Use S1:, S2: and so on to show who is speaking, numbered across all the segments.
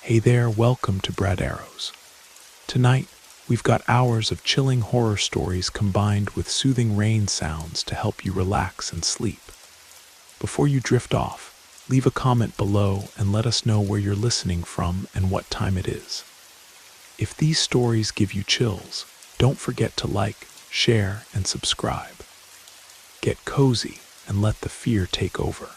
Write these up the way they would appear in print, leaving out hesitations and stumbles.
S1: Hey there, welcome to Bread Arrows. Tonight, we've got hours of chilling horror stories combined with soothing rain sounds to help you relax and sleep. Before you drift off, leave a comment below and let us know where you're listening from and what time it is. If these stories give you chills, don't forget to like, share, and subscribe. Get cozy and let the fear take over.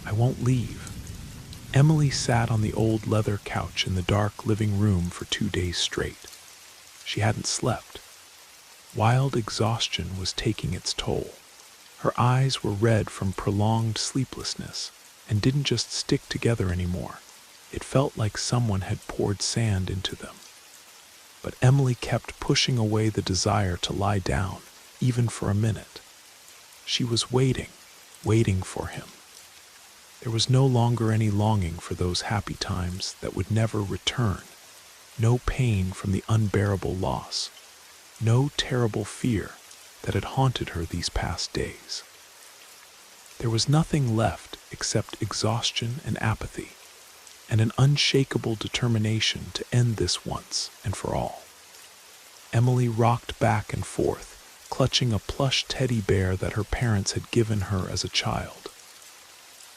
S1: I won't leave. Emily sat on the old leather couch in the dark living room for 2 days straight. She hadn't slept. Wild exhaustion was taking its toll. Her eyes were red from prolonged sleeplessness and didn't just stick together anymore. It felt like someone had poured sand into them. But Emily kept pushing away the desire to lie down, even for a minute. She was waiting for him. There was no longer any longing for those happy times that would never return. No pain from the unbearable loss. No terrible fear that had haunted her these past days. There was nothing left except exhaustion and apathy, and an unshakable determination to end this once and for all. Emily rocked back and forth, clutching a plush teddy bear that her parents had given her as a child.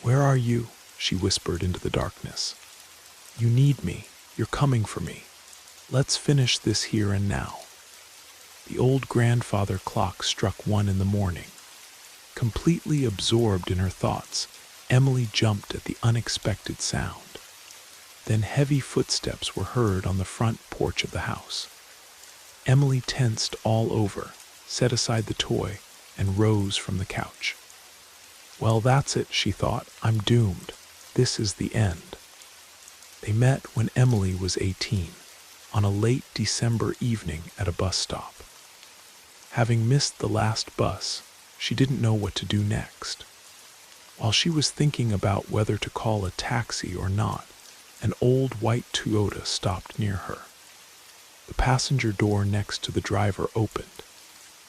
S1: "Where are you?" she whispered into the darkness. "You need me. You're coming for me. Let's finish this here and now." The old grandfather clock struck 1 in the morning. Completely absorbed in her thoughts, Emily jumped at the unexpected sound. Then heavy footsteps were heard on the front porch of the house. Emily tensed all over, set aside the toy, and rose from the couch. Well, that's it, she thought. I'm doomed. This is the end. They met when Emily was 18, on a late December evening at a bus stop. Having missed the last bus, she didn't know what to do next. While she was thinking about whether to call a taxi or not, an old white Toyota stopped near her. The passenger door next to the driver opened,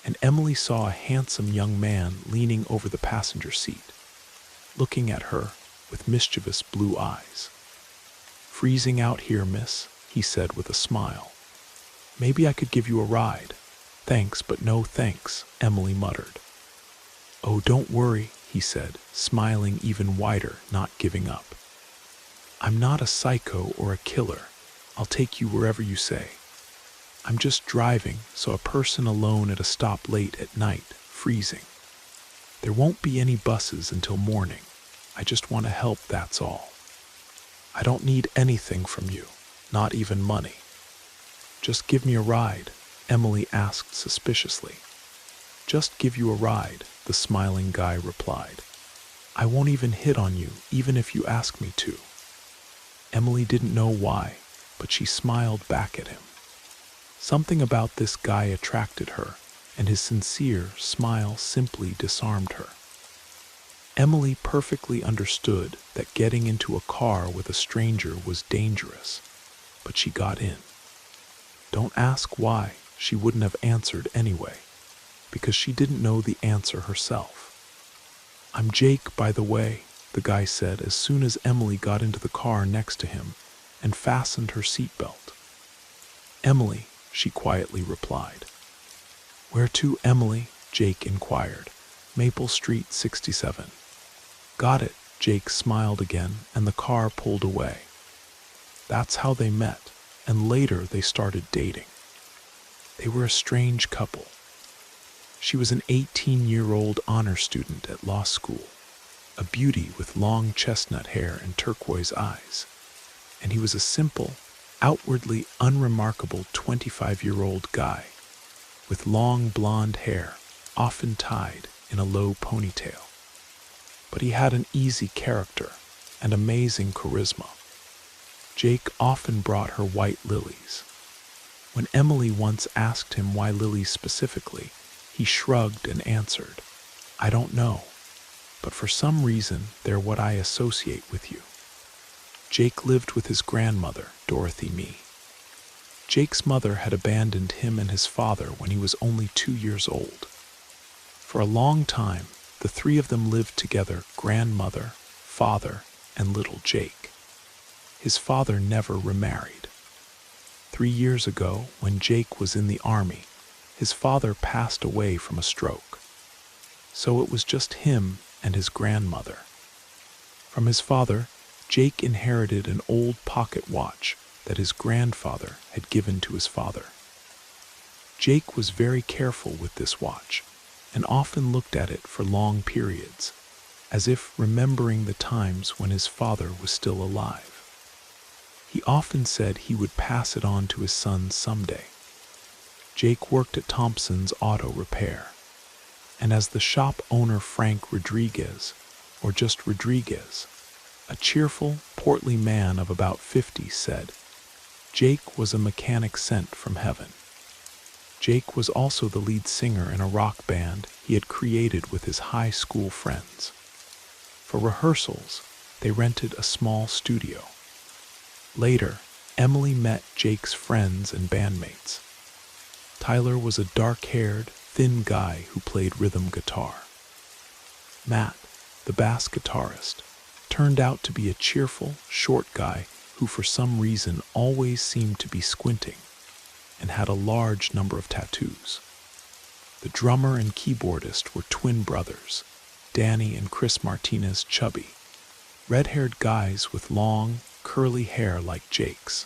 S1: and Emily saw a handsome young man leaning over the passenger seat, looking at her with mischievous blue eyes. "Freezing out here, miss," he said with a smile. "Maybe I could give you a ride." "Thanks, but no thanks," Emily muttered. "Oh, don't worry," he said, smiling even wider, not giving up. "I'm not a psycho or a killer. I'll take you wherever you say. I'm just driving, so a person alone at a stop late at night, freezing. There won't be any buses until morning. I just want to help, that's all. I don't need anything from you, not even money." "Just give me a ride," Emily asked suspiciously. "Just give you a ride," the smiling guy replied. "I won't even hit on you, even if you ask me to." Emily didn't know why, but she smiled back at him. Something about this guy attracted her, and his sincere smile simply disarmed her. Emily perfectly understood that getting into a car with a stranger was dangerous, but she got in. Don't ask why, she wouldn't have answered anyway, because she didn't know the answer herself. "I'm Jake, by the way," the guy said as soon as Emily got into the car next to him and fastened her seatbelt. "Emily," she quietly replied. "Where to, Emily?" Jake inquired. "Maple Street 67. "Got it," Jake smiled again, and the car pulled away. That's how they met, and later they started dating. They were a strange couple. She was an 18-year-old honor student at law school, a beauty with long chestnut hair and turquoise eyes, and he was a simple, outwardly unremarkable 25-year-old guy with long blonde hair, often tied in a low ponytail. But he had an easy character and amazing charisma. Jake often brought her white lilies. When Emily once asked him why lilies specifically, he shrugged and answered, "I don't know, but for some reason they're what I associate with you." Jake lived with his grandmother, Dorothy Mee. Jake's mother had abandoned him and his father when he was only 2 years old. For a long time, the three of them lived together: grandmother, father, and little Jake. His father never remarried. 3 years ago, when Jake was in the army, his father passed away from a stroke. So it was just him and his grandmother. From his father, Jake inherited an old pocket watch that his grandfather had given to his father. Jake was very careful with this watch and often looked at it for long periods, as if remembering the times when his father was still alive. He often said he would pass it on to his son someday. Jake worked at Thompson's Auto Repair, and as the shop owner Frank Rodriguez, or just Rodriguez, a cheerful, portly man of about 50, said, Jake was a mechanic sent from heaven. Jake was also the lead singer in a rock band he had created with his high school friends. For rehearsals, they rented a small studio. Later, Emily met Jake's friends and bandmates. Tyler was a dark-haired, thin guy who played rhythm guitar. Matt, the bass guitarist, turned out to be a cheerful, short guy who for some reason always seemed to be squinting and had a large number of tattoos. The drummer and keyboardist were twin brothers, Danny and Chris Martinez Chubby, red-haired guys with long, curly hair like Jake's.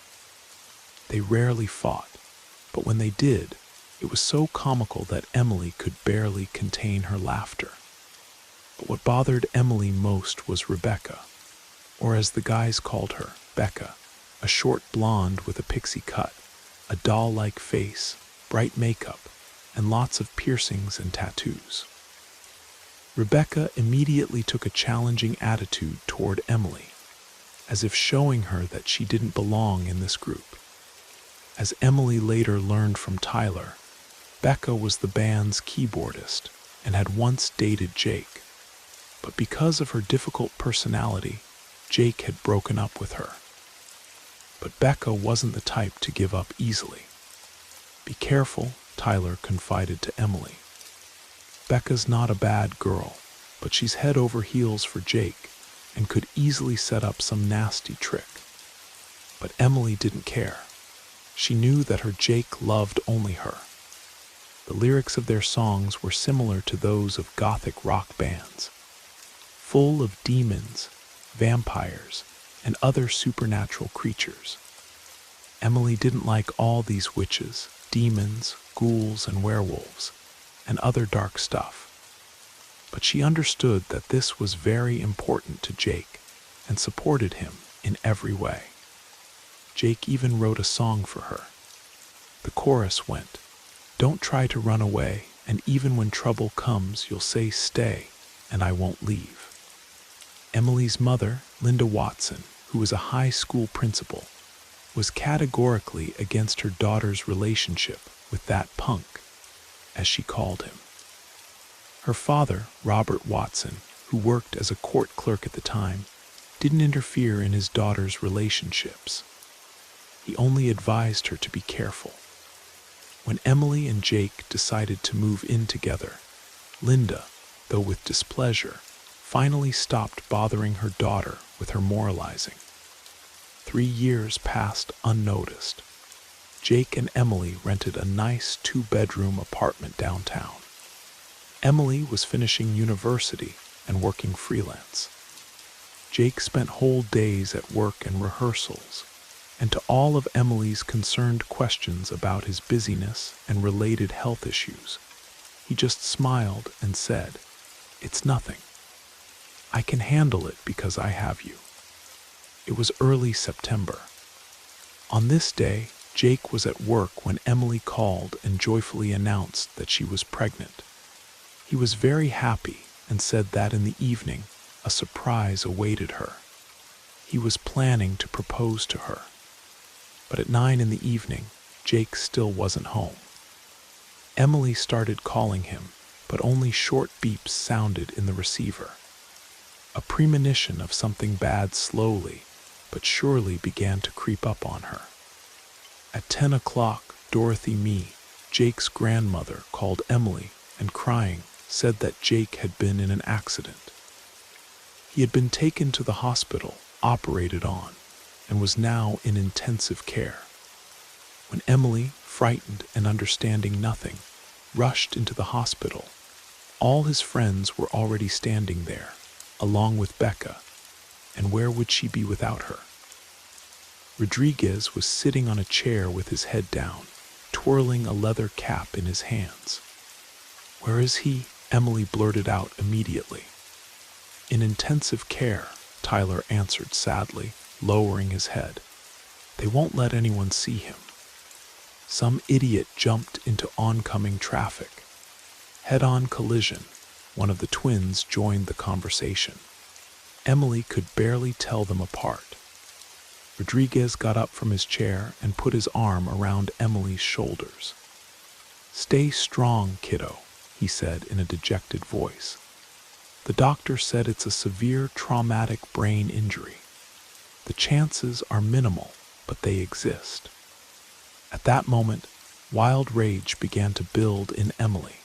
S1: They rarely fought, but when they did, it was so comical that Emily could barely contain her laughter. But what bothered Emily most was Rebecca, or as the guys called her, Becca, a short blonde with a pixie cut, a doll-like face, bright makeup, and lots of piercings and tattoos. Rebecca immediately took a challenging attitude toward Emily, as if showing her that she didn't belong in this group. As Emily later learned from Tyler, Becca was the band's keyboardist and had once dated Jake, but because of her difficult personality, Jake had broken up with her. But Becca wasn't the type to give up easily. Be careful, Tyler confided to Emily. Becca's not a bad girl, but she's head over heels for Jake and could easily set up some nasty trick. But Emily didn't care. She knew that her Jake loved only her. The lyrics of their songs were similar to those of gothic rock bands, full of demons, vampires, and other supernatural creatures. Emily didn't like all these witches, demons, ghouls, and werewolves, and other dark stuff. But she understood that this was very important to Jake and supported him in every way. Jake even wrote a song for her. The chorus went, "Don't try to run away, and even when trouble comes, you'll say stay, and I won't leave." Emily's mother, Linda Watson, who was a high school principal, was categorically against her daughter's relationship with that punk, as she called him. Her father, Robert Watson, who worked as a court clerk at the time, didn't interfere in his daughter's relationships. He only advised her to be careful. When Emily and Jake decided to move in together, Linda, though with displeasure, finally stopped bothering her daughter with her moralizing. 3 years passed unnoticed. Jake and Emily rented a nice 2-bedroom apartment downtown. Emily was finishing university and working freelance. Jake spent whole days at work and rehearsals, and to all of Emily's concerned questions about his busyness and related health issues, he just smiled and said, "It's nothing. I can handle it because I have you." It was early September. On this day, Jake was at work when Emily called and joyfully announced that she was pregnant. He was very happy and said that in the evening, a surprise awaited her. He was planning to propose to her. But at 9 in the evening, Jake still wasn't home. Emily started calling him, but only short beeps sounded in the receiver. A premonition of something bad slowly, but surely began to creep up on her. At 10 o'clock, Dorothy Mee, Jake's grandmother, called Emily and crying, said that Jake had been in an accident. He had been taken to the hospital, operated on, and was now in intensive care. When Emily, frightened and understanding nothing, rushed into the hospital, all his friends were already standing there, along with Becca, and where would she be without her? Rodriguez was sitting on a chair with his head down, twirling a leather cap in his hands. "Where is he?" Emily blurted out immediately. "In intensive care," Tyler answered sadly, lowering his head. "They won't let anyone see him." Some idiot jumped into oncoming traffic. Head-on collision, one of the twins joined the conversation. Emily could barely tell them apart. Rodriguez got up from his chair and put his arm around Emily's shoulders. "Stay strong, kiddo," he said in a dejected voice. "The doctor said it's a severe traumatic brain injury. The chances are minimal, but they exist." At that moment, wild rage began to build in Emily.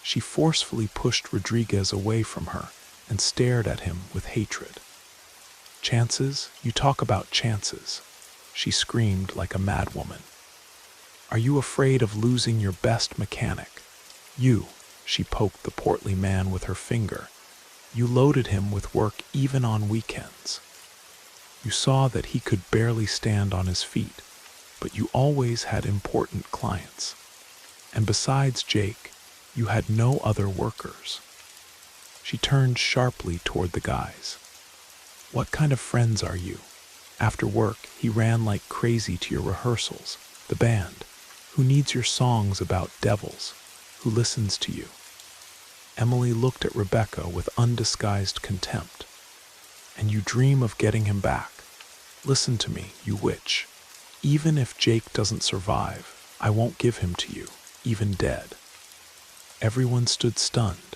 S1: She forcefully pushed Rodriguez away from her and stared at him with hatred. "Chances? You talk about chances," she screamed like a madwoman. "Are you afraid of losing your best mechanic? You," she poked the portly man with her finger, "you loaded him with work even on weekends. You saw that he could barely stand on his feet, but you always had important clients. And besides Jake, you had no other workers." She turned sharply toward the guys. "What kind of friends are you? After work, he ran like crazy to your rehearsals, the band. Who needs your songs about devils? Who listens to you?" Emily looked at Rebecca with undisguised contempt. "And you dream of getting him back. Listen to me, you witch. Even if Jake doesn't survive, I won't give him to you, even dead." Everyone stood stunned.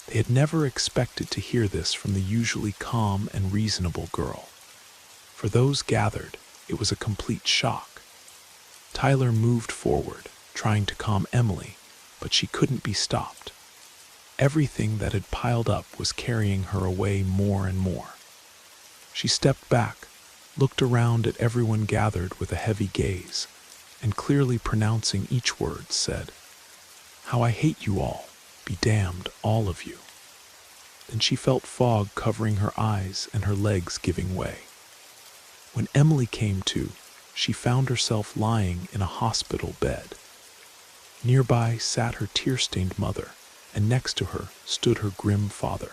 S1: They had never expected to hear this from the usually calm and reasonable girl. For those gathered, it was a complete shock. Tyler moved forward, trying to calm Emily, but she couldn't be stopped. Everything that had piled up was carrying her away more and more. She stepped back, looked around at everyone gathered with a heavy gaze, and clearly pronouncing each word, said, "How I hate you all. Be damned, all of you." Then she felt fog covering her eyes and her legs giving way. When Emily came to, she found herself lying in a hospital bed. Nearby sat her tear-stained mother, and next to her stood her grim father.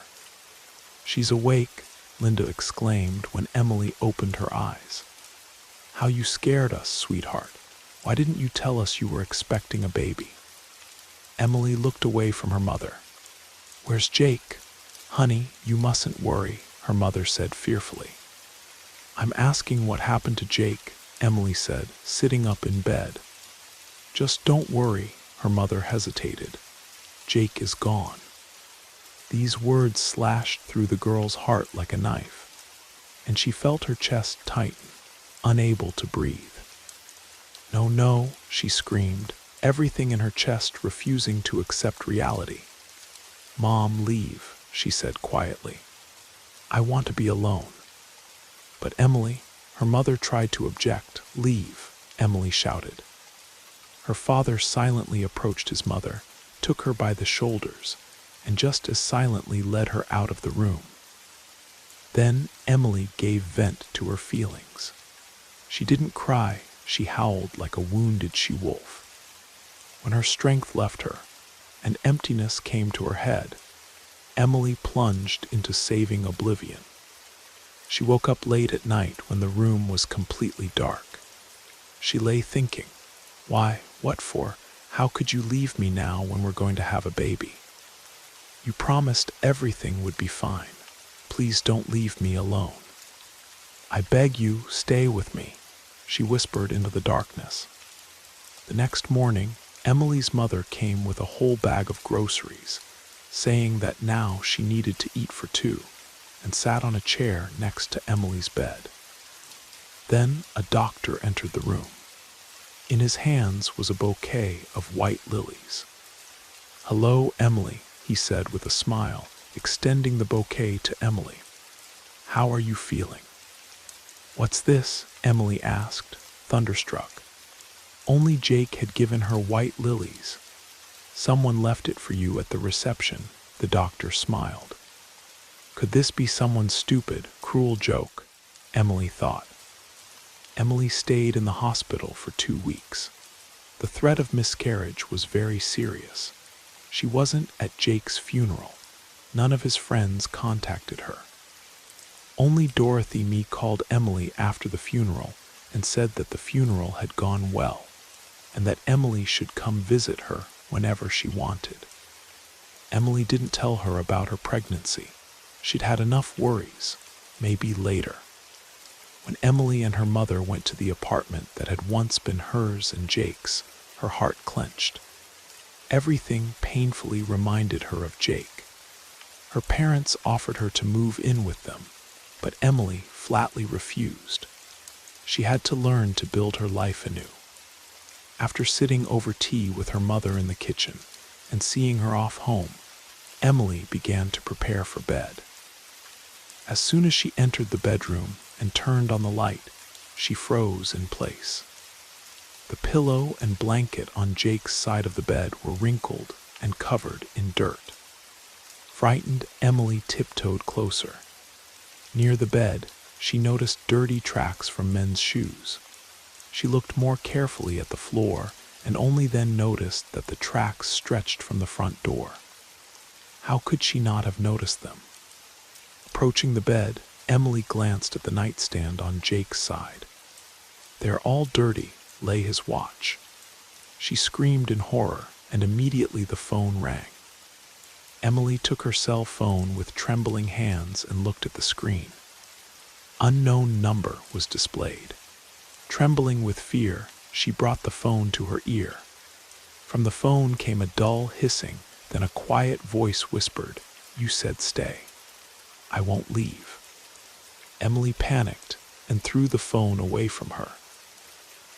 S1: "She's awake," Linda exclaimed when Emily opened her eyes. "How you scared us, sweetheart. Why didn't you tell us you were expecting a baby?" Emily looked away from her mother. "Where's Jake?" "Honey, you mustn't worry," her mother said fearfully. "I'm asking what happened to Jake," Emily said, sitting up in bed. "Just don't worry," her mother hesitated. "Jake is gone." These words slashed through the girl's heart like a knife, and she felt her chest tighten, unable to breathe. "No, no," she screamed, everything in her chest refusing to accept reality. "Mom, leave," she said quietly. "I want to be alone." But Emily, her mother tried to object. "Leave," Emily shouted. Her father silently approached his mother, took her by the shoulders, and just as silently led her out of the room. Then Emily gave vent to her feelings. She didn't cry, she howled like a wounded she-wolf. When her strength left her, and emptiness came to her head, Emily plunged into saving oblivion. She woke up late at night when the room was completely dark. She lay thinking, "Why, what for? How could you leave me now when we're going to have a baby? You promised everything would be fine. Please don't leave me alone. I beg you, stay with me," she whispered into the darkness. The next morning, Emily's mother came with a whole bag of groceries, saying that now she needed to eat for two, and sat on a chair next to Emily's bed. Then a doctor entered the room. In his hands was a bouquet of white lilies. "Hello, Emily," he said with a smile, extending the bouquet to Emily. "How are you feeling?" "What's this?" Emily asked, thunderstruck. Only Jake had given her white lilies. "Someone left it for you at the reception," the doctor smiled. Could this be someone's stupid, cruel joke? Emily thought. Emily stayed in the hospital for 2 weeks. The threat of miscarriage was very serious. She wasn't at Jake's funeral. None of his friends contacted her. Only Dorothy Me called Emily after the funeral and said that the funeral had gone well, and that Emily should come visit her whenever she wanted. Emily didn't tell her about her pregnancy. She'd had enough worries, maybe later. When Emily and her mother went to the apartment that had once been hers and Jake's, her heart clenched. Everything painfully reminded her of Jake. Her parents offered her to move in with them, but Emily flatly refused. She had to learn to build her life anew. After sitting over tea with her mother in the kitchen and seeing her off home, Emily began to prepare for bed. As soon as she entered the bedroom and turned on the light, she froze in place. The pillow and blanket on Jake's side of the bed were wrinkled and covered in dirt. Frightened, Emily tiptoed closer. Near the bed, she noticed dirty tracks from men's shoes. She looked more carefully at the floor and only then noticed that the tracks stretched from the front door. How could she not have noticed them? Approaching the bed, Emily glanced at the nightstand on Jake's side. There, all dirty, lay his watch. She screamed in horror, and immediately the phone rang. Emily took her cell phone with trembling hands and looked at the screen. Unknown number was displayed. Trembling with fear, she brought the phone to her ear. From the phone came a dull hissing, then a quiet voice whispered, "You said stay. I won't leave." Emily panicked and threw the phone away from her.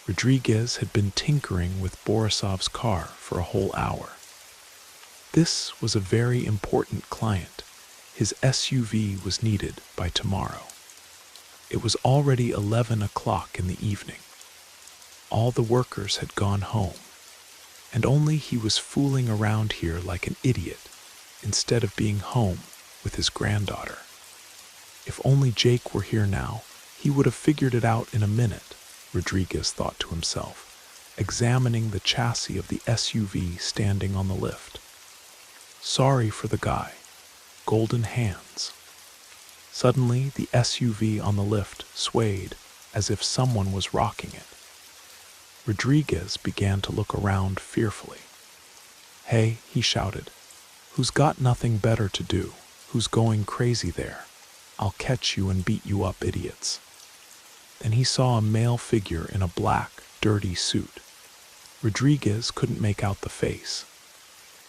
S1: Rodriguez had been tinkering with Borisov's car for a whole hour. This was a very important client. His SUV was needed by tomorrow. It was already 11 o'clock in the evening. All the workers had gone home, and only he was fooling around here like an idiot instead of being home with his granddaughter. If only Jake were here now, he would have figured it out in a minute, Rodriguez thought to himself, examining the chassis of the SUV standing on the lift. Sorry for the guy. Golden hands. Suddenly, the SUV on the lift swayed as if someone was rocking it. Rodriguez began to look around fearfully. "Hey," he shouted. "Who's got nothing better to do? Who's going crazy there? I'll catch you and beat you up, idiots." Then he saw a male figure in a black, dirty suit. Rodriguez couldn't make out the face.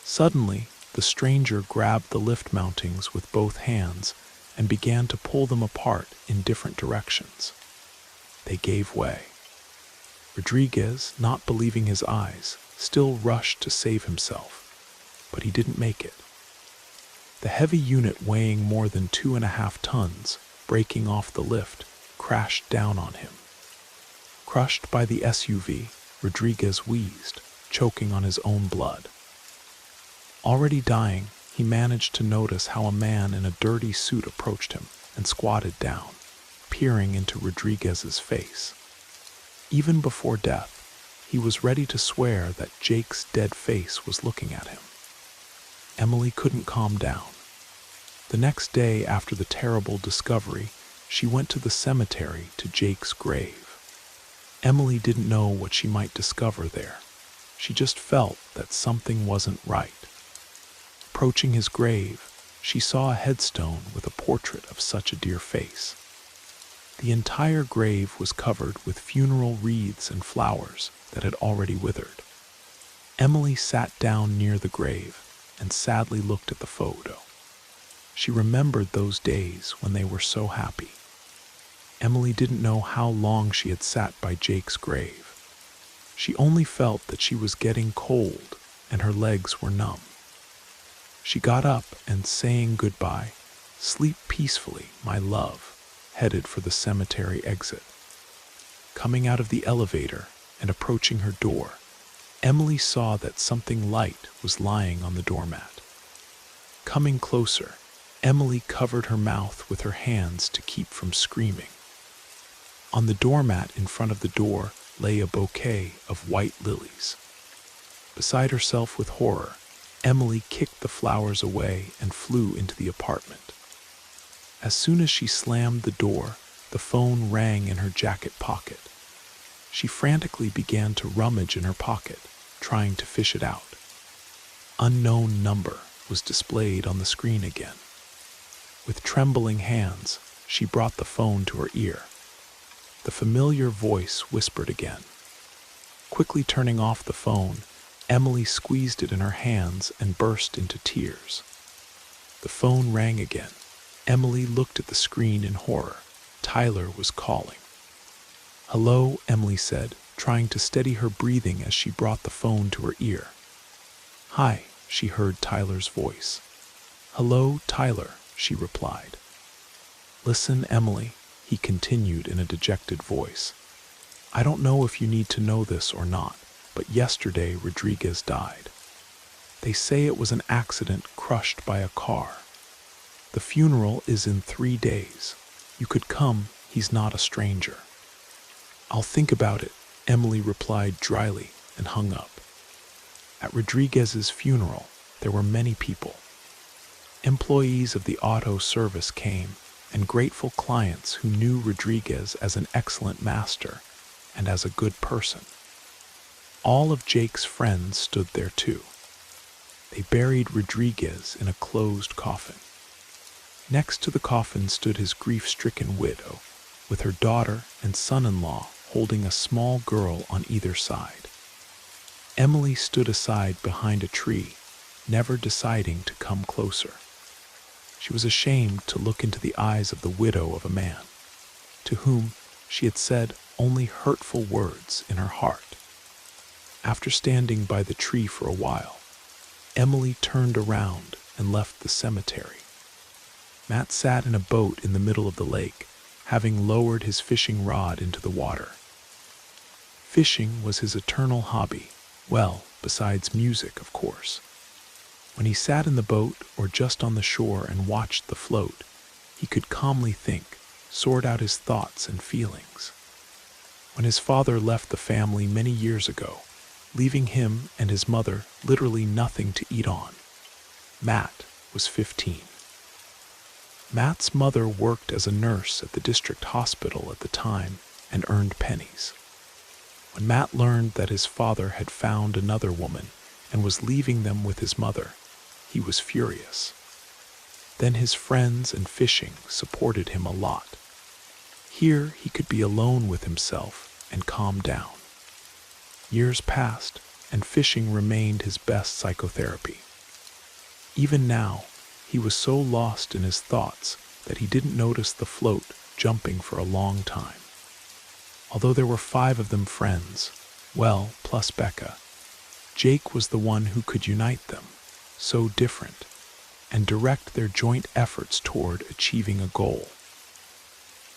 S1: Suddenly, the stranger grabbed the lift mountings with both hands and began to pull them apart in different directions. They gave way. Rodriguez, not believing his eyes, still rushed to save himself, but he didn't make it. The heavy unit, weighing more than 2.5 tons, breaking off the lift, crashed down on him. Crushed by the SUV, Rodriguez wheezed, choking on his own blood. Already dying, he managed to notice how a man in a dirty suit approached him and squatted down, peering into Rodriguez's face. Even before death, he was ready to swear that Jake's dead face was looking at him. Emily couldn't calm down. The next day after the terrible discovery, she went to the cemetery to Jake's grave. Emily didn't know what she might discover there. She just felt that something wasn't right. Approaching his grave, she saw a headstone with a portrait of such a dear face. The entire grave was covered with funeral wreaths and flowers that had already withered. Emily sat down near the grave and sadly looked at the photo. She remembered those days when they were so happy. Emily didn't know how long she had sat by Jake's grave. She only felt that she was getting cold and her legs were numb. She got up and, saying goodbye, "Sleep peacefully, my love," headed for the cemetery exit. Coming out of the elevator and approaching her door, Emily saw that something light was lying on the doormat. Coming closer, Emily covered her mouth with her hands to keep from screaming. On the doormat in front of the door lay a bouquet of white lilies. Beside herself with horror, Emily kicked the flowers away and flew into the apartment. As soon as she slammed the door, the phone rang in her jacket pocket. She frantically began to rummage in her pocket, trying to fish it out. Unknown number was displayed on the screen again. With trembling hands, she brought the phone to her ear. The familiar voice whispered again. Quickly turning off the phone, Emily squeezed it in her hands and burst into tears. The phone rang again. Emily looked at the screen in horror. Tyler was calling. "Hello," Emily said, trying to steady her breathing as she brought the phone to her ear. "Hi," she heard Tyler's voice. "Hello, Tyler," she replied. "Listen, Emily," he continued in a dejected voice. "I don't know if you need to know this or not, but yesterday Rodriguez died. They say it was an accident, crushed by a car. The funeral is in 3 days. You could come, he's not a stranger." "I'll think about it," Emily replied dryly and hung up. At Rodriguez's funeral, there were many people. Employees of the auto service came, and grateful clients who knew Rodriguez as an excellent master and as a good person. All of Jake's friends stood there too. They buried Rodriguez in a closed coffin. Next to the coffin stood his grief-stricken widow, with her daughter and son-in-law holding a small girl on either side. Emily stood aside behind a tree, never deciding to come closer. She was ashamed to look into the eyes of the widow of a man, to whom she had said only hurtful words in her heart. After standing by the tree for a while, Emily turned around and left the cemetery. Matt sat in a boat in the middle of the lake, having lowered his fishing rod into the water. Fishing was his eternal hobby, well, besides music, of course. When he sat in the boat or just on the shore and watched the float, he could calmly think, sort out his thoughts and feelings. When his father left the family many years ago, leaving him and his mother literally nothing to eat on, Matt was 15. Matt's mother worked as a nurse at the district hospital at the time and earned pennies. When Matt learned that his father had found another woman and was leaving them with his mother, he was furious. Then his friends and fishing supported him a lot. Here he could be alone with himself and calm down. Years passed, and fishing remained his best psychotherapy. Even now, he was so lost in his thoughts that he didn't notice the float jumping for a long time. Although there were 5 of them friends, well, plus Becca, Jake was the one who could unite them, so different, and direct their joint efforts toward achieving a goal.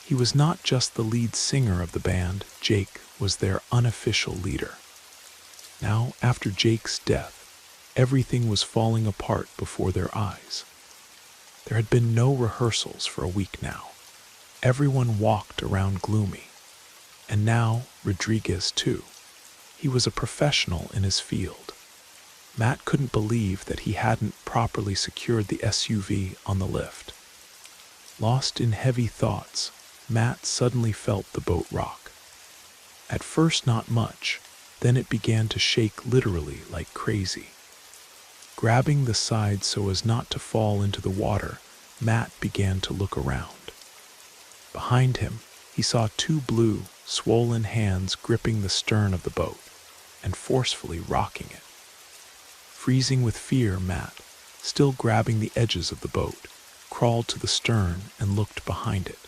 S1: He was not just the lead singer of the band, Jake was their unofficial leader. Now, after Jake's death, everything was falling apart before their eyes. There had been no rehearsals for a week now. Everyone walked around gloomy. And now, Rodriguez too. He was a professional in his field. Matt couldn't believe that he hadn't properly secured the SUV on the lift. Lost in heavy thoughts, Matt suddenly felt the boat rock. At first not much, then it began to shake literally like crazy. Grabbing the side so as not to fall into the water, Matt began to look around. Behind him, he saw 2 blue, swollen hands gripping the stern of the boat and forcefully rocking it. Freezing with fear, Matt, still grabbing the edges of the boat, crawled to the stern and looked behind it.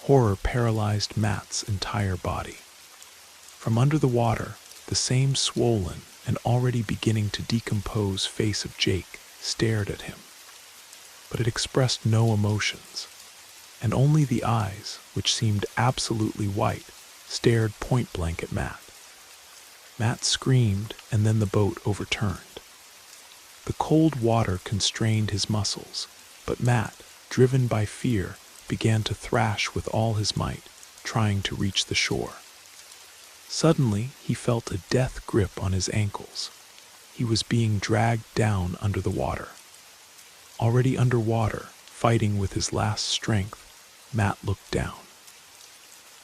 S1: Horror paralyzed Matt's entire body. From under the water, the same swollen and already beginning to decompose face of Jake stared at him, but it expressed no emotions, and only the eyes, which seemed absolutely white, stared point-blank at Matt. Matt screamed, and then the boat overturned. The cold water constrained his muscles, but Matt, driven by fear, began to thrash with all his might, trying to reach the shore. Suddenly, he felt a death grip on his ankles. He was being dragged down under the water. Already underwater, fighting with his last strength, Matt looked down.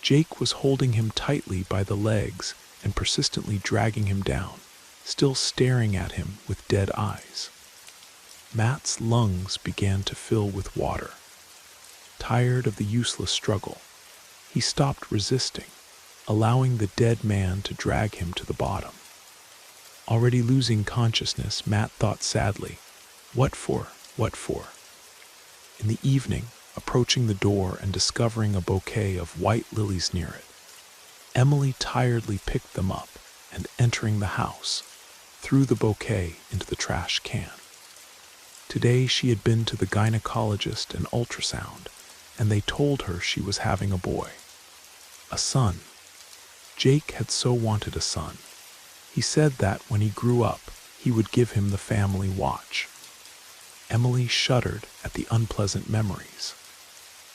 S1: Jake was holding him tightly by the legs and persistently dragging him down, still staring at him with dead eyes. Matt's lungs began to fill with water. Tired of the useless struggle, he stopped resisting, allowing the dead man to drag him to the bottom. Already losing consciousness, Matt thought sadly, "What for? What for?" In the evening, approaching the door and discovering a bouquet of white lilies near it, Emily tiredly picked them up and, entering the house, threw the bouquet into the trash can. Today she had been to the gynecologist and ultrasound, and they told her she was having a boy. A son. Jake had so wanted a son. He said that when he grew up, he would give him the family watch. Emily shuddered at the unpleasant memories.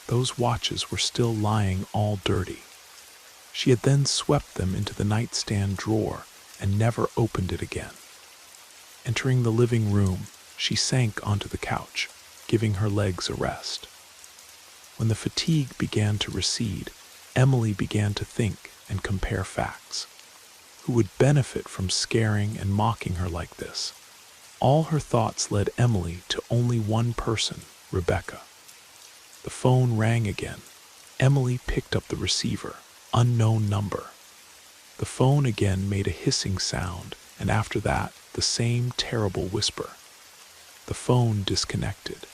S1: Those watches were still lying all dirty. She had then swept them into the nightstand drawer and never opened it again. Entering the living room, she sank onto the couch, giving her legs a rest. When the fatigue began to recede, Emily began to think and compare facts. Who would benefit from scaring and mocking her like this? All her thoughts led Emily to only one person, Rebecca. The phone rang again. Emily picked up the receiver. Unknown number. The phone again made a hissing sound, and after that, the same terrible whisper. The phone disconnected.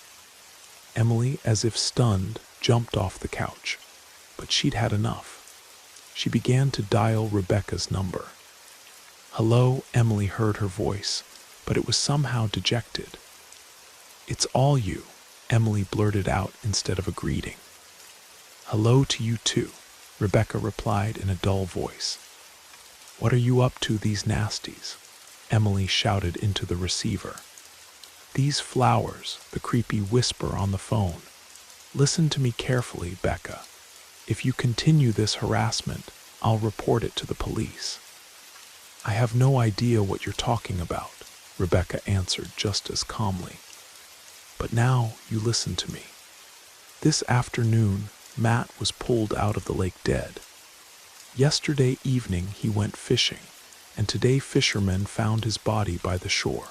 S1: Emily, as if stunned, jumped off the couch, but she'd had enough. She began to dial Rebecca's number. "Hello," Emily heard her voice, but it was somehow dejected. "It's all you," Emily blurted out instead of a greeting. "Hello to you too," Rebecca replied in a dull voice. "What are you up to, these nasties?" Emily shouted into the receiver. "These flowers," the creepy whisper on the phone. "Listen to me carefully, Becca. If you continue this harassment, I'll report it to the police." "I have no idea what you're talking about," Rebecca answered just as calmly. "But now you listen to me. This afternoon, Matt was pulled out of the lake dead. Yesterday evening he went fishing, and today fishermen found his body by the shore.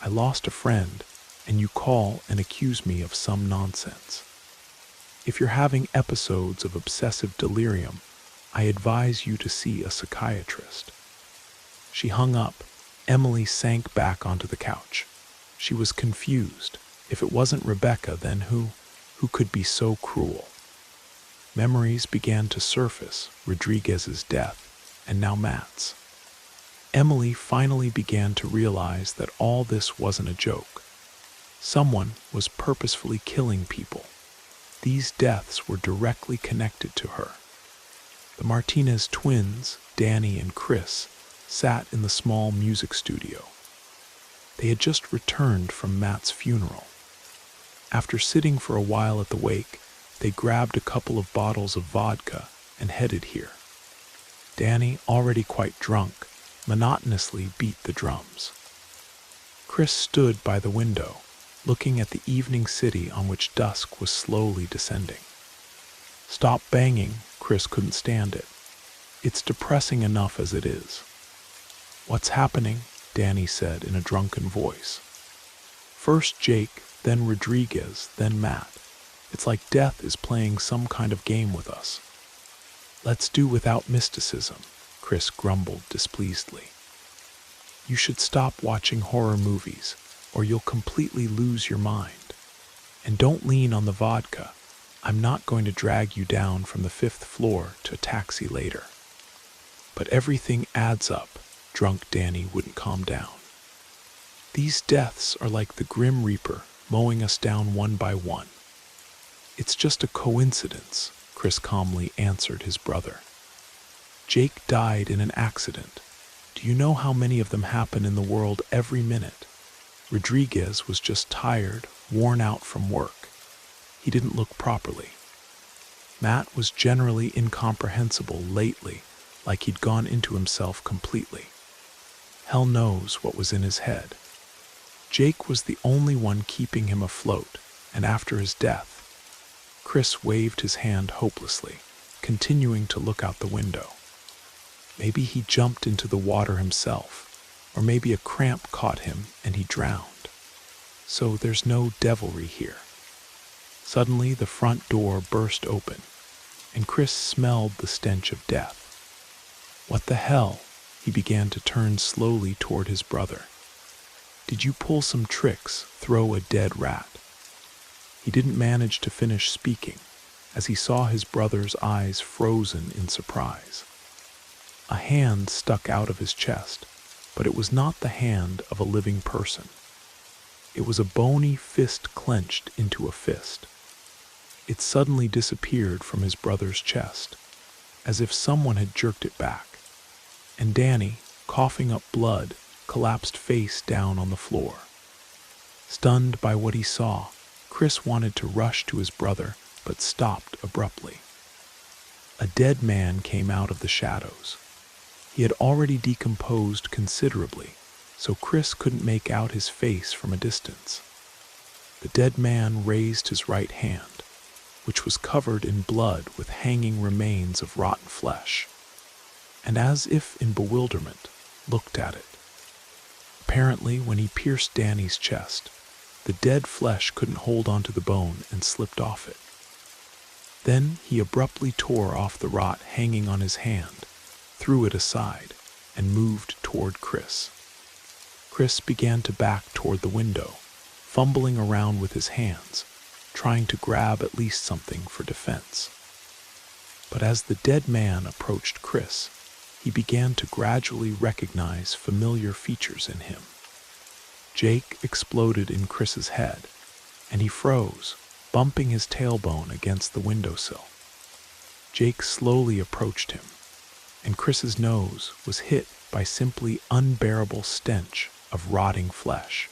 S1: I lost a friend, and you call and accuse me of some nonsense. If you're having episodes of obsessive delirium, I advise you to see a psychiatrist." She hung up. Emily sank back onto the couch. She was confused. If it wasn't Rebecca, then who? Who could be so cruel? Memories began to surface, Rodriguez's death, and now Matt's. Emily finally began to realize that all this wasn't a joke. Someone was purposefully killing people. These deaths were directly connected to her. The Martinez twins, Danny and Chris, sat in the small music studio. They had just returned from Matt's funeral. After sitting for a while at the wake, they grabbed a couple of bottles of vodka and headed here. Danny, already quite drunk, monotonously beat the drums. Chris stood by the window, looking at the evening city on which dusk was slowly descending. "Stop banging," Chris couldn't stand it. "It's depressing enough as it is." "What's happening?" Danny said in a drunken voice. "First Jake, then Rodriguez, then Matt. It's like death is playing some kind of game with us." "Let's do without mysticism," Chris grumbled displeasedly. "You should stop watching horror movies, or you'll completely lose your mind. And don't lean on the vodka. I'm not going to drag you down from the 5th floor to a taxi later." But everything adds up. Drunk Danny wouldn't calm down. These deaths are like the Grim Reaper mowing us down one by one. It's just a coincidence, Chris calmly answered his brother. Jake died in an accident. Do you know how many of them happen in the world every minute? Rodriguez was just tired, worn out from work. He didn't look properly. Matt was generally incomprehensible lately, like he'd gone into himself completely. Hell knows what was in his head. Jake was the only one keeping him afloat, and after his death, Chris waved his hand hopelessly, continuing to look out the window. Maybe he jumped into the water himself, or maybe a cramp caught him and he drowned. So there's no devilry here. Suddenly the front door burst open, and Chris smelled the stench of death. What the hell? He began to turn slowly toward his brother. Did you pull some tricks, throw a dead rat? He didn't manage to finish speaking, as he saw his brother's eyes frozen in surprise. A hand stuck out of his chest, but it was not the hand of a living person. It was a bony fist clenched into a fist. It suddenly disappeared from his brother's chest, as if someone had jerked it back, and Danny, coughing up blood, collapsed face down on the floor. Stunned by what he saw, Chris wanted to rush to his brother, but stopped abruptly. A dead man came out of the shadows. He had already decomposed considerably, so Chris couldn't make out his face from a distance. The dead man raised his right hand, which was covered in blood with hanging remains of rotten flesh, and as if in bewilderment, looked at it. Apparently, when he pierced Danny's chest, the dead flesh couldn't hold onto the bone and slipped off it. Then he abruptly tore off the rot hanging on his hand, threw it aside, and moved toward Chris. Chris began to back toward the window, fumbling around with his hands, trying to grab at least something for defense. But as the dead man approached Chris, he began to gradually recognize familiar features in him. Jake exploded in Chris's head, and he froze, bumping his tailbone against the windowsill. Jake slowly approached him, and Chris's nose was hit by simply unbearable stench of rotting flesh.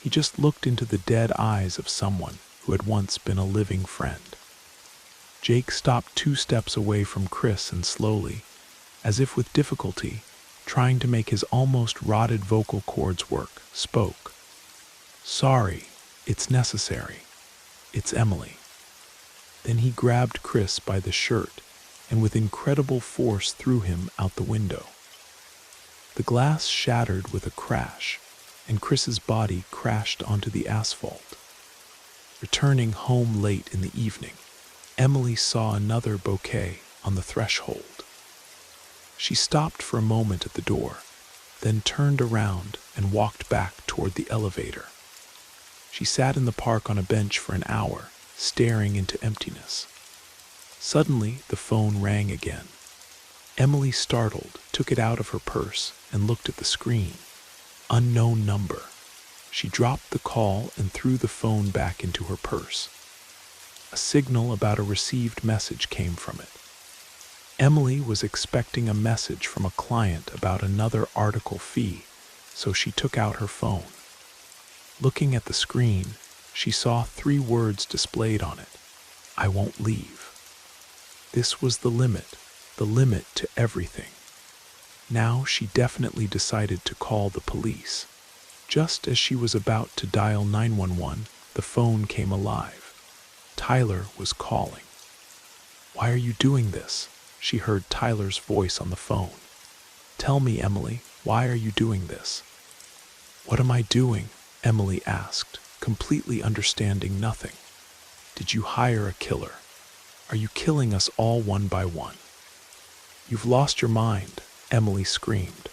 S1: He just looked into the dead eyes of someone who had once been a living friend. Jake stopped 2 steps away from Chris and slowly, as if with difficulty, trying to make his almost rotted vocal cords work, spoke. "Sorry, it's necessary. It's Emily." Then he grabbed Chris by the shirt and with incredible force threw him out the window. The glass shattered with a crash, and Chris's body crashed onto the asphalt. Returning home late in the evening, Emily saw another bouquet on the threshold. She stopped for a moment at the door, then turned around and walked back toward the elevator. She sat in the park on a bench for an hour, staring into emptiness. Suddenly, the phone rang again. Emily, startled, took it out of her purse and looked at the screen. Unknown number. She dropped the call and threw the phone back into her purse. A signal about a received message came from it. Emily was expecting a message from a client about another article fee, so she took out her phone. Looking at the screen, she saw 3 words displayed on it. "I won't leave." This was the limit to everything. Now she definitely decided to call the police. Just as she was about to dial 911, the phone came alive. Tyler was calling. "Why are you doing this?" She heard Tyler's voice on the phone. "Tell me, Emily, why are you doing this?" "What am I doing?" Emily asked, completely understanding nothing. "Did you hire a killer? Are you killing us all one by one?" "You've lost your mind," Emily screamed.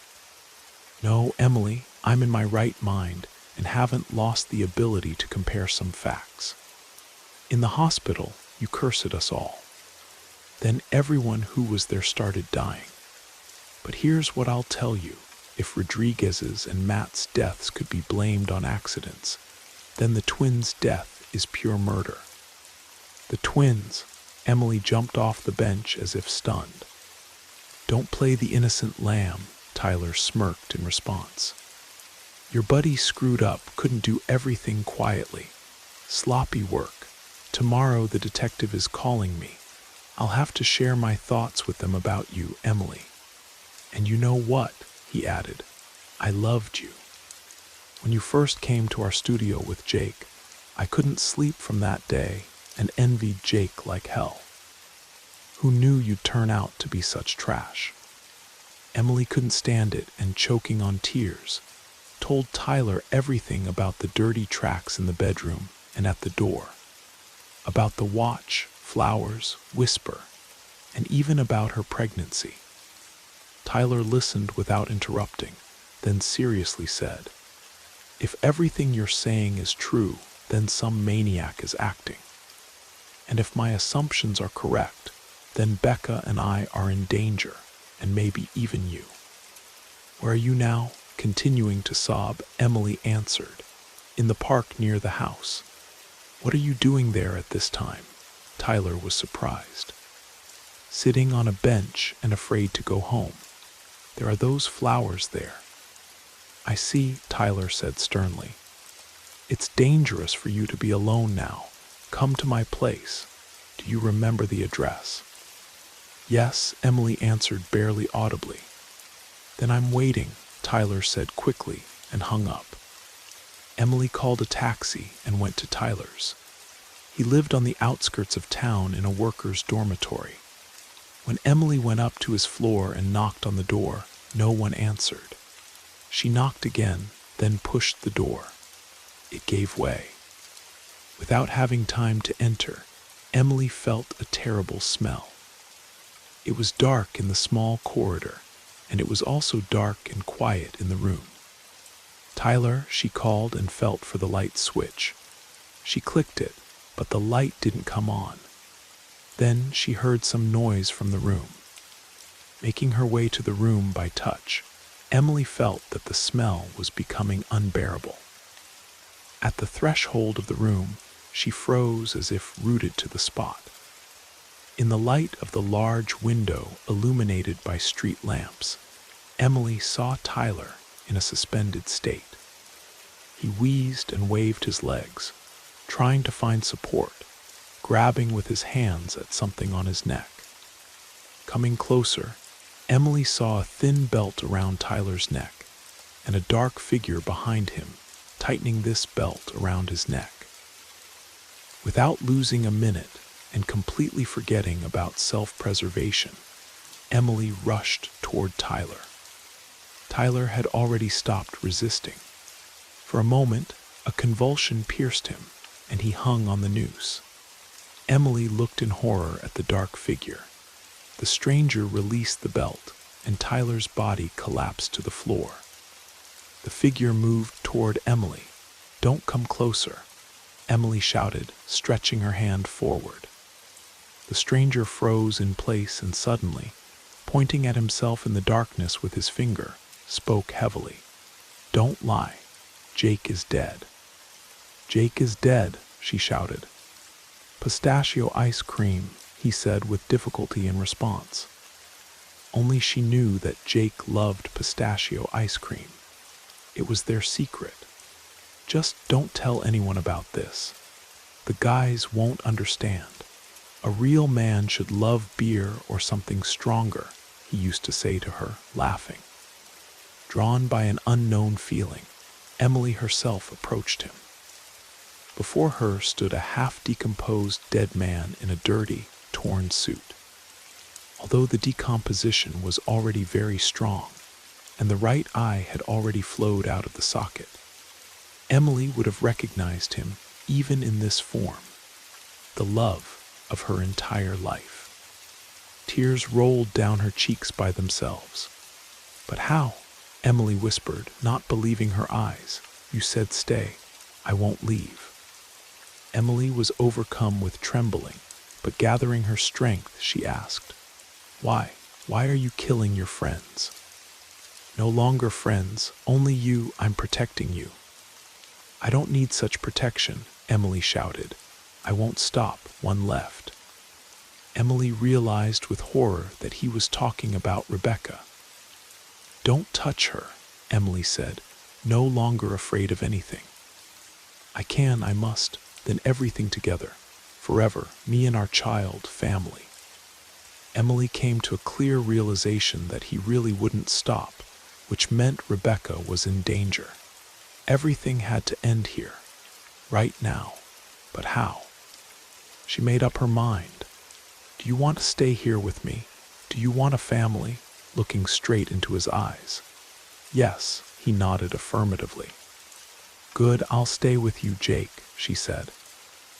S1: "No, Emily, I'm in my right mind and haven't lost the ability to compare some facts. In the hospital, you cursed us all. Then everyone who was there started dying. But here's what I'll tell you. if Rodriguez's and Matt's deaths could be blamed on accidents, then the twins' death is pure murder. The twins. Emily jumped off the bench as if stunned. Don't play the innocent lamb, Tyler smirked in response. Your buddy screwed up, couldn't do everything quietly. Sloppy work. Tomorrow the detective is calling me. I'll have to share my thoughts with them about you, Emily. And you know what? He added. I loved you. When you first came to our studio with Jake, I couldn't sleep from that day and envied Jake like hell. Who knew you'd turn out to be such trash? Emily couldn't stand it and, choking on tears, told Tyler everything about the dirty tracks in the bedroom and at the door, about the watch, flowers, whisper, and even about her pregnancy. Tyler listened without interrupting, then seriously said, If everything you're saying is true, then some maniac is acting. And if my assumptions are correct, then Becca and I are in danger, and maybe even you. Where are you now? Continuing to sob, Emily answered, In the park near the house. What are you doing there at this time? Tyler was surprised. Sitting on a bench and afraid to go home. There are those flowers there. I see, Tyler said sternly. It's dangerous for you to be alone now. Come to my place. Do you remember the address? Yes, Emily answered barely audibly. Then I'm waiting, Tyler said quickly and hung up. Emily called a taxi and went to Tyler's. He lived on the outskirts of town in a worker's dormitory. When Emily went up to his floor and knocked on the door, no one answered. She knocked again, then pushed the door. It gave way. Without having time to enter, Emily felt a terrible smell. It was dark in the small corridor, and it was also dark and quiet in the room. Tyler, she called and felt for the light switch. She clicked it, but the light didn't come on. Then she heard some noise from the room. Making her way to the room by touch, Emily felt that the smell was becoming unbearable. At the threshold of the room, she froze as if rooted to the spot. In the light of the large window illuminated by street lamps, Emily saw Tyler in a suspended state. He wheezed and waved his legs, trying to find support, grabbing with his hands at something on his neck. Coming closer, Emily saw a thin belt around Tyler's neck and a dark figure behind him, tightening this belt around his neck. Without losing a minute and completely forgetting about self-preservation, Emily rushed toward Tyler. Tyler had already stopped resisting. For a moment, a convulsion pierced him, and he hung on the noose. Emily looked in horror at the dark figure. The stranger released the belt, and Tyler's body collapsed to the floor. The figure moved toward Emily. Don't come closer, Emily shouted, stretching her hand forward. The stranger froze in place and suddenly, pointing at himself in the darkness with his finger, spoke heavily. Don't lie. Jake is dead. Jake is dead, she shouted. Pistachio ice cream, he said with difficulty in response. Only she knew that Jake loved pistachio ice cream. It was their secret. Just don't tell anyone about this. The guys won't understand. A real man should love beer or something stronger, he used to say to her, laughing. Drawn by an unknown feeling, Emily herself approached him. Before her stood a half-decomposed dead man in a dirty, torn suit. Although the decomposition was already very strong, and the right eye had already flowed out of the socket, Emily would have recognized him even in this form, the love of her entire life. Tears rolled down her cheeks by themselves. But how? Emily whispered, not believing her eyes. You said stay. I won't leave. Emily was overcome with trembling, but gathering her strength, she asked, Why? Why are you killing your friends? No longer friends, only you, I'm protecting you. I don't need such protection, Emily shouted. I won't stop, one left. Emily realized with horror that he was talking about Rebecca. Don't touch her, Emily said, no longer afraid of anything. I must, then everything together, forever, me and our child, family. Emily came to a clear realization that he really wouldn't stop, which meant Rebecca was in danger. Everything had to end here, right now. But how? She made up her mind. Do you want to stay here with me? Do you want a family? Looking straight into his eyes. Yes, he nodded affirmatively. Good, I'll stay with you, Jake, she said.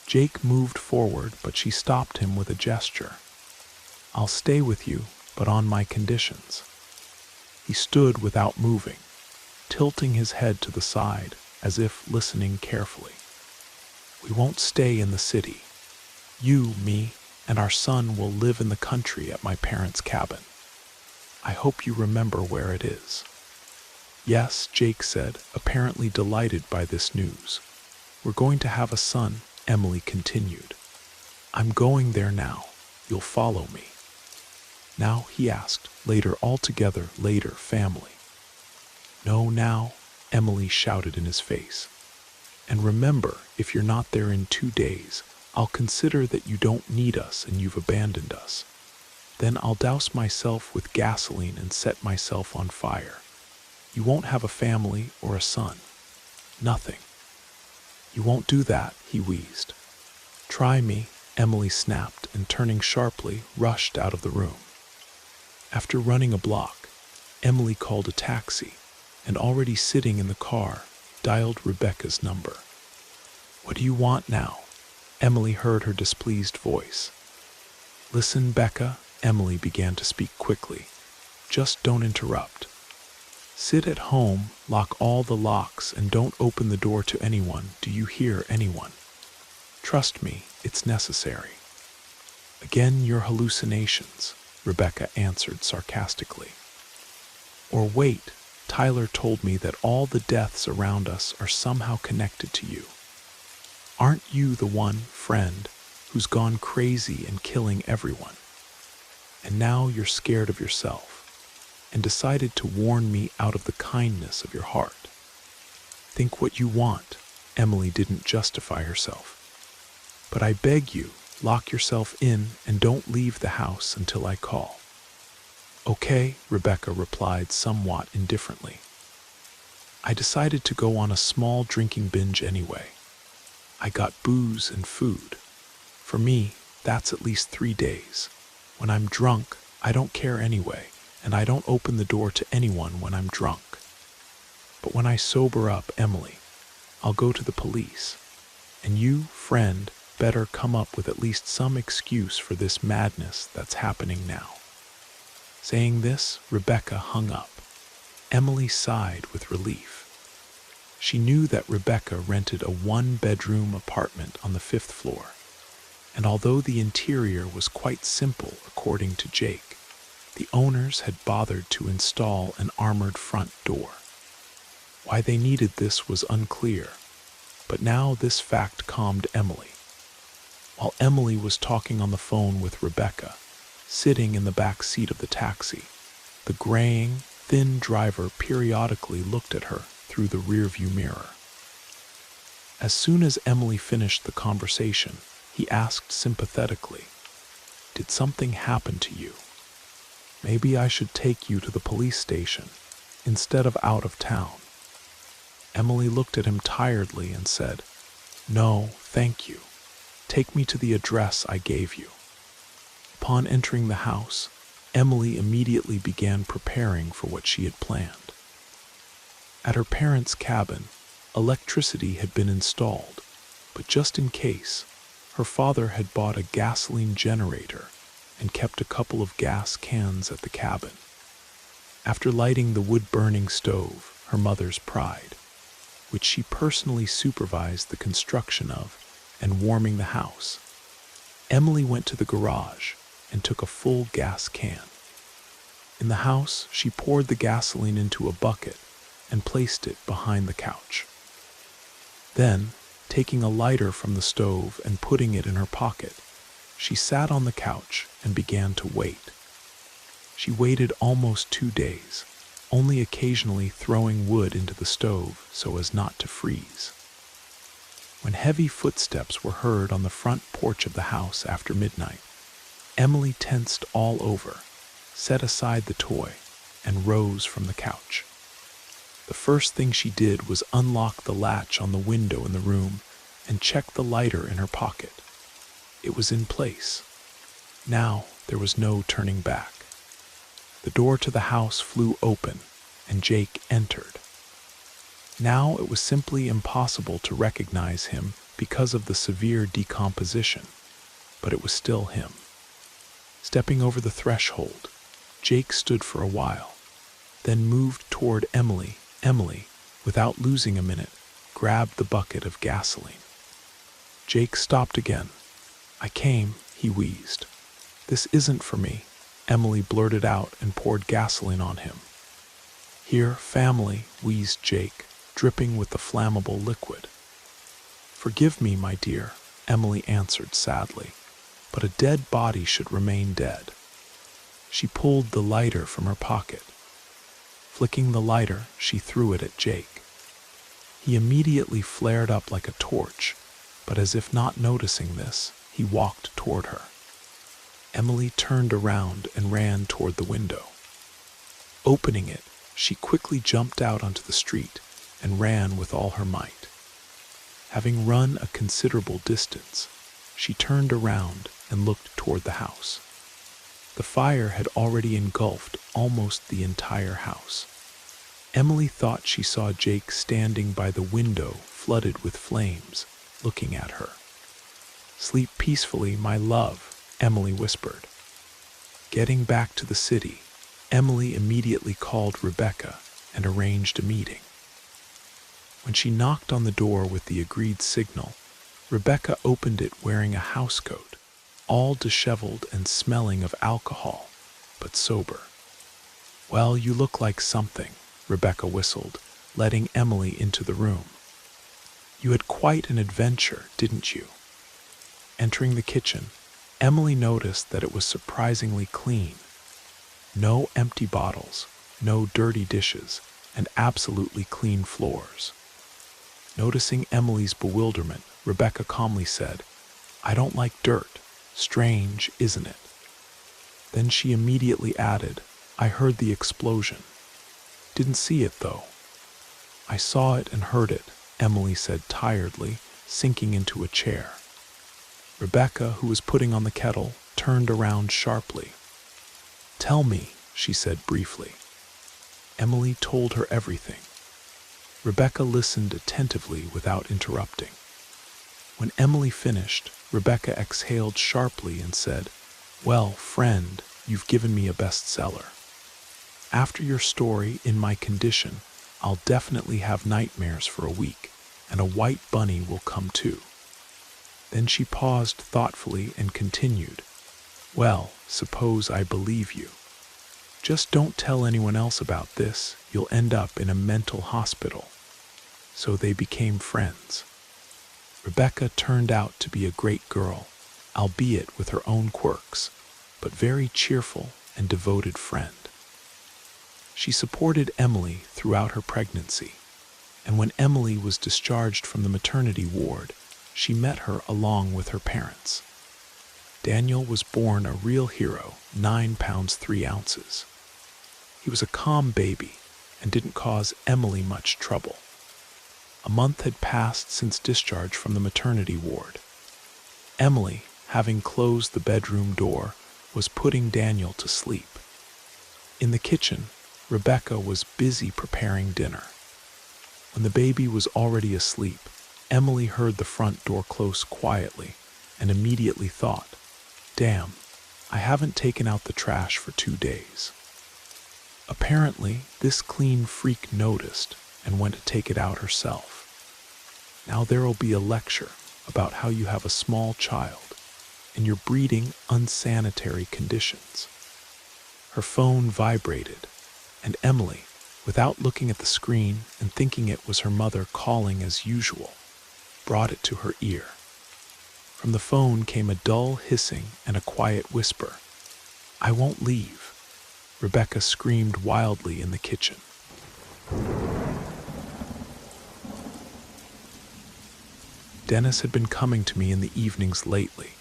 S1: Jake moved forward, but she stopped him with a gesture. I'll stay with you, but on my conditions. He stood without moving, tilting his head to the side, as if listening carefully. We won't stay in the city. You, me, and our son will live in the country at my parents' cabin. I hope you remember where it is. Yes, Jake said, apparently delighted by this news. We're going to have a son, Emily continued. I'm going there now. You'll follow me. Now, he asked, later, altogether, later, family. No, now, Emily shouted in his face. And remember, if you're not there in 2 days, I'll consider that you don't need us and you've abandoned us. Then I'll douse myself with gasoline and set myself on fire. You won't have a family or a son. Nothing. You won't do that, he wheezed. Try me, Emily snapped, and turning sharply, rushed out of the room. After running a block, Emily called a taxi, and already sitting in the car, dialed Rebecca's number. What do you want now? Emily heard her displeased voice. Listen, Becca, Emily began to speak quickly. Just don't interrupt. Sit at home, lock all the locks, and don't open the door to anyone. Do you hear, anyone? Trust me, it's necessary. Again, your hallucinations, Rebecca answered sarcastically. Or wait, Tyler told me that all the deaths around us are somehow connected to you. Aren't you the one, friend, who's gone crazy and killing everyone? And now you're scared of yourself, and decided to warn me out of the kindness of your heart. Think what you want, Emily didn't justify herself. But I beg you, lock yourself in and don't leave the house until I call. Okay, Rebecca replied somewhat indifferently. I decided to go on a small drinking binge anyway. I got booze and food. For me, that's at least 3 days. When I'm drunk, I don't care anyway, and I don't open the door to anyone when I'm drunk. But when I sober up, Emily, I'll go to the police. And you, friend, better come up with at least some excuse for this madness that's happening now. Saying this, Rebecca hung up. Emily sighed with relief. She knew that Rebecca rented a 1-bedroom apartment on the 5th floor, and although the interior was quite simple according to Jake, the owners had bothered to install an armored front door. Why they needed this was unclear, but now this fact calmed Emily. While Emily was talking on the phone with Rebecca, sitting in the back seat of the taxi, the graying, thin driver periodically looked at her through the rearview mirror. As soon as Emily finished the conversation, he asked sympathetically, "Did something happen to you? Maybe I should take you to the police station instead of out of town." Emily looked at him tiredly and said, "No, thank you. Take me to the address I gave you." Upon entering the house, Emily immediately began preparing for what she had planned. At her parents' cabin, electricity had been installed, but just in case, her father had bought a gasoline generator and kept a couple of gas cans at the cabin. After lighting the wood-burning stove, her mother's pride, which she personally supervised the construction of, and warming the house, Emily went to the garage and took a full gas can. In the house, she poured the gasoline into a bucket and placed it behind the couch. Then, taking a lighter from the stove and putting it in her pocket, she sat on the couch and began to wait. She waited almost 2 days, only occasionally throwing wood into the stove so as not to freeze. When heavy footsteps were heard on the front porch of the house after midnight, Emily tensed all over, set aside the toy, and rose from the couch. The first thing she did was unlock the latch on the window in the room and check the lighter in her pocket. It was in place. Now there was no turning back. The door to the house flew open, and Jake entered. Now it was simply impossible to recognize him because of the severe decomposition, but it was still him. Stepping over the threshold, Jake stood for a while, then moved toward Emily. Emily, without losing a minute, grabbed the bucket of gasoline. Jake stopped again. "I came," he wheezed. "This isn't for me," Emily blurted out and poured gasoline on him. "Here, family," wheezed Jake, dripping with the flammable liquid. "Forgive me, my dear," Emily answered sadly, "but a dead body should remain dead." She pulled the lighter from her pocket. Flicking the lighter, she threw it at Jake. He immediately flared up like a torch, but as if not noticing this, he walked toward her. Emily turned around and ran toward the window. Opening it, she quickly jumped out onto the street and ran with all her might. Having run a considerable distance, she turned around and looked toward the house. The fire had already engulfed almost the entire house. Emily thought she saw Jake standing by the window flooded with flames, looking at her. "Sleep peacefully, my love," Emily whispered. Getting back to the city, Emily immediately called Rebecca and arranged a meeting. When she knocked on the door with the agreed signal, Rebecca opened it wearing a housecoat, all disheveled and smelling of alcohol, but sober. "Well, you look like something," Rebecca whistled, letting Emily into the room. "You had quite an adventure, didn't you?" Entering the kitchen, Emily noticed that it was surprisingly clean. No empty bottles, no dirty dishes, and absolutely clean floors. Noticing Emily's bewilderment, Rebecca calmly said, "I don't like dirt. Strange, isn't it?" Then she immediately added, "I heard the explosion. Didn't see it, though." "I saw it and heard it," Emily said tiredly, sinking into a chair. Rebecca, who was putting on the kettle, turned around sharply. "Tell me," she said briefly. Emily told her everything. Rebecca listened attentively without interrupting. When Emily finished, Rebecca exhaled sharply and said, "Well, friend, you've given me a bestseller. After your story, in my condition, I'll definitely have nightmares for a week, and a white bunny will come too." Then she paused thoughtfully and continued, "Well, suppose I believe you. Just don't tell anyone else about this, you'll end up in a mental hospital." So they became friends. Rebecca turned out to be a great girl, albeit with her own quirks, but very cheerful and devoted friend. She supported Emily throughout her pregnancy, and when Emily was discharged from the maternity ward, she met her along with her parents. Daniel was born a real hero, 9 pounds 3 ounces. He was a calm baby and didn't cause Emily much trouble. A month had passed since discharge from the maternity ward. Emily, having closed the bedroom door, was putting Daniel to sleep. In the kitchen, Rebecca was busy preparing dinner. When the baby was already asleep, Emily heard the front door close quietly and immediately thought, "Damn, I haven't taken out the trash for 2 days." Apparently, this clean freak noticed and went to take it out herself. Now there'll be a lecture about how you have a small child and you're breeding unsanitary conditions. Her phone vibrated, and Emily, without looking at the screen and thinking it was her mother calling as usual, brought it to her ear. From the phone came a dull hissing and a quiet whisper. "I won't leave," Rebecca screamed wildly in the kitchen. Dennis had been coming to me in the evenings lately,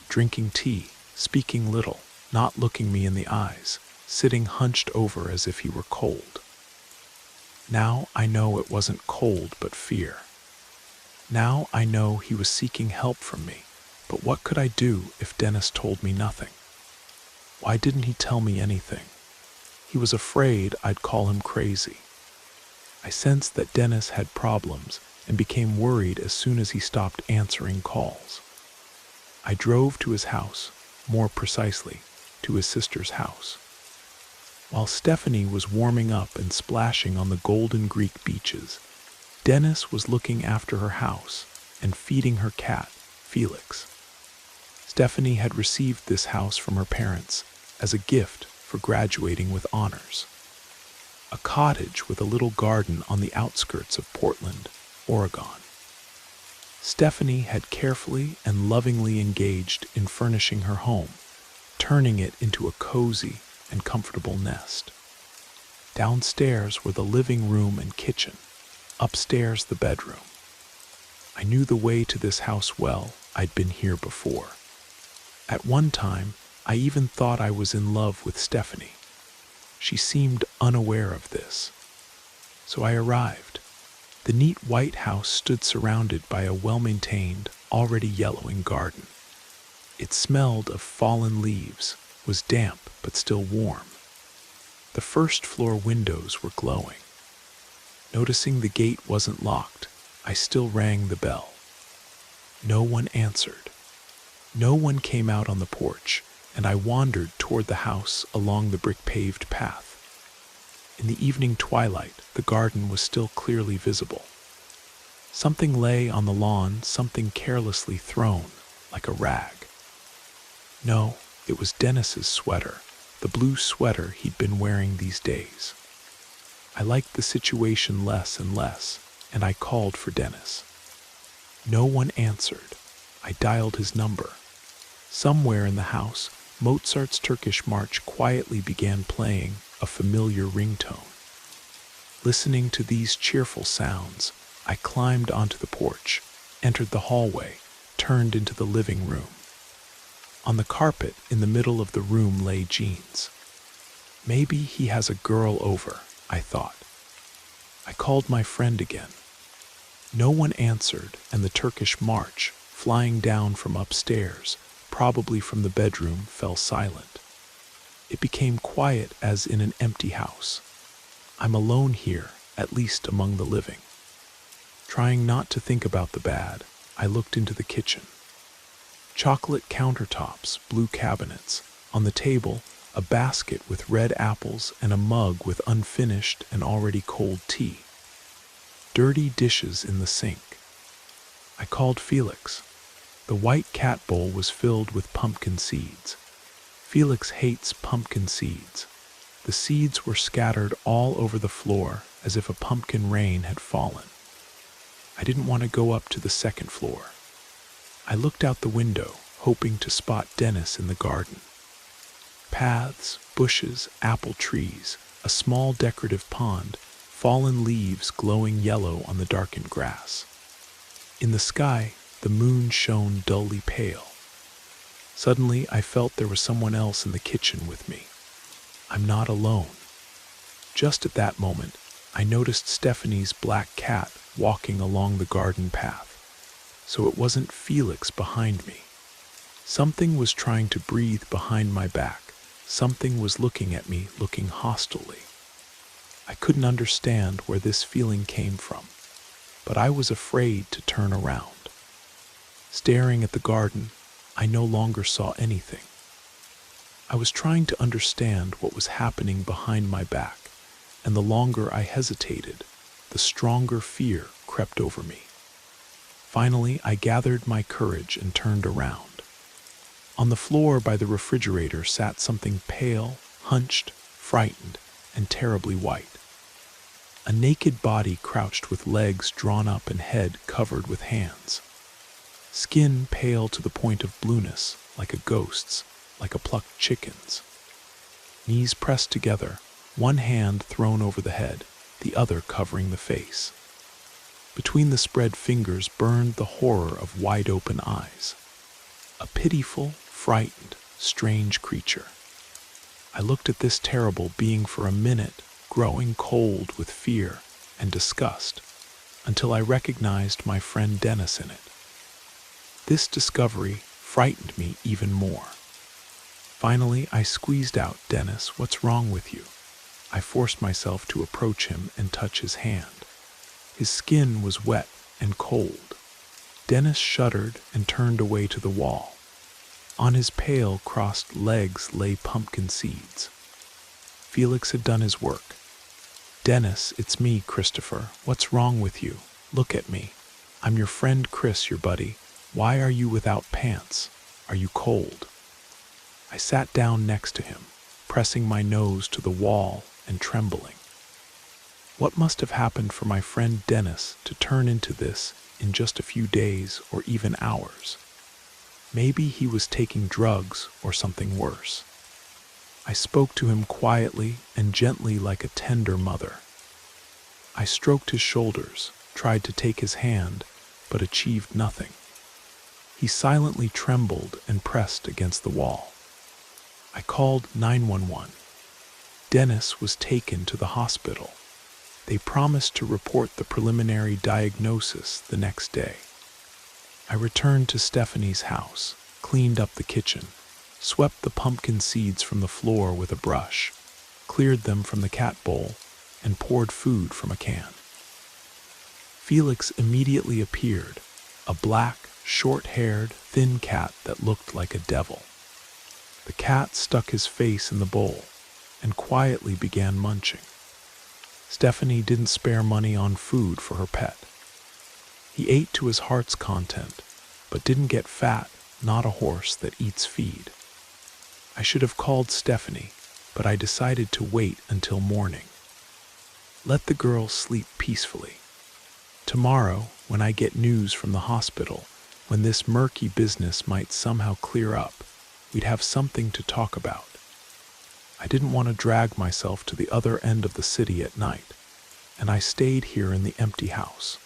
S1: drinking tea, speaking little, not looking me in the eyes, sitting hunched over as if he were cold. Now I know it wasn't cold but fear. Now I know he was seeking help from me, but what could I do if Dennis told me nothing? Why didn't he tell me anything? He was afraid I'd call him crazy. I sensed that Dennis had problems and became worried as soon as he stopped answering calls. I drove to his house, more precisely, to his sister's house. While Stephanie was warming up and splashing on the golden Greek beaches, Dennis was looking after her house and feeding her cat, Felix. Stephanie had received this house from her parents as a gift for graduating with honors. A cottage with a little garden on the outskirts of Portland, Oregon. Stephanie had carefully and lovingly engaged in furnishing her home, turning it into a cozy and comfortable nest. Downstairs were the living room and kitchen, upstairs the bedroom. I knew the way to this house well. I'd been here before. At one time, I even thought I was in love with Stephanie. She seemed unaware of this. So I arrived. The neat white house stood surrounded by a well-maintained, already yellowing garden. It smelled of fallen leaves, was damp but still warm. The first floor windows were glowing. Noticing the gate wasn't locked, I still rang the bell. No one answered. No one came out on the porch, and I wandered toward the house along the brick-paved path. In the evening twilight, the garden was still clearly visible. Something lay on the lawn, something carelessly thrown, like a rag. No, it was Dennis's sweater, the blue sweater he'd been wearing these days. I liked the situation less and less, and I called for Dennis. No one answered. I dialed his number. Somewhere in the house, Mozart's Turkish March quietly began playing, a familiar ringtone. Listening to these cheerful sounds, I climbed onto the porch, entered the hallway, turned into the living room. On the carpet in the middle of the room lay jeans. Maybe he has a girl over, I thought. I called my friend again. No one answered, and the Turkish March, flying down from upstairs, probably from the bedroom, fell silent. It became quiet as in an empty house. I'm alone here, at least among the living. Trying not to think about the bad, I looked into the kitchen. Chocolate countertops, blue cabinets. On the table, a basket with red apples and a mug with unfinished and already cold tea. Dirty dishes in the sink. I called Felix. The white cat bowl was filled with pumpkin seeds. Felix hates pumpkin seeds. The seeds were scattered all over the floor as if a pumpkin rain had fallen. I didn't want to go up to the second floor. I looked out the window, hoping to spot Dennis in the garden. Paths, bushes, apple trees, a small decorative pond, fallen leaves glowing yellow on the darkened grass. In the sky, the moon shone dully pale. Suddenly, I felt there was someone else in the kitchen with me. I'm not alone. Just at that moment, I noticed Stephanie's black cat walking along the garden path. So it wasn't Felix behind me. Something was trying to breathe behind my back. Something was looking at me, looking hostilely. I couldn't understand where this feeling came from, but I was afraid to turn around. Staring at the garden, I no longer saw anything. I was trying to understand what was happening behind my back, and the longer I hesitated, the stronger fear crept over me. Finally, I gathered my courage and turned around. On the floor by the refrigerator sat something pale, hunched, frightened, and terribly white. A naked body crouched with legs drawn up and head covered with hands. Skin pale to the point of blueness, like a ghost's, like a plucked chicken's. Knees pressed together, one hand thrown over the head, the other covering the face. Between the spread fingers burned the horror of wide-open eyes. A pitiful, frightened, strange creature. I looked at this terrible being for a minute, growing cold with fear and disgust, until I recognized my friend Dennis in it. This discovery frightened me even more. Finally, I squeezed out, "Dennis, what's wrong with you?" I forced myself to approach him and touch his hand. His skin was wet and cold. Dennis shuddered and turned away to the wall. On his pale, crossed legs lay pumpkin seeds. Felix had done his work. "Dennis, it's me, Christopher. What's wrong with you? Look at me. I'm your friend Chris, your buddy. Why are you without pants? Are you cold?" I sat down next to him, pressing my nose to the wall and trembling. What must have happened for my friend Dennis to turn into this in just a few days or even hours? Maybe he was taking drugs or something worse. I spoke to him quietly and gently like a tender mother. I stroked his shoulders, tried to take his hand, but achieved nothing. He silently trembled and pressed against the wall. I called 911. Dennis was taken to the hospital. They promised to report the preliminary diagnosis the next day. I returned to Stephanie's house, cleaned up the kitchen, swept the pumpkin seeds from the floor with a brush, cleared them from the cat bowl, and poured food from a can. Felix immediately appeared, a black, short-haired, thin cat that looked like a devil. The cat stuck his face in the bowl and quietly began munching. Stephanie didn't spare money on food for her pet. He ate to his heart's content, but didn't get fat, not a horse that eats feed. I should have called Stephanie, but I decided to wait until morning. Let the girl sleep peacefully. Tomorrow, when I get news from the hospital, when this murky business might somehow clear up, we'd have something to talk about. I didn't want to drag myself to the other end of the city at night, and I stayed here in the empty house.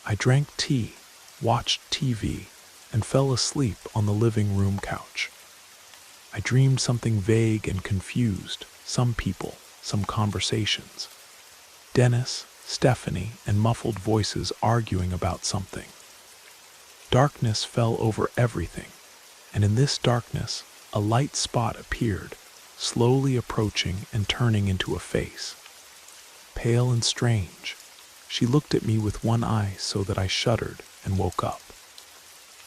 S1: I drank tea, watched TV, and fell asleep on the living room couch. I dreamed something vague and confused, some people, some conversations. Dennis, Stephanie, and muffled voices arguing about something. Darkness fell over everything, and in this darkness, a light spot appeared, slowly approaching and turning into a face. Pale and strange, she looked at me with one eye so that I shuddered and woke up.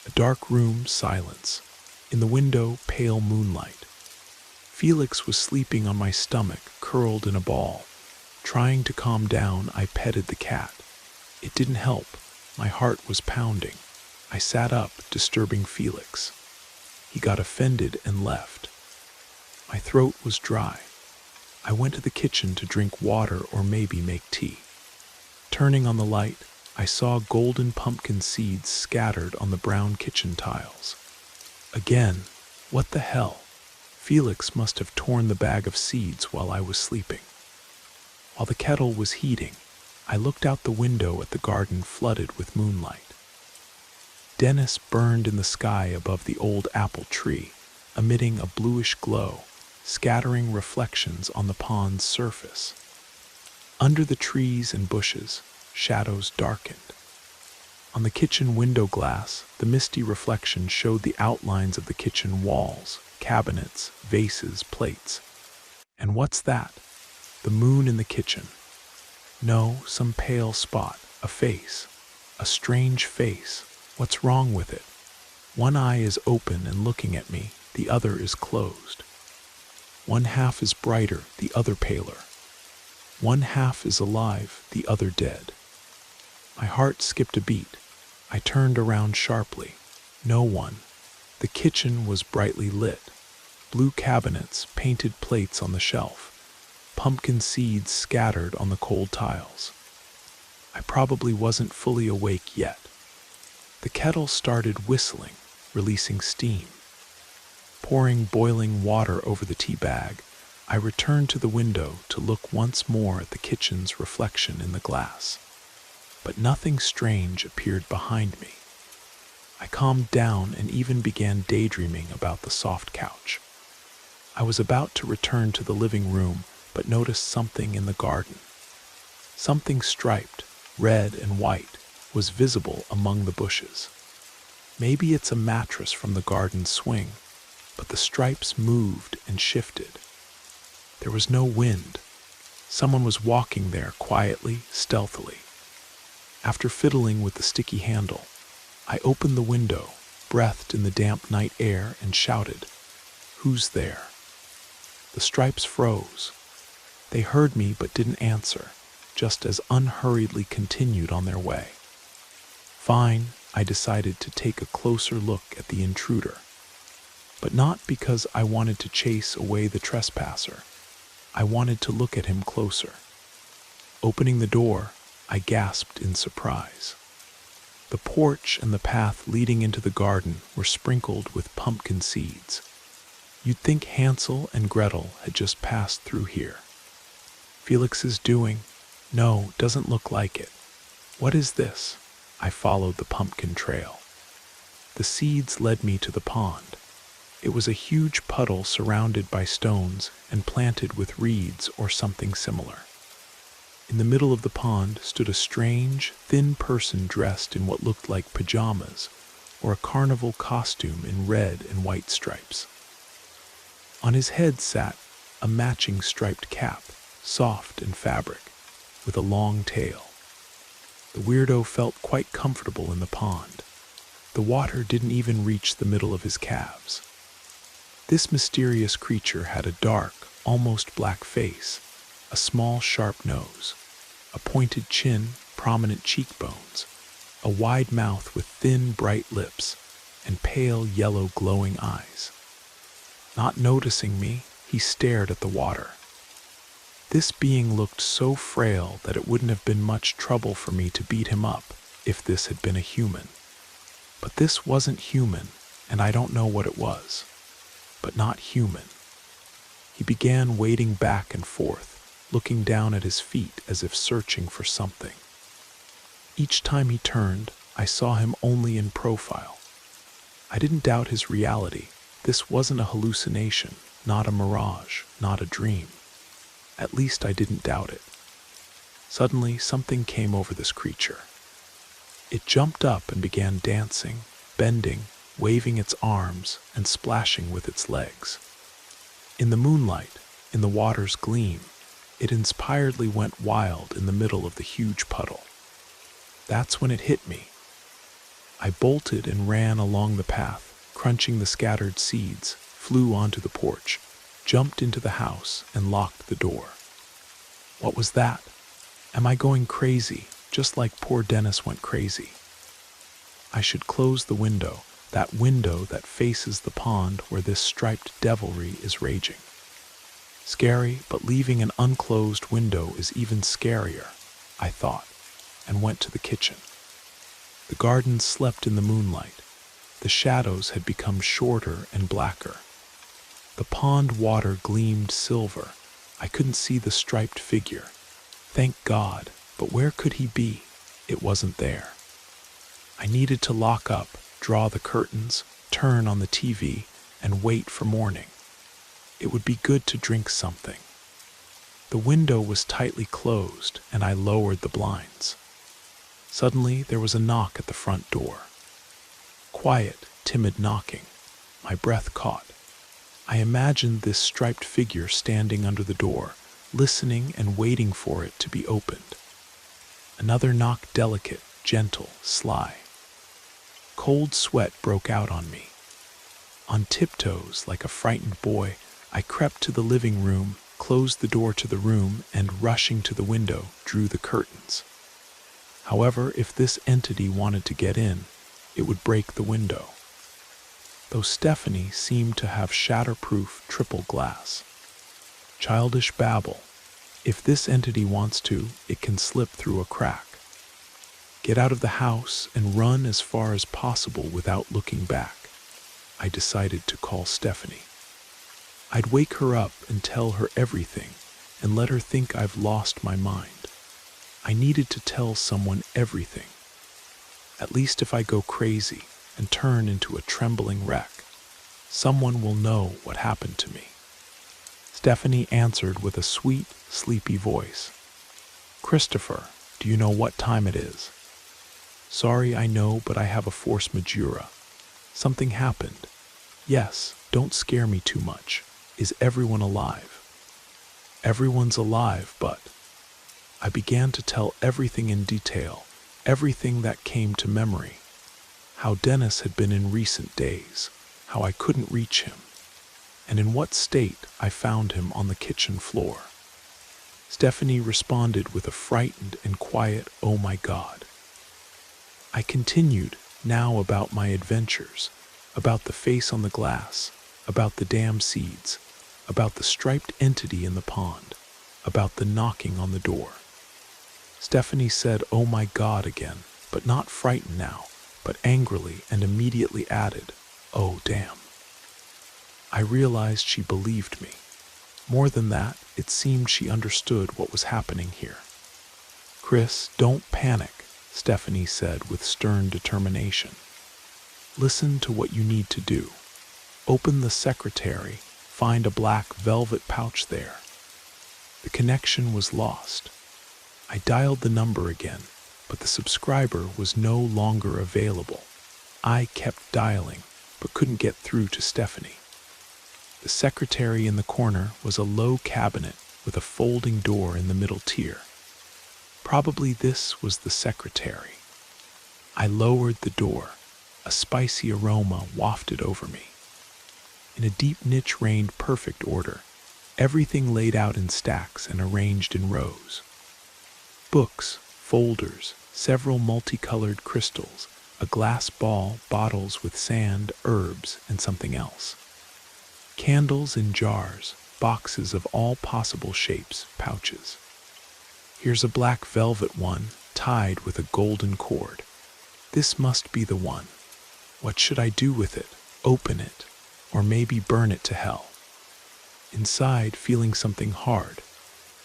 S1: A dark room, silence. In the window, pale moonlight. Felix was sleeping on my stomach, curled in a ball. Trying to calm down, I petted the cat. It didn't help. My heart was pounding. I sat up, disturbing Felix. He got offended and left. My throat was dry. I went to the kitchen to drink water or maybe make tea. Turning on the light, I saw golden pumpkin seeds scattered on the brown kitchen tiles. Again, what the hell? Felix must have torn the bag of seeds while I was sleeping. While the kettle was heating, I looked out the window at the garden flooded with moonlight. Dennis burned in the sky above the old apple tree, emitting a bluish glow, scattering reflections on the pond's surface. Under the trees and bushes, shadows darkened. On the kitchen window glass, the misty reflection showed the outlines of the kitchen walls, cabinets, vases, plates. And what's that? The moon in the kitchen. No, some pale spot, a face. A strange face. What's wrong with it? One eye is open and looking at me, the other is closed. One half is brighter, the other paler. One half is alive, the other dead. My heart skipped a beat. I turned around sharply. No one. The kitchen was brightly lit. blue cabinets, painted plates on the shelf, pumpkin seeds scattered on the cold tiles. I probably wasn't fully awake yet. The kettle started whistling, releasing steam. Pouring boiling water over the tea bag, I returned to the window to look once more at the kitchen's reflection in the glass. But nothing strange appeared behind me. I calmed down and even began daydreaming about the soft couch. I was about to return to the living room, but noticed something in the garden. Something striped, red and white, was visible among the bushes. Maybe it's a mattress from the garden swing, but the stripes moved and shifted. There was no wind. Someone was walking there quietly, stealthily. After fiddling with the sticky handle, I opened the window, breathed in the damp night air, and shouted, "Who's there?" The stripes froze. They heard me but didn't answer, just as unhurriedly continued on their way. Fine, I decided to take a closer look at the intruder. But not because I wanted to chase away the trespasser. I wanted to look at him closer. Opening the door, I gasped in surprise. The porch and the path leading into the garden were sprinkled with pumpkin seeds. You'd think Hansel and Gretel had just passed through here. Felix is doing? No, doesn't look like it. What is this? I followed the pumpkin trail. The seeds led me to the pond. It was a huge puddle surrounded by stones and planted with reeds or something similar. In the middle of the pond stood a strange, thin person dressed in what looked like pajamas or a carnival costume in red and white stripes. On his head sat a matching striped cap, soft in fabric, with a long tail. The weirdo felt quite comfortable in the pond. The water didn't even reach the middle of his calves. This mysterious creature had a dark, almost black face, a small, sharp nose, a pointed chin, prominent cheekbones, a wide mouth with thin, bright lips, and pale, yellow, glowing eyes. Not noticing me, he stared at the water. This being looked so frail that it wouldn't have been much trouble for me to beat him up if this had been a human. But this wasn't human, and I don't know what it was. But not human. He began wading back and forth, looking down at his feet as if searching for something. Each time he turned, I saw him only in profile. I didn't doubt his reality. This wasn't a hallucination, not a mirage, not a dream. At least I didn't doubt it. Suddenly, something came over this creature. It jumped up and began dancing, bending, waving its arms and splashing with its legs. In the moonlight, in the water's gleam, it inspiredly went wild in the middle of the huge puddle. That's when it hit me. I bolted and ran along the path, crunching the scattered seeds, flew onto the porch, jumped into the house, and locked the door. What was that? Am I going crazy, just like poor Dennis went crazy? I should close the window, that window that faces the pond where this striped devilry is raging. Scary, but leaving an unclosed window is even scarier, I thought, and went to the kitchen. The garden slept in the moonlight. The shadows had become shorter and blacker. The pond water gleamed silver. I couldn't see the striped figure. Thank God, but where could he be? It wasn't there. I needed to lock up, draw the curtains, turn on the TV, and wait for morning. It would be good to drink something. The window was tightly closed, and I lowered the blinds. Suddenly, there was a knock at the front door. Quiet, timid knocking. My breath caught. I imagined this striped figure standing under the door, listening and waiting for it to be opened. Another knock, delicate, gentle, sly. Cold sweat broke out on me. On tiptoes, like a frightened boy, I crept to the living room, closed the door to the room, and rushing to the window, drew the curtains. However, if this entity wanted to get in, it would break the window. though Stephanie seemed to have shatterproof triple glass. Childish babble. If this entity wants to, it can slip through a crack. Get out of the house and run as far as possible without looking back. I decided to call Stephanie. I'd wake her up and tell her everything and let her think I've lost my mind. I needed to tell someone everything. At least if I go crazy and turn into a trembling wreck, someone will know what happened to me. Stephanie answered with a sweet, sleepy voice. Christopher, do you know what time it is? Sorry, I know, but I have a force majeure. Something happened. Yes, don't scare me too much. Is everyone alive? Everyone's alive, but... I began to tell everything in detail, everything that came to memory. How Dennis had been in recent days, how I couldn't reach him, and in what state I found him on the kitchen floor. Stephanie responded with a frightened and quiet, "Oh my God." I continued, now about my adventures, about the face on the glass, about the damn seeds, about the striped entity in the pond, about the knocking on the door. Stephanie said, "Oh my God," again, but not frightened now, but angrily, and immediately added, "Oh damn." I realized she believed me. More than that, it seemed she understood what was happening here. Chris, don't panic, Stephanie said with stern determination. Listen to what you need to do. Open the secretary, find a black velvet pouch there. The connection was lost. I dialed the number again, but the subscriber was no longer available. I kept dialing, but couldn't get through to Stephanie. The secretary in the corner was a low cabinet with a folding door in the middle tier. Probably this was the secretary. I lowered the door. A spicy aroma wafted over me. In a deep niche reigned perfect order, everything laid out in stacks and arranged in rows. Books, folders, several multicolored crystals, a glass ball, bottles with sand, herbs, and something else. Candles in jars, boxes of all possible shapes, pouches. Here's a black velvet one, tied with a golden cord. This must be the one. What should I do with it? Open it, or maybe burn it to hell? Inside, feeling something hard,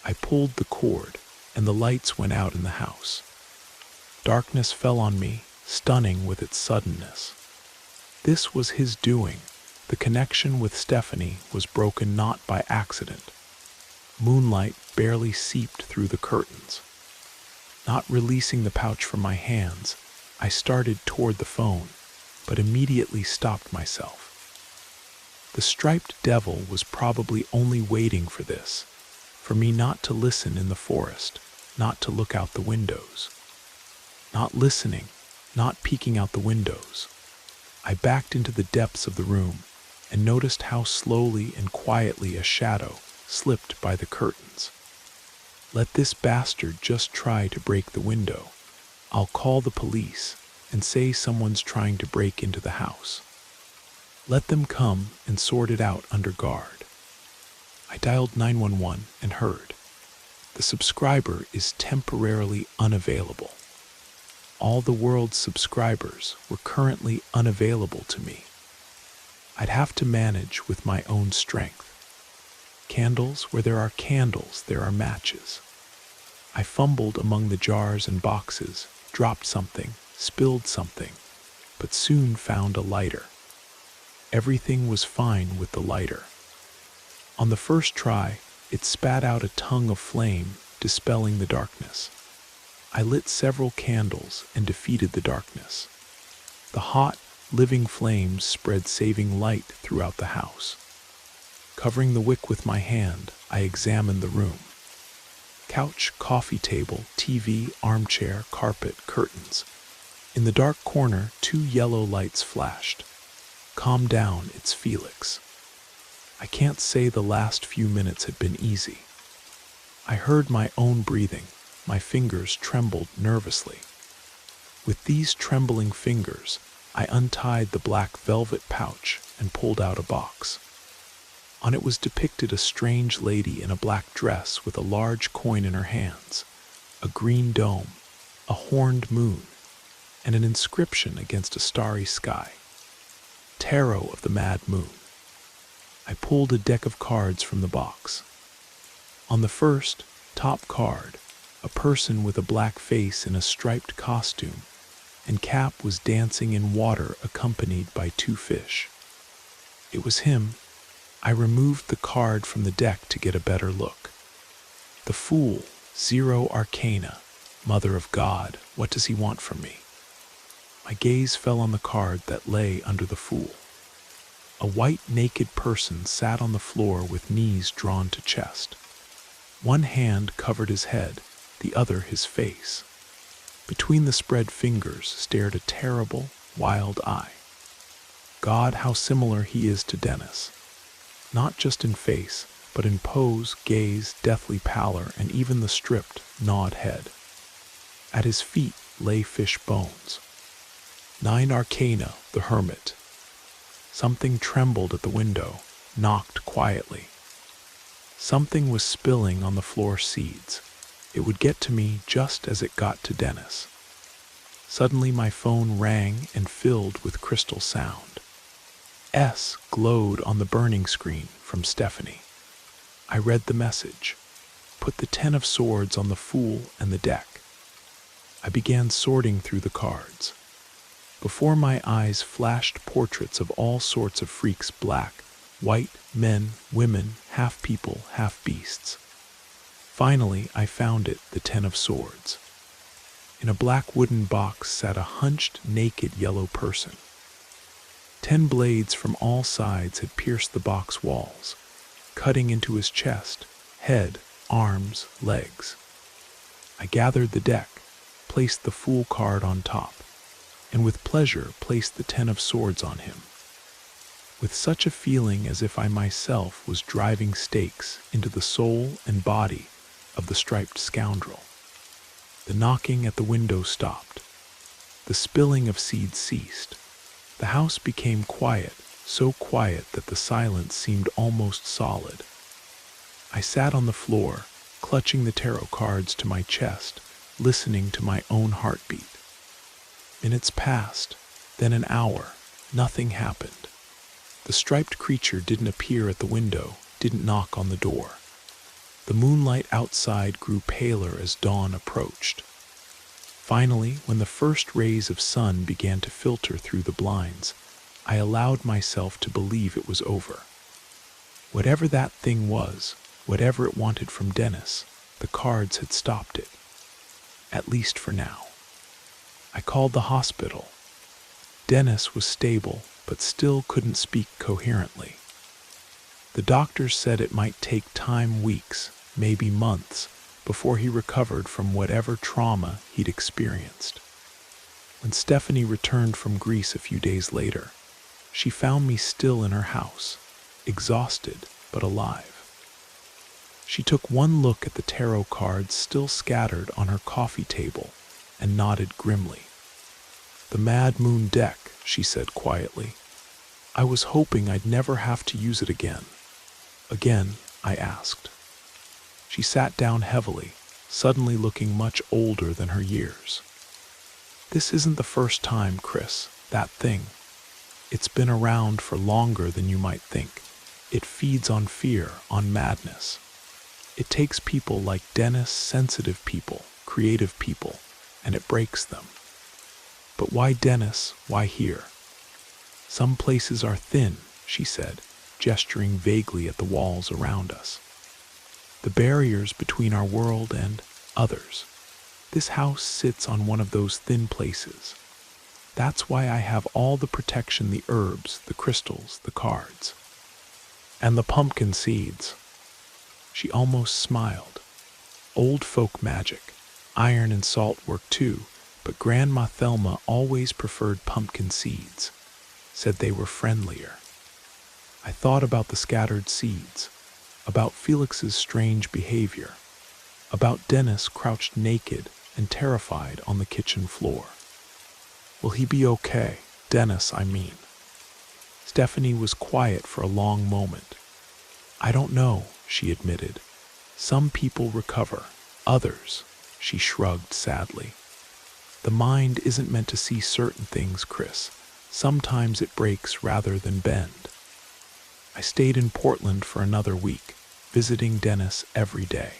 S1: I pulled the cord, and the lights went out in the house. Darkness fell on me, stunning with its suddenness. This was his doing. The connection with Stephanie was broken not by accident. Moonlight barely seeped through the curtains. Not releasing the pouch from my hands, I started toward the phone, but immediately stopped myself. The striped devil was probably only waiting for this, for me not to listen in the forest, not to look out the windows. Not listening, not peeking out the windows. I backed into the depths of the room and noticed how slowly and quietly a shadow slipped by the curtains. Let this bastard just try to break the window. I'll call the police and say someone's trying to break into the house. Let them come and sort it out under guard. I dialed 911 and heard. The subscriber is temporarily unavailable. All the world's subscribers were currently unavailable to me. I'd have to manage with my own strength. Candles, where there are candles, there are matches. I fumbled among the jars and boxes, dropped something, spilled something, but soon found a lighter. Everything was fine with the lighter. On the first try, it spat out a tongue of flame, dispelling the darkness. I lit several candles and defeated the darkness. The hot, living flames spread saving light throughout the house. Covering the wick with my hand, I examined the room. Couch, coffee table, TV, armchair, carpet, curtains. In the dark corner, 2 yellow lights flashed. Calm down, it's Felix. I can't say the last few minutes had been easy. I heard my own breathing. My fingers trembled nervously. With these trembling fingers, I untied the black velvet pouch and pulled out a box. On it was depicted a strange lady in a black dress with a large coin in her hands, a green dome, a horned moon, and an inscription against a starry sky. Tarot of the Mad Moon. I pulled a deck of cards from the box. On the first, top card, a person with a black face in a striped costume and cap was dancing in water accompanied by 2 fish. It was him. I removed the card from the deck to get a better look. The Fool, 0 Arcana, Mother of God, what does he want from me? My gaze fell on the card that lay under the Fool. A white naked person sat on the floor with knees drawn to chest. One hand covered his head, the other his face. Between the spread fingers stared a terrible, wild eye. God, how similar he is to Dennis. Not just in face, but in pose, gaze, deathly pallor, and even the stripped, gnawed head. At his feet lay fish bones. 9 Arcana, the Hermit. Something trembled at the window, knocked quietly. Something was spilling on the floor seeds. It would get to me just as it got to Dennis. Suddenly my phone rang and filled with crystal sound. S glowed on the burning screen from Stephanie. I read the message. Put the 10 of Swords on the Fool and the deck. I began sorting through the cards. Before my eyes flashed portraits of all sorts of freaks, black, white, men, women, half people, half beasts. Finally, I found it, the 10 of Swords. In a black wooden box sat a hunched, naked yellow person. 10 blades from all sides had pierced the box walls, cutting into his chest, head, arms, legs. I gathered the deck, placed the Fool card on top, and with pleasure placed the 10 of Swords on him. With such a feeling as if I myself was driving stakes into the soul and body of the striped scoundrel. The knocking at the window stopped. The spilling of seeds ceased. The house became quiet, so quiet that the silence seemed almost solid. I sat on the floor, clutching the tarot cards to my chest, listening to my own heartbeat. Minutes passed, then an hour. Nothing happened. The striped creature didn't appear at the window, didn't knock on the door. The moonlight outside grew paler as dawn approached. Finally, when the first rays of sun began to filter through the blinds, I allowed myself to believe it was over. Whatever that thing was, whatever it wanted from Dennis, the cards had stopped it. At least for now. I called the hospital. Dennis was stable, but still couldn't speak coherently. The doctors said it might take time, weeks, maybe months, before he recovered from whatever trauma he'd experienced. When Stephanie returned from Greece a few days later, she found me still in her house, exhausted but alive. She took one look at the tarot cards still scattered on her coffee table and nodded grimly. "The Mad Moon deck," she said quietly. "I was hoping I'd never have to use it again." "Again?" I asked. She sat down heavily, suddenly looking much older than her years. "This isn't the first time, Chris, that thing. It's been around for longer than you might think. It feeds on fear, on madness. It takes people like Dennis, sensitive people, creative people, and it breaks them. But why Dennis? Why here? Some places are thin," she said, gesturing vaguely at the walls around us. "The barriers between our world and others. This house sits on one of those thin places. That's why I have all the protection, the herbs, the crystals, the cards. And the pumpkin seeds." She almost smiled. "Old folk magic. Iron and salt work too, but Grandma Thelma always preferred pumpkin seeds. Said they were friendlier." I thought about the scattered seeds, about Felix's strange behavior, about Dennis crouched naked and terrified on the kitchen floor. "Will he be okay?" Dennis, I mean. Stephanie was quiet for a long moment. I don't know, she admitted. Some people recover, others, she shrugged sadly. The mind isn't meant to see certain things, Chris. Sometimes it breaks rather than bend. I stayed in Portland for another week, visiting Dennis every day.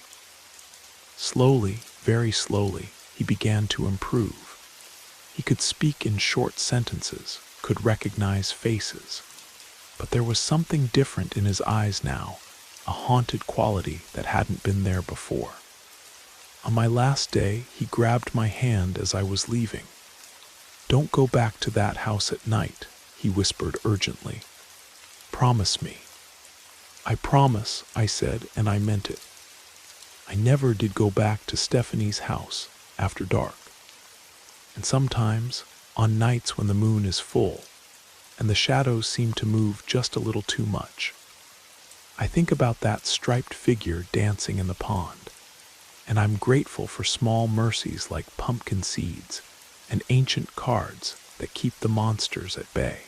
S1: Slowly, very slowly, he began to improve. He could speak in short sentences, could recognize faces. But there was something different in his eyes now, a haunted quality that hadn't been there before. On my last day, he grabbed my hand as I was leaving. "Don't go back to that house at night," he whispered urgently. "Promise me." "I promise," I said, and I meant it. I never did go back to Stephanie's house after dark. And sometimes, on nights when the moon is full, and the shadows seem to move just a little too much, I think about that striped figure dancing in the pond, and I'm grateful for small mercies like pumpkin seeds and ancient cards that keep the monsters at bay.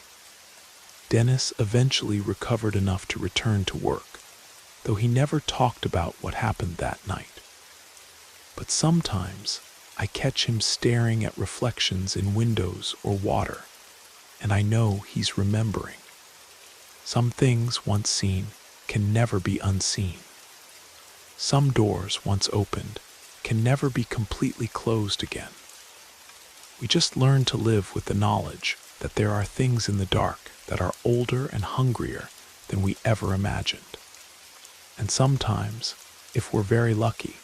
S1: Dennis eventually recovered enough to return to work, though he never talked about what happened that night. But sometimes I catch him staring at reflections in windows or water, and I know he's remembering. Some things once seen can never be unseen. Some doors once opened can never be completely closed again. We just learn to live with the knowledge that there are things in the dark that are older and hungrier than we ever imagined. And sometimes, if we're very lucky,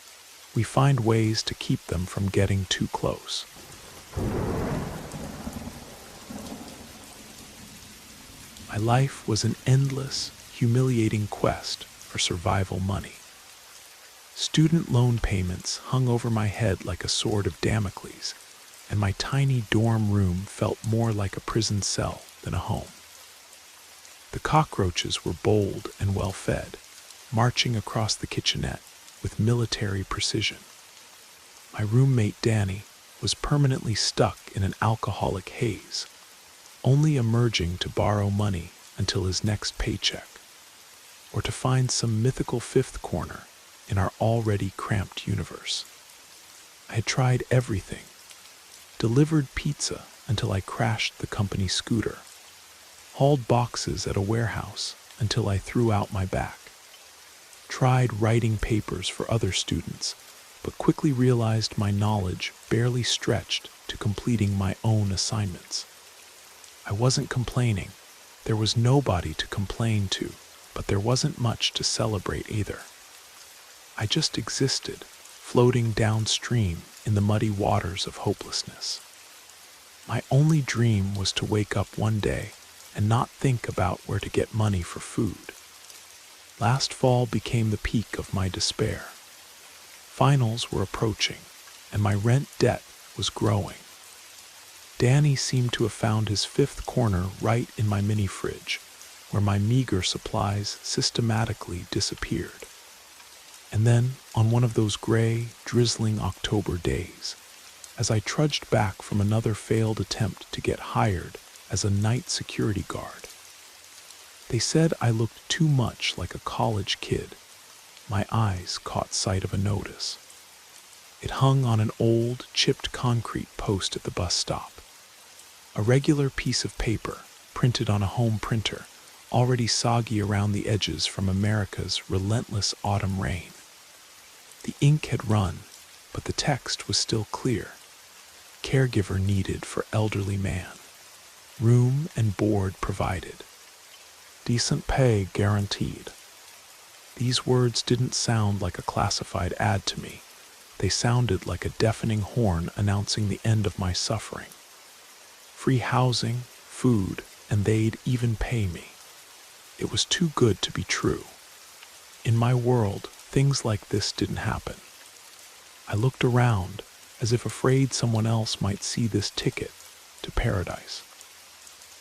S1: we find ways to keep them from getting too close. My life was an endless, humiliating quest for survival money. Student loan payments hung over my head like a sword of Damocles, and my tiny dorm room felt more like a prison cell than a home. The cockroaches were bold and well-fed, marching across the kitchenette with military precision. My roommate Danny was permanently stuck in an alcoholic haze, only emerging to borrow money until his next paycheck, or to find some mythical fifth corner in our already cramped universe. I had tried everything, delivered pizza until I crashed the company scooter, hauled boxes at a warehouse until I threw out my back, tried writing papers for other students, but quickly realized my knowledge barely stretched to completing my own assignments. I wasn't complaining. There was nobody to complain to, but there wasn't much to celebrate either. I just existed, floating downstream in the muddy waters of hopelessness. My only dream was to wake up one day and not think about where to get money for food. Last fall became the peak of my despair. Finals were approaching, and my rent debt was growing. Danny seemed to have found his fifth corner right in my mini fridge, where my meager supplies systematically disappeared. And then, on one of those gray, drizzling October days, as I trudged back from another failed attempt to get hired as a night security guard, they said I looked too much like a college kid. My eyes caught sight of a notice. It hung on an old, chipped concrete post at the bus stop. A regular piece of paper, printed on a home printer, already soggy around the edges from America's relentless autumn rain. The ink had run, but the text was still clear. Caregiver needed for elderly man. Room and board provided. Decent pay guaranteed. These words didn't sound like a classified ad to me. They sounded like a deafening horn announcing the end of my suffering. Free housing, food, and they'd even pay me. It was too good to be true. In my world, things like this didn't happen. I looked around, as if afraid someone else might see this ticket to paradise.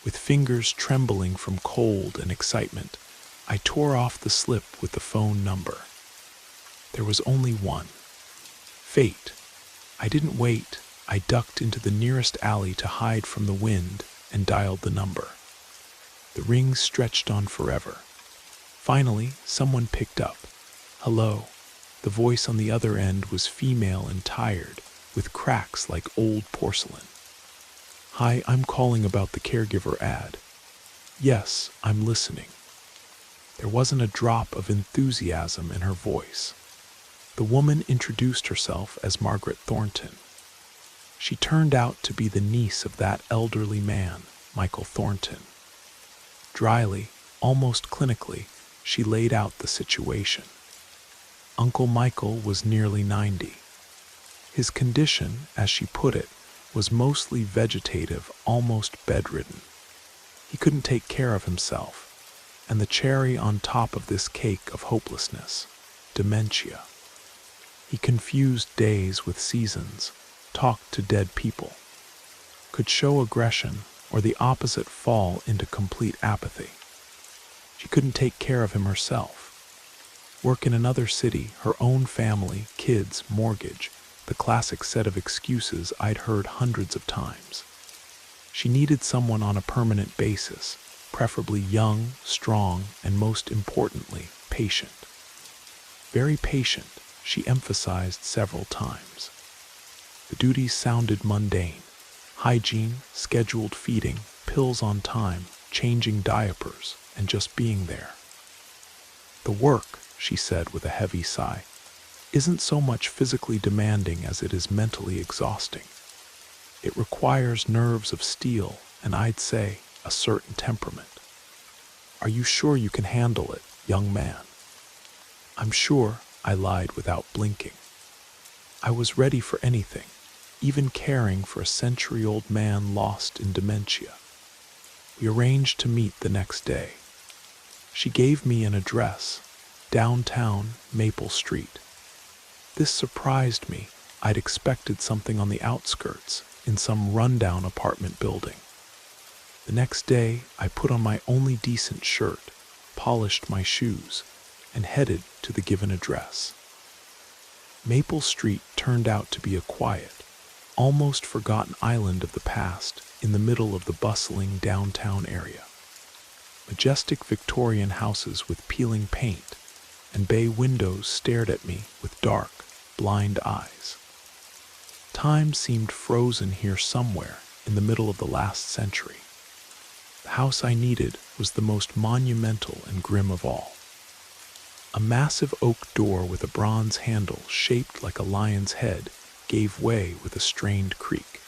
S1: With fingers trembling from cold and excitement, I tore off the slip with the phone number. There was only one. Fate. I didn't wait. I ducked into the nearest alley to hide from the wind and dialed the number. The ring stretched on forever. Finally, someone picked up. "Hello." The voice on the other end was female and tired, with cracks like old porcelain. "Hi, I'm calling about the caregiver ad." "Yes, I'm listening." There wasn't a drop of enthusiasm in her voice. The woman introduced herself as Margaret Thornton. She turned out to be the niece of that elderly man, Michael Thornton. Dryly, almost clinically, she laid out the situation. Uncle Michael was nearly 90. His condition, as she put it, was mostly vegetative, almost bedridden. He couldn't take care of himself, and the cherry on top of this cake of hopelessness, dementia. He confused days with seasons, talked to dead people, could show aggression or the opposite, fall into complete apathy. She couldn't take care of him herself. Work in another city, her own family, kids, mortgage, the classic set of excuses I'd heard hundreds of times. She needed someone on a permanent basis, preferably young, strong, and most importantly, patient. Very patient, she emphasized several times. The duties sounded mundane: hygiene, scheduled feeding, pills on time, changing diapers, and just being there. The work, she said with a heavy sigh, isn't so much physically demanding as it is mentally exhausting. It requires nerves of steel and, I'd say, a certain temperament. "Are you sure you can handle it, young man?" "I'm sure," I lied without blinking. I was ready for anything, even caring for a century-old man lost in dementia. We arranged to meet the next day. She gave me an address, downtown Maple Street. This surprised me. I'd expected something on the outskirts, in some rundown apartment building. The next day, I put on my only decent shirt, polished my shoes, and headed to the given address. Maple Street turned out to be a quiet, almost forgotten island of the past in the middle of the bustling downtown area. Majestic Victorian houses with peeling paint and bay windows stared at me with dark, blind eyes. Time seemed frozen here somewhere in the middle of the last century. The house I needed was the most monumental and grim of all. A massive oak door with a bronze handle shaped like a lion's head gave way with a strained creak.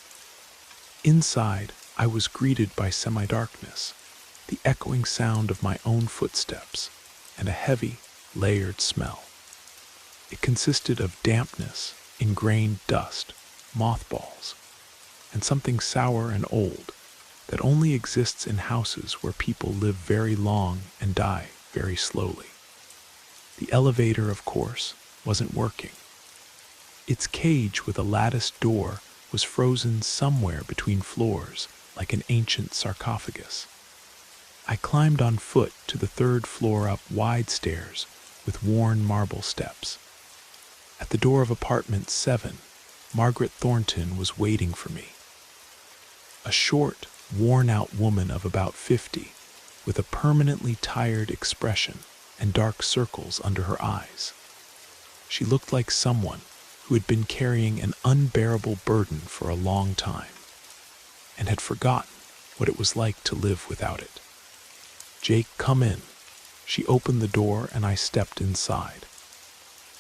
S1: Inside, I was greeted by semi-darkness, the echoing sound of my own footsteps, and a heavy, layered smell. It consisted of dampness, ingrained dust, mothballs, and something sour and old that only exists in houses where people live very long and die very slowly. The elevator, of course, wasn't working. Its cage with a latticed door was frozen somewhere between floors like an ancient sarcophagus. I climbed on foot to the third floor up wide stairs with worn marble steps. At the door of apartment 7, Margaret Thornton was waiting for me. A short, worn-out woman of about 50, with a permanently tired expression and dark circles under her eyes. She looked like someone who had been carrying an unbearable burden for a long time and had forgotten what it was like to live without it. "Jake, come in." She opened the door and I stepped inside.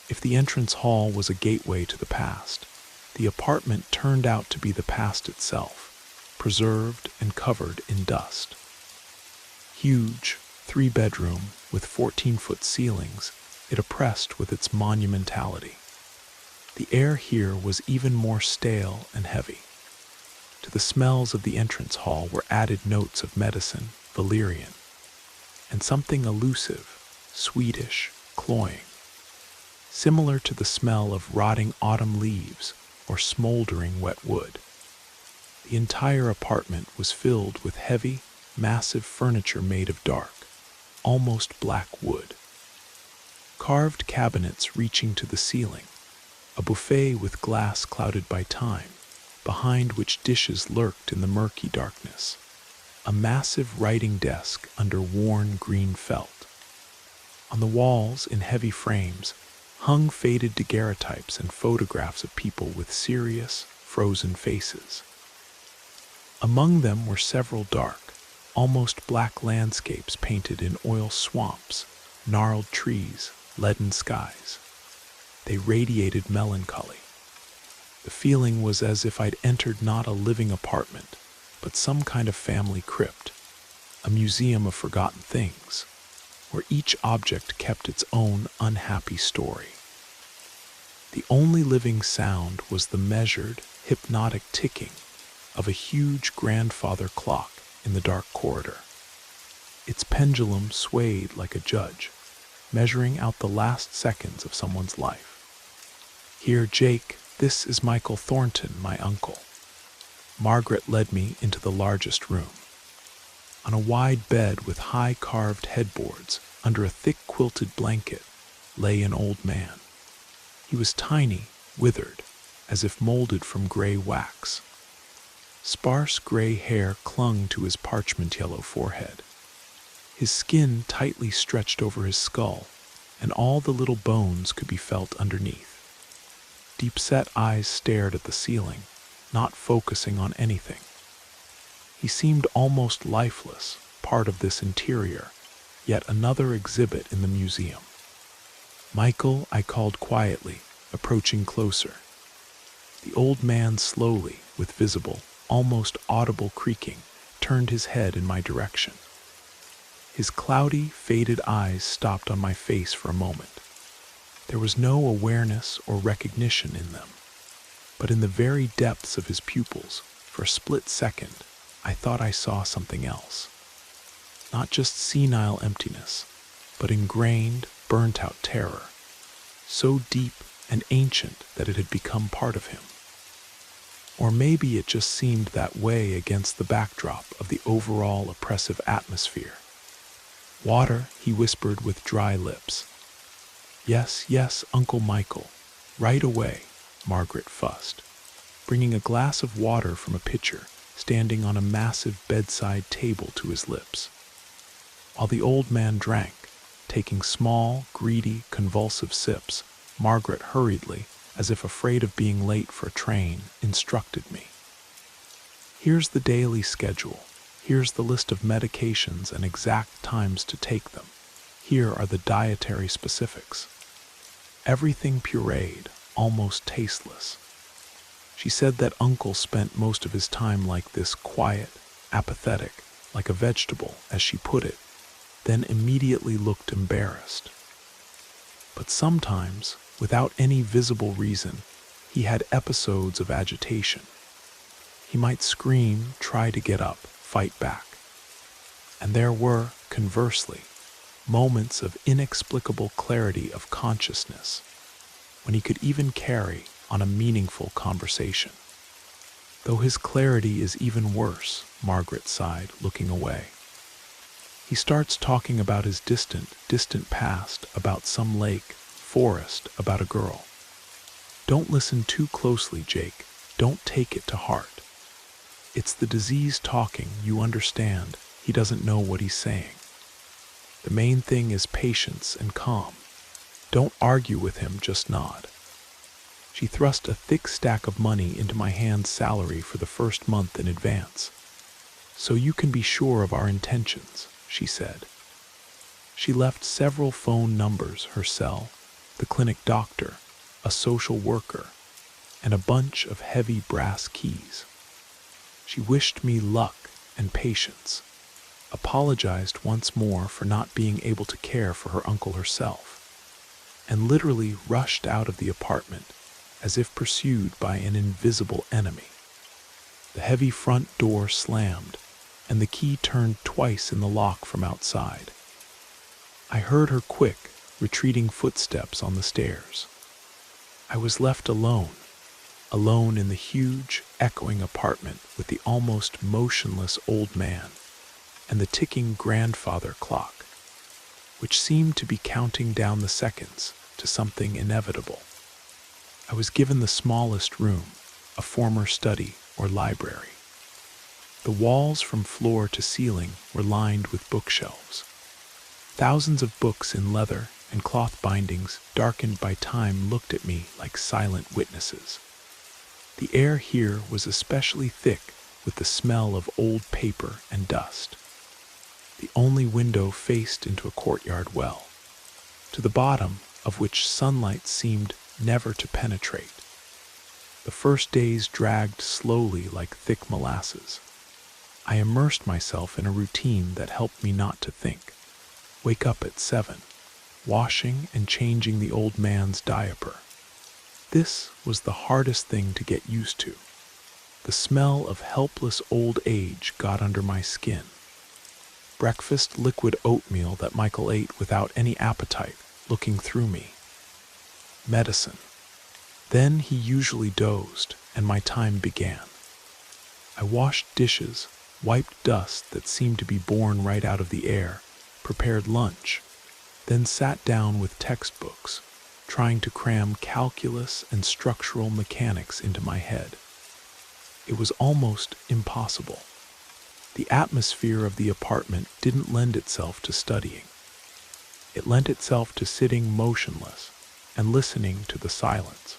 S1: If the entrance hall was a gateway to the past, the apartment turned out to be the past itself, preserved and covered in dust. Huge, 3-bedroom with 14-foot ceilings, it oppressed with its monumentality. The air here was even more stale and heavy. To the smells of the entrance hall were added notes of medicine, valerian, and something elusive, Swedish, cloying, similar to the smell of rotting autumn leaves or smoldering wet wood. The entire apartment was filled with heavy, massive furniture made of dark, almost black wood. Carved cabinets reaching to the ceiling, a buffet with glass clouded by time, behind which dishes lurked in the murky darkness. a massive writing desk under worn green felt. On the walls, in heavy frames, hung faded daguerreotypes and photographs of people with serious, frozen faces. Among them were several dark, almost black landscapes painted in oil swamps, gnarled trees, leaden skies. They radiated melancholy. The feeling was as if I'd entered not a living apartment, but some kind of family crypt, a museum of forgotten things, where each object kept its own unhappy story. The only living sound was the measured, hypnotic ticking of a huge grandfather clock in the dark corridor. Its pendulum swayed like a judge, measuring out the last seconds of someone's life. "Here, Jake, this is Michael Thornton, my uncle." Margaret led me into the largest room. On a wide bed with high carved headboards, under a thick quilted blanket, lay an old man. He was tiny, withered, as if molded from gray wax. Sparse gray hair clung to his parchment yellow forehead. His skin tightly stretched over his skull, and all the little bones could be felt underneath. Deep-set eyes stared at the ceiling, not focusing on anything. He seemed almost lifeless, part of this interior, yet another exhibit in the museum. "Michael," I called quietly, approaching closer. The old man slowly, with visible, almost audible creaking, turned his head in my direction. His cloudy, faded eyes stopped on my face for a moment. There was no awareness or recognition in them, but in the very depths of his pupils, for a split second, I thought I saw something else. Not just senile emptiness, but ingrained, burnt-out terror, so deep and ancient that it had become part of him. Or maybe it just seemed that way against the backdrop of the overall oppressive atmosphere. "Water," he whispered with dry lips. "Yes, yes, Uncle Michael. Right away," Margaret fussed, bringing a glass of water from a pitcher standing on a massive bedside table to his lips. While the old man drank, taking small, greedy, convulsive sips, Margaret hurriedly, as if afraid of being late for a train, instructed me. "Here's the daily schedule. Here's the list of medications and exact times to take them. Here are the dietary specifics." Everything pureed, almost tasteless. She said that Uncle spent most of his time like this, quiet, apathetic, like a vegetable, as she put it, then immediately looked embarrassed. But sometimes, without any visible reason, he had episodes of agitation. He might scream, try to get up, fight back. And there were, conversely, moments of inexplicable clarity of consciousness, when he could even carry on a meaningful conversation. Though his clarity is even worse, Margaret sighed, looking away. He starts talking about his distant past, about some lake, forest, about a girl. Don't listen too closely, Jake. Don't take it to heart. It's the disease talking, you understand. He doesn't know what he's saying. The main thing is patience and calm. Don't argue with him, just nod. She thrust a thick stack of money into my hand's salary for the first month in advance. "So you can be sure of our intentions," she said. She left several phone numbers, her cell, the clinic doctor, a social worker, and a bunch of heavy brass keys. She wished me luck and patience, apologized once more for not being able to care for her uncle herself, and literally rushed out of the apartment as if pursued by an invisible enemy. The heavy front door slammed, and the key turned twice in the lock from outside. I heard her quick, retreating footsteps on the stairs. I was left alone in the huge, echoing apartment with the almost motionless old man and the ticking grandfather clock, which seemed to be counting down the seconds to something inevitable. I was given the smallest room, a former study or library. The walls from floor to ceiling were lined with bookshelves. Thousands of books in leather and cloth bindings, darkened by time, looked at me like silent witnesses. The air here was especially thick with the smell of old paper and dust. The only window faced into a courtyard well, to the bottom of which sunlight seemed never to penetrate. The first days dragged slowly like thick molasses. I immersed myself in a routine that helped me not to think. Wake up at 7, washing and changing the old man's diaper. This was the hardest thing to get used to. The smell of helpless old age got under my skin. Breakfast liquid oatmeal that Michael ate without any appetite, looking through me. Medicine. Then he usually dozed, and my time began. I washed dishes, wiped dust that seemed to be born right out of the air, prepared lunch, then sat down with textbooks, trying to cram calculus and structural mechanics into my head. It was almost impossible. The atmosphere of the apartment didn't lend itself to studying. It lent itself to sitting motionless and listening to the silence.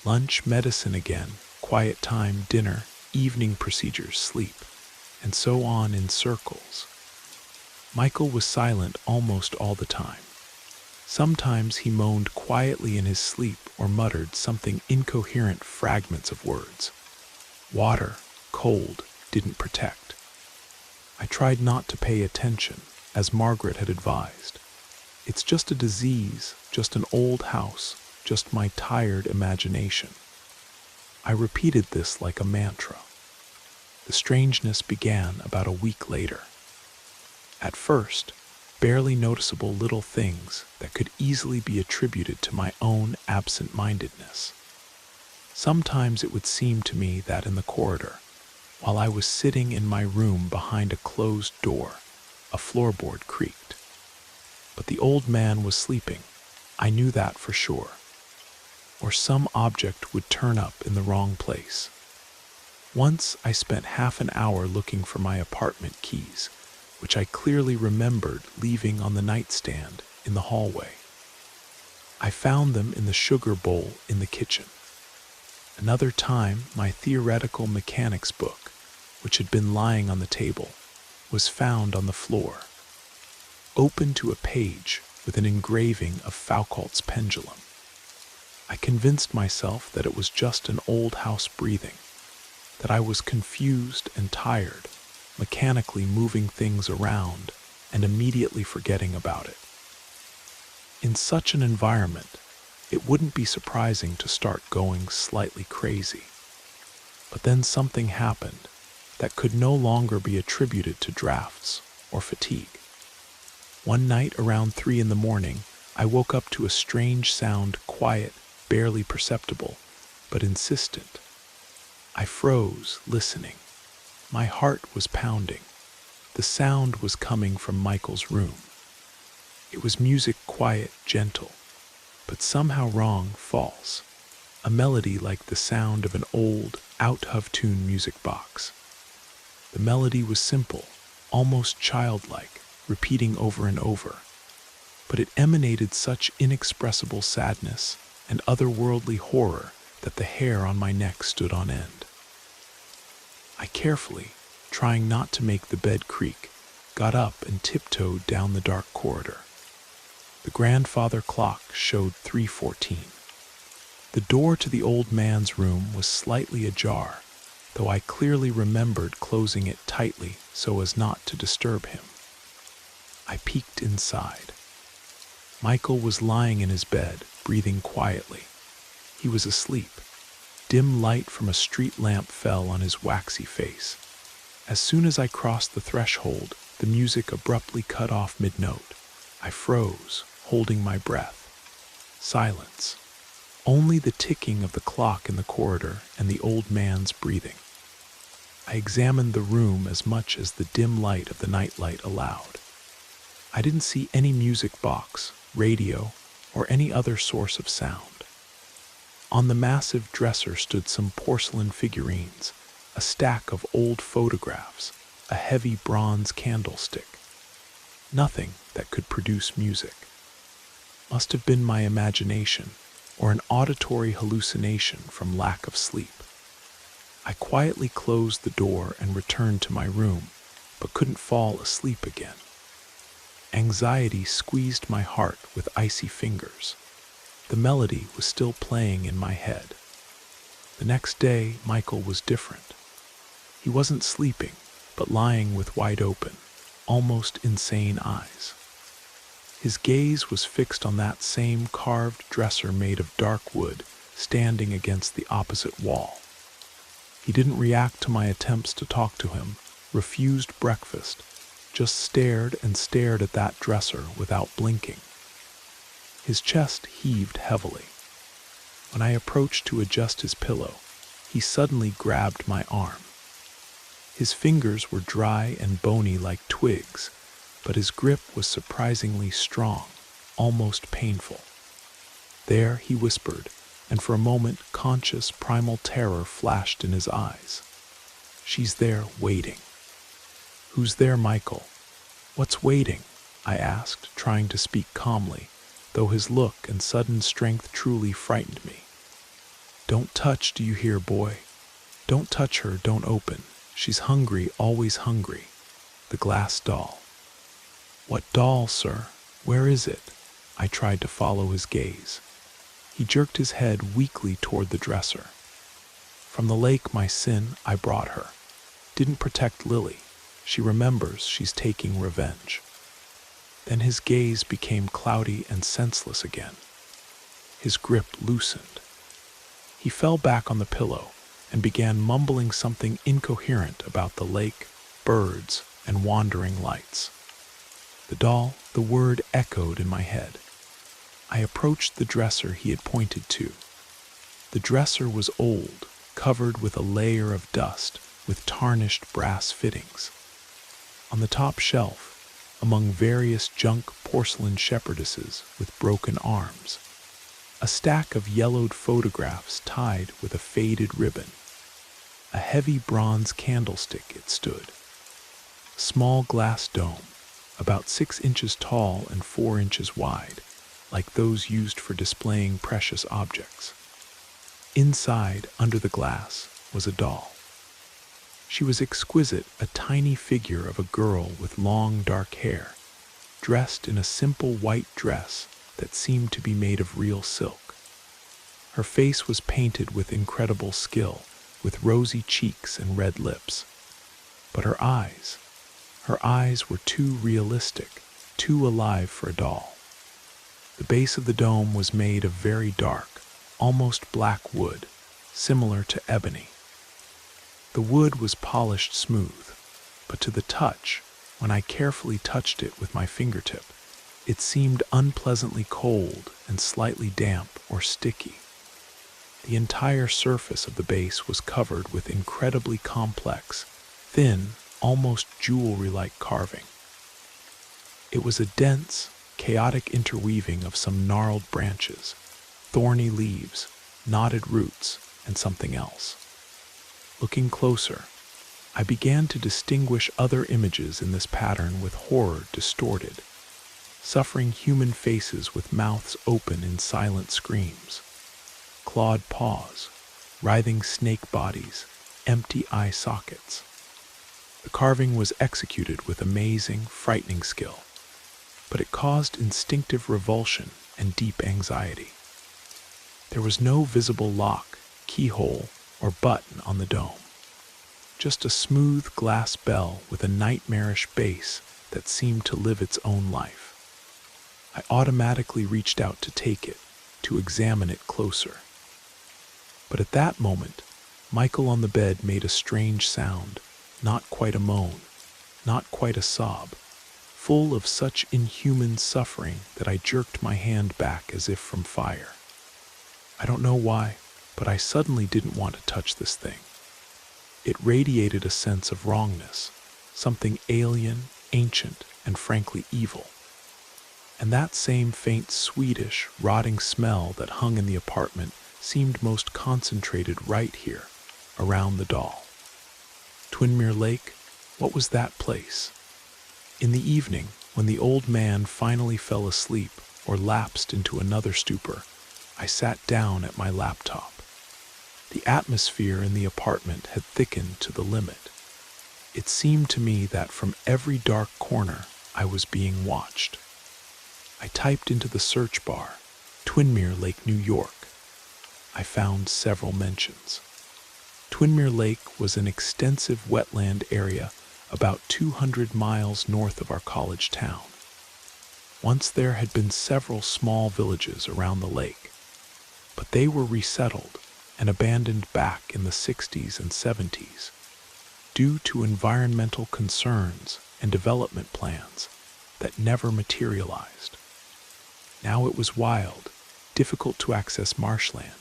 S1: Lunch, medicine again, quiet time, dinner, evening procedures, sleep, and so on in circles. Michael was silent almost all the time. Sometimes he moaned quietly in his sleep or muttered something incoherent, fragments of words. Water, cold, didn't protect. I tried not to pay attention, as Margaret had advised. It's just a disease, just an old house, just my tired imagination. I repeated this like a mantra. The strangeness began about a week later. At first, barely noticeable little things that could easily be attributed to my own absent-mindedness. Sometimes it would seem to me that in the corridor, while I was sitting in my room behind a closed door, a floorboard creaked. But the old man was sleeping. I knew that for sure. Or some object would turn up in the wrong place. Once I spent half an hour looking for my apartment keys, which I clearly remembered leaving on the nightstand in the hallway. I found them in the sugar bowl in the kitchen. Another time, my theoretical mechanics book, which had been lying on the table, was found on the floor, open to a page with an engraving of Foucault's pendulum. I convinced myself that it was just an old house breathing, that I was confused and tired, mechanically moving things around and immediately forgetting about it. In such an environment, it wouldn't be surprising to start going slightly crazy. But then something happened that could no longer be attributed to drafts or fatigue. One night around 3 a.m, I woke up to a strange sound, quiet, barely perceptible, but insistent. I froze, listening. My heart was pounding. The sound was coming from Michael's room. It was music, quiet, gentle, but somehow wrong, false. A melody like the sound of an old, out-of-tune music box. The melody was simple, almost childlike, repeating over and over, but it emanated such inexpressible sadness and otherworldly horror that the hair on my neck stood on end. I carefully, trying not to make the bed creak, got up and tiptoed down the dark corridor. The grandfather clock showed 3:14. The door to the old man's room was slightly ajar, though I clearly remembered closing it tightly so as not to disturb him. I peeked inside. Michael was lying in his bed, breathing quietly. He was asleep. Dim light from a street lamp fell on his waxy face. As soon as I crossed the threshold, the music abruptly cut off mid-note. I froze, holding my breath. Silence. Only the ticking of the clock in the corridor and the old man's breathing. I examined the room as much as the dim light of the nightlight allowed. I didn't see any music box, radio, or any other source of sound. On the massive dresser stood some porcelain figurines, a stack of old photographs, a heavy bronze candlestick. Nothing that could produce music. Must have been my imagination, or an auditory hallucination from lack of sleep. I quietly closed the door and returned to my room, but couldn't fall asleep again. Anxiety squeezed my heart with icy fingers. The melody was still playing in my head. The next day, Michael was different. He wasn't sleeping, but lying with wide open, almost insane eyes. His gaze was fixed on that same carved dresser made of dark wood, standing against the opposite wall. He didn't react to my attempts to talk to him, refused breakfast, just stared and stared at that dresser without blinking. His chest heaved heavily. When I approached to adjust his pillow, he suddenly grabbed my arm. His fingers were dry and bony like twigs, but his grip was surprisingly strong, almost painful. There, he whispered, and for a moment conscious primal terror flashed in his eyes. "She's there, waiting." "Who's there, Michael?" "What's waiting?" I asked, trying to speak calmly, though his look and sudden strength truly frightened me. "Don't touch, do you hear, boy? Don't touch her, don't open. She's hungry, always hungry. The glass doll." "What doll, sir? Where is it?" I tried to follow his gaze. He jerked his head weakly toward the dresser. "From the lake, my sin, I brought her. Didn't protect Lily. She remembers she's taking revenge." Then his gaze became cloudy and senseless again. His grip loosened. He fell back on the pillow and began mumbling something incoherent about the lake, birds, and wandering lights. The doll, the word echoed in my head. I approached the dresser he had pointed to. The dresser was old, covered with a layer of dust, with tarnished brass fittings. On the top shelf, among various junk porcelain shepherdesses with broken arms, a stack of yellowed photographs tied with a faded ribbon. A heavy bronze candlestick it stood. A small glass dome, about 6 inches tall and 4 inches wide, like those used for displaying precious objects. Inside, under the glass, was a doll. She was exquisite, a tiny figure of a girl with long dark hair, dressed in a simple white dress that seemed to be made of real silk. Her face was painted with incredible skill, with rosy cheeks and red lips. But her eyes were too realistic, too alive for a doll. The base of the dome was made of very dark, almost black wood, similar to ebony. The wood was polished smooth, but to the touch, when I carefully touched it with my fingertip, it seemed unpleasantly cold and slightly damp or sticky. The entire surface of the base was covered with incredibly complex, thin, almost jewelry-like carving. It was a dense, chaotic interweaving of some gnarled branches, thorny leaves, knotted roots, and something else. Looking closer, I began to distinguish other images in this pattern with horror distorted, suffering human faces with mouths open in silent screams, clawed paws, writhing snake bodies, empty eye sockets. The carving was executed with amazing, frightening skill, but it caused instinctive revulsion and deep anxiety. There was no visible lock, keyhole, or button on the dome. Just a smooth glass bell with a nightmarish base that seemed to live its own life. I automatically reached out to take it, to examine it closer. But at that moment, Michael on the bed made a strange sound, not quite a moan, not quite a sob, full of such inhuman suffering that I jerked my hand back as if from fire. I don't know why, but I suddenly didn't want to touch this thing. It radiated a sense of wrongness, something alien, ancient, and frankly evil. And that same faint, sweetish, rotting smell that hung in the apartment seemed most concentrated right here, around the doll. Twinmere Lake, what was that place? In the evening, when the old man finally fell asleep or lapsed into another stupor, I sat down at my laptop. The atmosphere in the apartment had thickened to the limit. It seemed to me that from every dark corner I was being watched. I typed into the search bar, Twinmere Lake, New York. I found several mentions. Twinmere Lake was an extensive wetland area about 200 miles north of our college town. Once there had been several small villages around the lake, but they were resettled and abandoned back in the 60s and 70s due to environmental concerns and development plans that never materialized. Now it was wild, difficult to access marshland,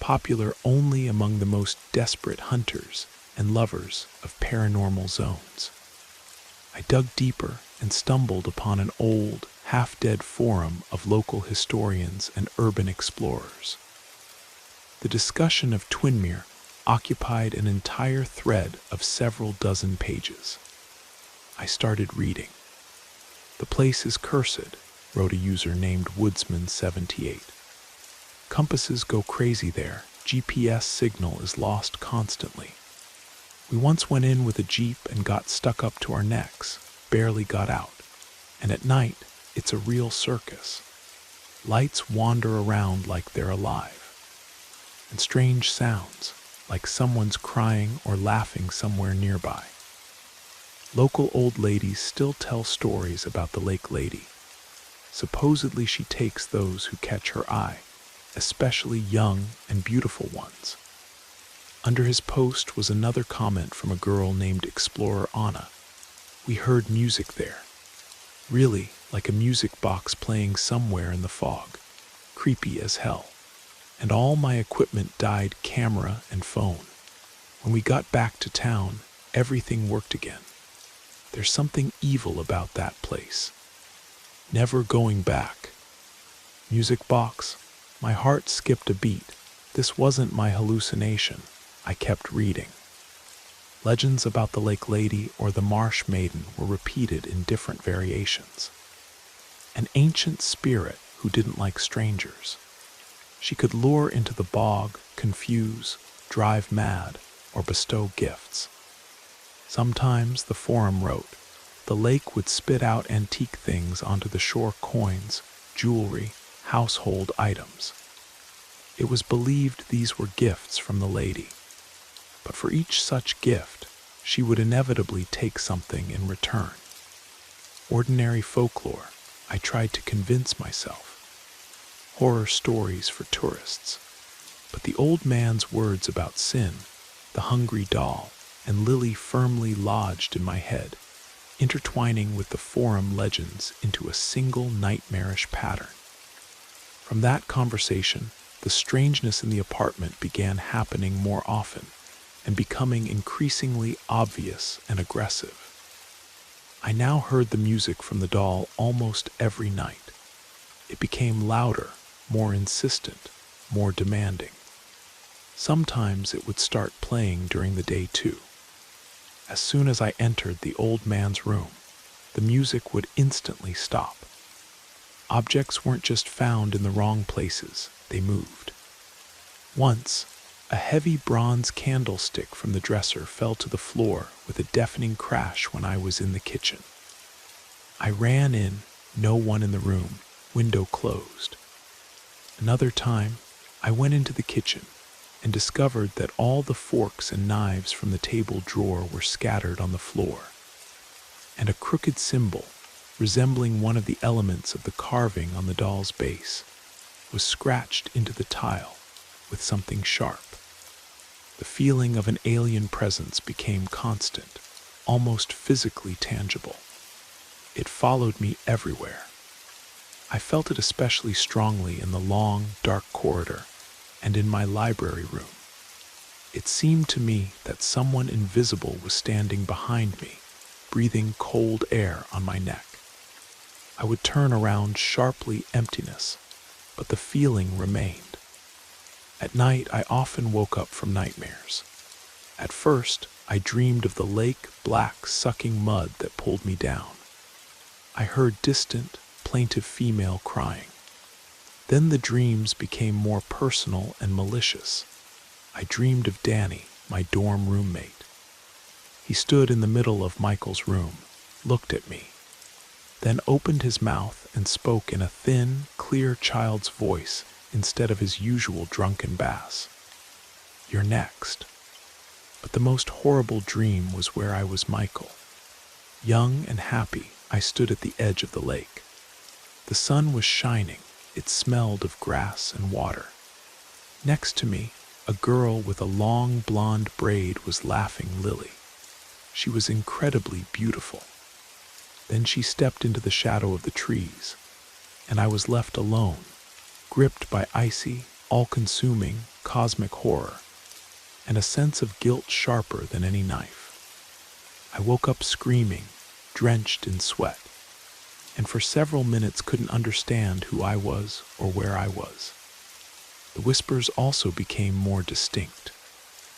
S1: popular only among the most desperate hunters and lovers of paranormal zones. I dug deeper and stumbled upon an old, half-dead forum of local historians and urban explorers. The discussion of Twinmere occupied an entire thread of several dozen pages. I started reading. "The place is cursed," wrote a user named Woodsman78. "Compasses go crazy there. GPS signal is lost constantly. We once went in with a Jeep and got stuck up to our necks, barely got out. And at night, it's a real circus. Lights wander around like they're alive. And strange sounds, like someone's crying or laughing somewhere nearby. Local old ladies still tell stories about the lake lady. Supposedly she takes those who catch her eye, especially young and beautiful ones." Under his post was another comment from a girl named Explorer Anna. "We heard music there. Really, like a music box playing somewhere in the fog. Creepy as hell. And all my equipment died, camera and phone. When we got back to town, everything worked again. There's something evil about that place. Never going back." Music box? My heart skipped a beat. This wasn't my hallucination. I kept reading. Legends about the Lake Lady or the Marsh Maiden were repeated in different variations. An ancient spirit who didn't like strangers. She could lure into the bog, confuse, drive mad, or bestow gifts. Sometimes, the forum wrote, the lake would spit out antique things onto the shore: coins, jewelry, household items. It was believed these were gifts from the lady. But for each such gift, she would inevitably take something in return. Ordinary folklore, I tried to convince myself. Horror stories for tourists. But the old man's words about sin, the hungry doll, and Lily firmly lodged in my head, intertwining with the forum legends into a single nightmarish pattern. From that conversation, the strangeness in the apartment began happening more often and becoming increasingly obvious and aggressive. I now heard the music from the doll almost every night. It became louder, more insistent, more demanding. Sometimes it would start playing during the day too. As soon as I entered the old man's room, the music would instantly stop. Objects weren't just found in the wrong places, they moved. Once, a heavy bronze candlestick from the dresser fell to the floor with a deafening crash when I was in the kitchen. I ran in, no one in the room, window closed. Another time, I went into the kitchen and discovered that all the forks and knives from the table drawer were scattered on the floor, and a crooked symbol, resembling one of the elements of the carving on the doll's base, was scratched into the tile with something sharp. The feeling of an alien presence became constant, almost physically tangible. It followed me everywhere. I felt it especially strongly in the long, dark corridor and in my library room. It seemed to me that someone invisible was standing behind me, breathing cold air on my neck. I would turn around sharply, emptiness, but the feeling remained. At night, I often woke up from nightmares. At first, I dreamed of the lake, black, sucking mud that pulled me down. I heard distant, plaintive female crying. Then the dreams became more personal and malicious. I dreamed of Danny, my dorm roommate. He stood in the middle of Michael's room, looked at me, then opened his mouth and spoke in a thin, clear child's voice instead of his usual drunken bass. "You're next." But the most horrible dream was where I was Michael. Young and happy, I stood at the edge of the lake. The sun was shining. It smelled of grass and water. Next to me, a girl with a long blonde braid was laughing Lily. She was incredibly beautiful. Then she stepped into the shadow of the trees, and I was left alone, gripped by icy, all-consuming, cosmic horror, and a sense of guilt sharper than any knife. I woke up screaming, drenched in sweat, and for several minutes couldn't understand who I was or where I was. The whispers also became more distinct.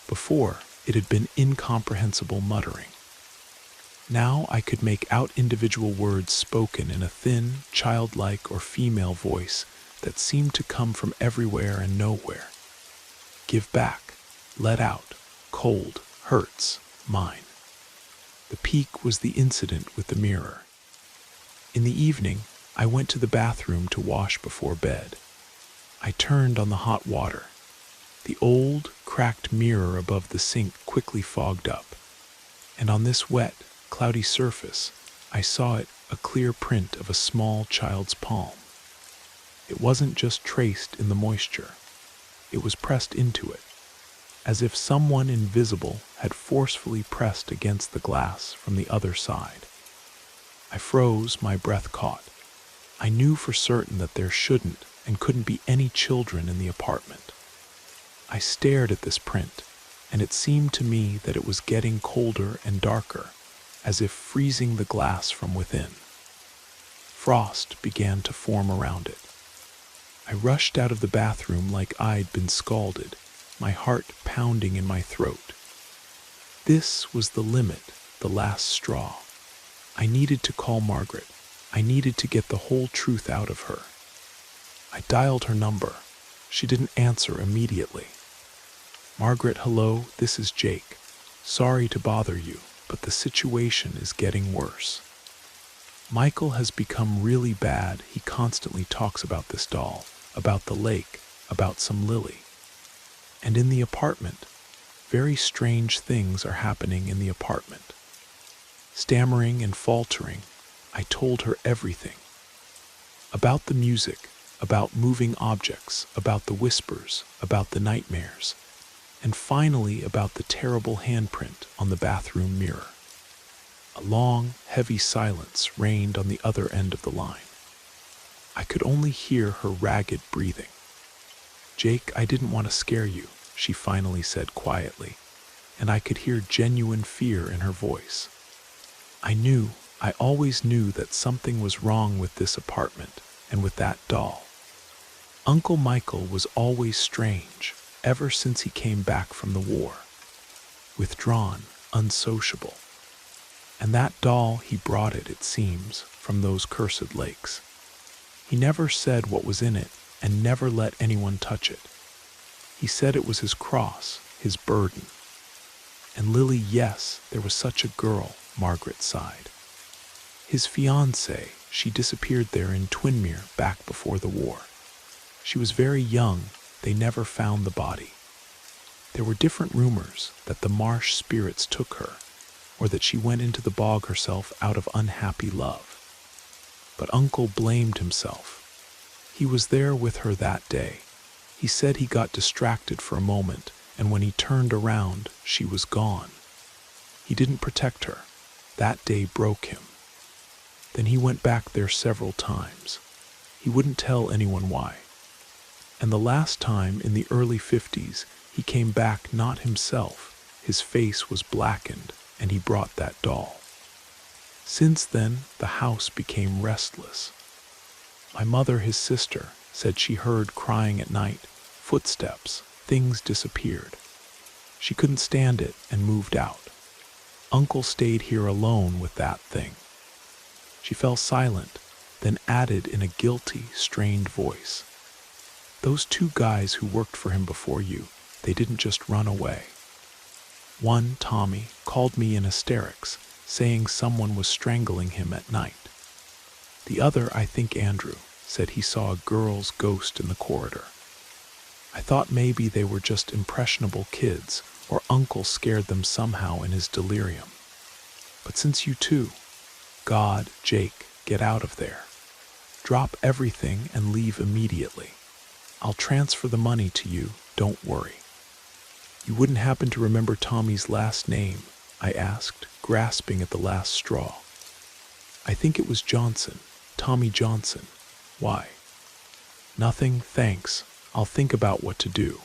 S1: Before, it had been incomprehensible muttering. Now I could make out individual words spoken in a thin, childlike or female voice that seemed to come from everywhere and nowhere. Give back, let out, cold, hurts, mine. The peak was the incident with the mirror. In the evening, I went to the bathroom to wash before bed. I turned on the hot water. The old, cracked mirror above the sink quickly fogged up, and on this wet, cloudy surface, I saw it a clear print of a small child's palm. It wasn't just traced in the moisture. It was pressed into it, as if someone invisible had forcefully pressed against the glass from the other side. I froze, my breath caught. I knew for certain that there shouldn't and couldn't be any children in the apartment. I stared at this print, and it seemed to me that it was getting colder and darker, as if freezing the glass from within. Frost began to form around it. I rushed out of the bathroom like I'd been scalded, my heart pounding in my throat. This was the limit, the last straw. I needed to call Margaret. I needed to get the whole truth out of her. I dialed her number. She didn't answer immediately. "Margaret, hello, this is Jake. Sorry to bother you, but the situation is getting worse. Michael has become really bad. He constantly talks about this doll, about the lake, about some Lily. And in the apartment, very strange things are happening in the apartment." Stammering and faltering, I told her everything. About the music, about moving objects, about the whispers, about the nightmares, and finally about the terrible handprint on the bathroom mirror. A long, heavy silence reigned on the other end of the line. I could only hear her ragged breathing. "Jake, I didn't want to scare you," she finally said quietly, and I could hear genuine fear in her voice. I always knew that something was wrong with this apartment and with that doll. Uncle Michael was always strange, ever since he came back from the war. Withdrawn, unsociable. And that doll, he brought it, it seems, from those cursed lakes. He never said what was in it and never let anyone touch it. He said it was his cross, his burden. And Lily, yes, there was such a girl, Margaret sighed. His fiancée, she disappeared there in Twinmere back before the war. She was very young, they never found the body. There were different rumors that the marsh spirits took her, or that she went into the bog herself out of unhappy love. But Uncle blamed himself. He was there with her that day. He said he got distracted for a moment, and when he turned around, she was gone. He didn't protect her. That day broke him. Then he went back there several times. He wouldn't tell anyone why. And the last time, in the early 50s, he came back not himself. His face was blackened, and he brought that doll. Since then, the house became restless. My mother, his sister, said she heard crying at night, footsteps, things disappeared. She couldn't stand it and moved out. Uncle stayed here alone with that thing." She fell silent, then added in a guilty, strained voice, "Those two guys who worked for him before you, they didn't just run away. One, Tommy, called me in hysterics, saying someone was strangling him at night. The other, I think Andrew, said he saw a girl's ghost in the corridor. I thought maybe they were just impressionable kids, or Uncle scared them somehow in his delirium. But since you two, God, Jake, get out of there. Drop everything and leave immediately. I'll transfer the money to you, don't worry." "You wouldn't happen to remember Tommy's last name?" I asked, grasping at the last straw. "I think it was Johnson, Tommy Johnson. Why?" "Nothing, thanks. I'll think about what to do."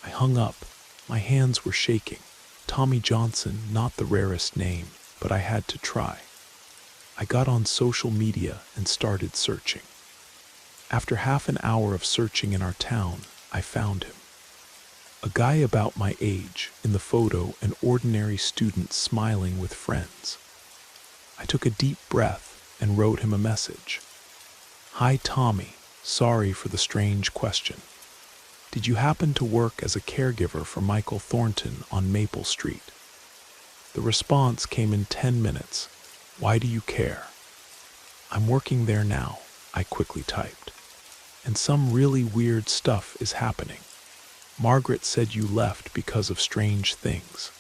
S1: I hung up. My hands were shaking. Tommy Johnson, not the rarest name, but I had to try. I got on social media and started searching. After half an hour of searching in our town, I found him. A guy about my age, in the photo an ordinary student smiling with friends. I took a deep breath and wrote him a message. "Hi Tommy, sorry for the strange question. Did you happen to work as a caregiver for Michael Thornton on Maple Street?" The response came in 10 minutes. "Why do you care?" "I'm working there now," I quickly typed. "And some really weird stuff is happening. Margaret said you left because of strange things."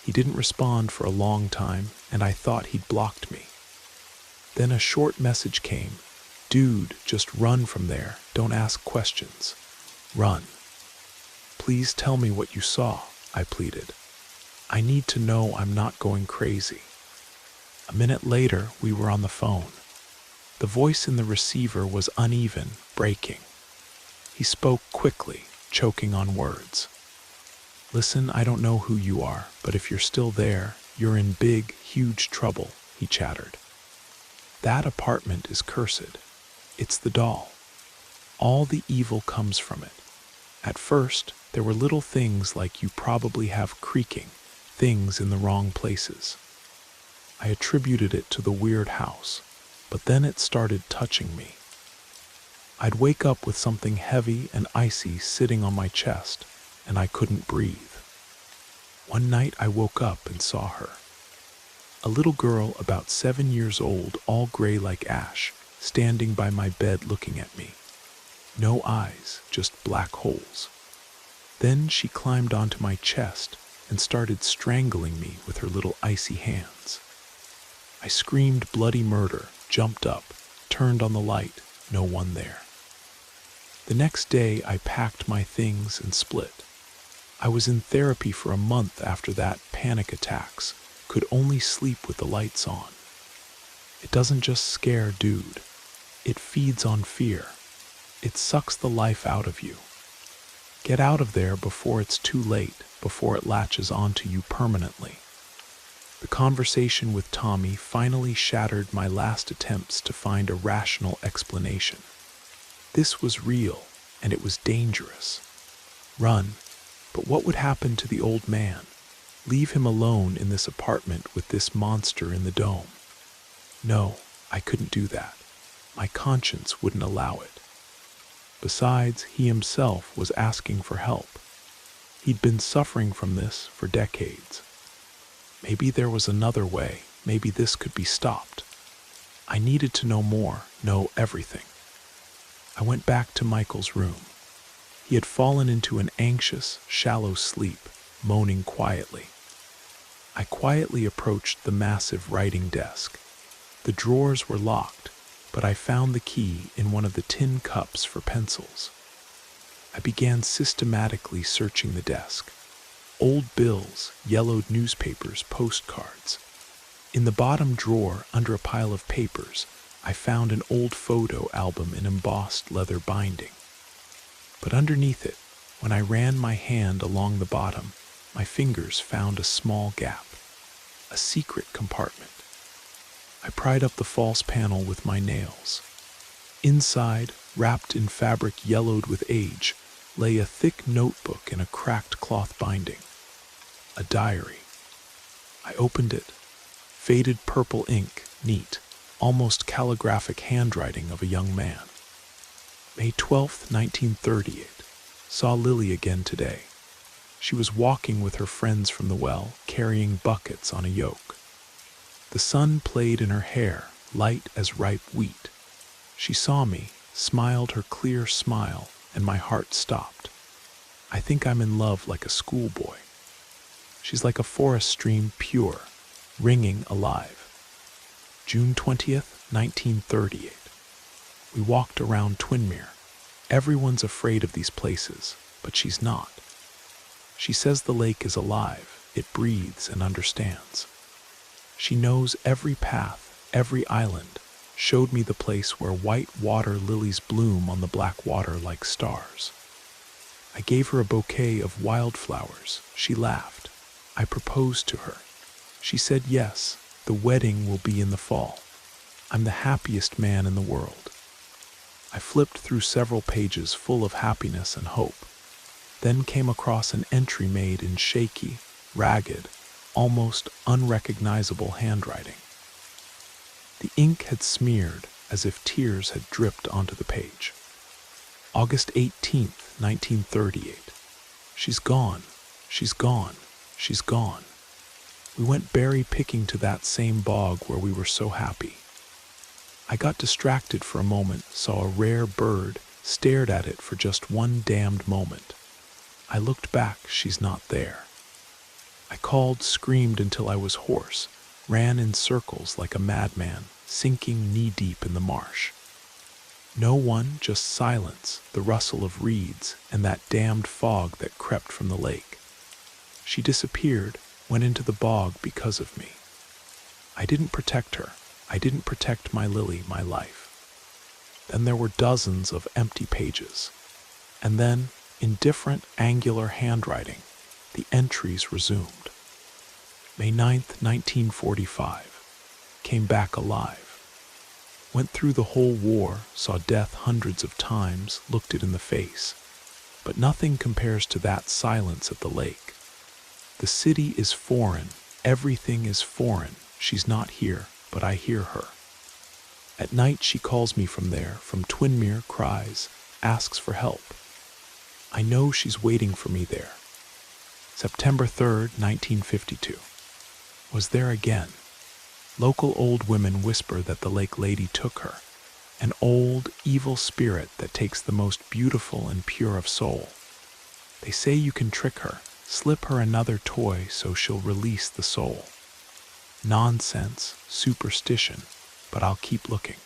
S1: He didn't respond for a long time, and I thought he'd blocked me. Then a short message came. "Dude, just run from there. Don't ask questions. Run. Please tell me what you saw," I pleaded. "I need to know I'm not going crazy." A minute later, we were on the phone. The voice in the receiver was uneven, breaking. He spoke quickly, choking on words. "Listen, I don't know who you are, but if you're still there, you're in big, huge trouble," he chattered. "That apartment is cursed. It's the doll. All the evil comes from it. At first, there were little things like you probably have creaking, things in the wrong places. I attributed it to the weird house, but then it started touching me. I'd wake up with something heavy and icy sitting on my chest, and I couldn't breathe. One night I woke up and saw her. A little girl about 7 years old, all gray like ash, standing by my bed looking at me. No eyes, just black holes. Then she climbed onto my chest and started strangling me with her little icy hands. I screamed bloody murder, jumped up, turned on the light, no one there. The next day I packed my things and split. I was in therapy for a month after that, panic attacks, could only sleep with the lights on. It doesn't just scare, dude. It feeds on fear. It sucks the life out of you. Get out of there before it's too late, before it latches onto you permanently." The conversation with Tommy finally shattered my last attempts to find a rational explanation. This was real, and it was dangerous. Run, but what would happen to the old man? Leave him alone in this apartment with this monster in the dome? No, I couldn't do that. My conscience wouldn't allow it. Besides, he himself was asking for help. He'd been suffering from this for decades. Maybe there was another way. Maybe this could be stopped. I needed to know more, know everything. I went back to Michael's room. He had fallen into an anxious, shallow sleep, moaning quietly. I quietly approached the massive writing desk. The drawers were locked, but I found the key in one of the tin cups for pencils. I began systematically searching the desk. Old bills, yellowed newspapers, postcards. In the bottom drawer, under a pile of papers, I found an old photo album in embossed leather binding. But underneath it, when I ran my hand along the bottom, my fingers found a small gap, a secret compartment. I pried up the false panel with my nails. Inside, wrapped in fabric yellowed with age, lay a thick notebook in a cracked cloth binding. A diary. I opened it. Faded purple ink, neat, almost calligraphic handwriting of a young man. May 12th, 1938. Saw Lily again today. She was walking with her friends from the well, carrying buckets on a yoke. The sun played in her hair, light as ripe wheat. She saw me, smiled her clear smile, and my heart stopped. I think I'm in love like a schoolboy. She's like a forest stream, pure, ringing alive. June 20th, 1938. We walked around Twinmere. Everyone's afraid of these places, but she's not. She says the lake is alive, it breathes and understands. She knows every path, every island, showed me the place where white water lilies bloom on the black water like stars. I gave her a bouquet of wildflowers. She laughed. I proposed to her. She said yes, the wedding will be in the fall. I'm the happiest man in the world. I flipped through several pages full of happiness and hope, then came across an entry made in shaky, ragged, almost unrecognizable handwriting. The ink had smeared as if tears had dripped onto the page. August 18th, 1938. She's gone, she's gone, she's gone. We went berry picking to that same bog where we were so happy. I got distracted for a moment, saw a rare bird, stared at it for just one damned moment. I looked back, she's not there. I called, screamed until I was hoarse, ran in circles like a madman, sinking knee-deep in the marsh. No one, just silence, the rustle of reeds, and that damned fog that crept from the lake. She disappeared, went into the bog because of me. I didn't protect her. I didn't protect my Lily, my life. Then there were dozens of empty pages. And then, in different, angular handwriting, the entries resumed. May 9th, 1945. Came back alive. Went through the whole war, saw death hundreds of times, looked it in the face. But nothing compares to that silence at the lake. The city is foreign, everything is foreign. She's not here, but I hear her. At night she calls me from there, from Twinmere, cries, asks for help. I know she's waiting for me there. September 3rd, 1952. Was there again. Local old women whisper that the lake lady took her, an old, evil spirit that takes the most beautiful and pure of soul. They say you can trick her, slip her another toy so she'll release the soul. Nonsense, superstition, but I'll keep looking.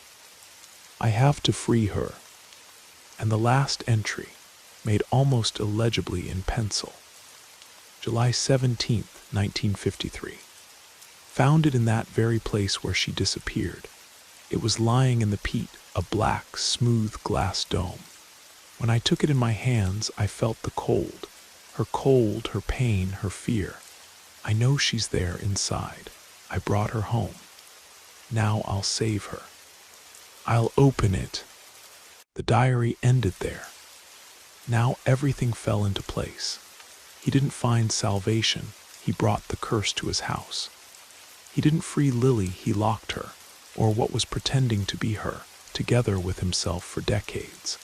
S1: I have to free her. And the last entry, made almost illegibly in pencil. July 17th, 1953. Found it in that very place where she disappeared. It was lying in the peat, a black, smooth glass dome. When I took it in my hands, I felt the cold, her pain, her fear. I know she's there inside. I brought her home. Now I'll save her. I'll open it. The diary ended there. Now everything fell into place. He didn't find salvation. He brought the curse to his house. He didn't free Lily, he locked her, or what was pretending to be her, together with himself for decades.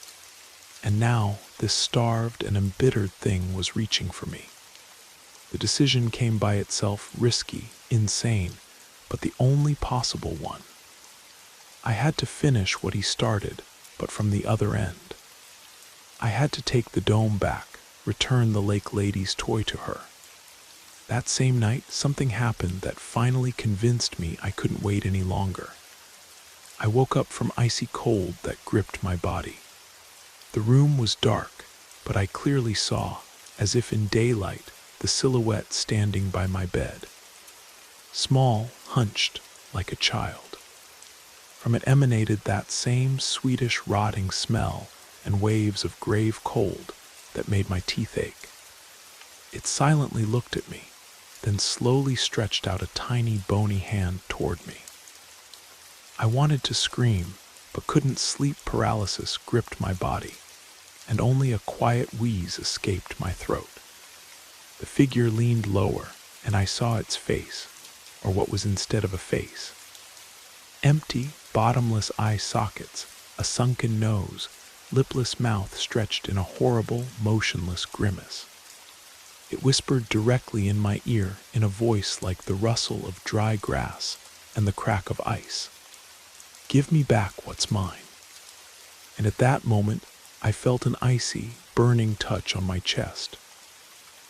S1: And now, this starved and embittered thing was reaching for me. The decision came by itself risky, insane, but the only possible one. I had to finish what he started, but from the other end. I had to take the dome back, return the lake lady's toy to her. That same night, something happened that finally convinced me I couldn't wait any longer. I woke up from icy cold that gripped my body. The room was dark, but I clearly saw, as if in daylight, the silhouette standing by my bed. Small, hunched, like a child. From it emanated that same sweetish rotting smell and waves of grave cold that made my teeth ache. It silently looked at me, then slowly stretched out a tiny bony hand toward me. I wanted to scream, but couldn't. Sleep paralysis gripped my body, and only a quiet wheeze escaped my throat. The figure leaned lower, and I saw its face, or what was instead of a face. Empty, bottomless eye sockets, a sunken nose, lipless mouth stretched in a horrible, motionless grimace. It whispered directly in my ear in a voice like the rustle of dry grass and the crack of ice. "Give me back what's mine." And at that moment, I felt an icy, burning touch on my chest.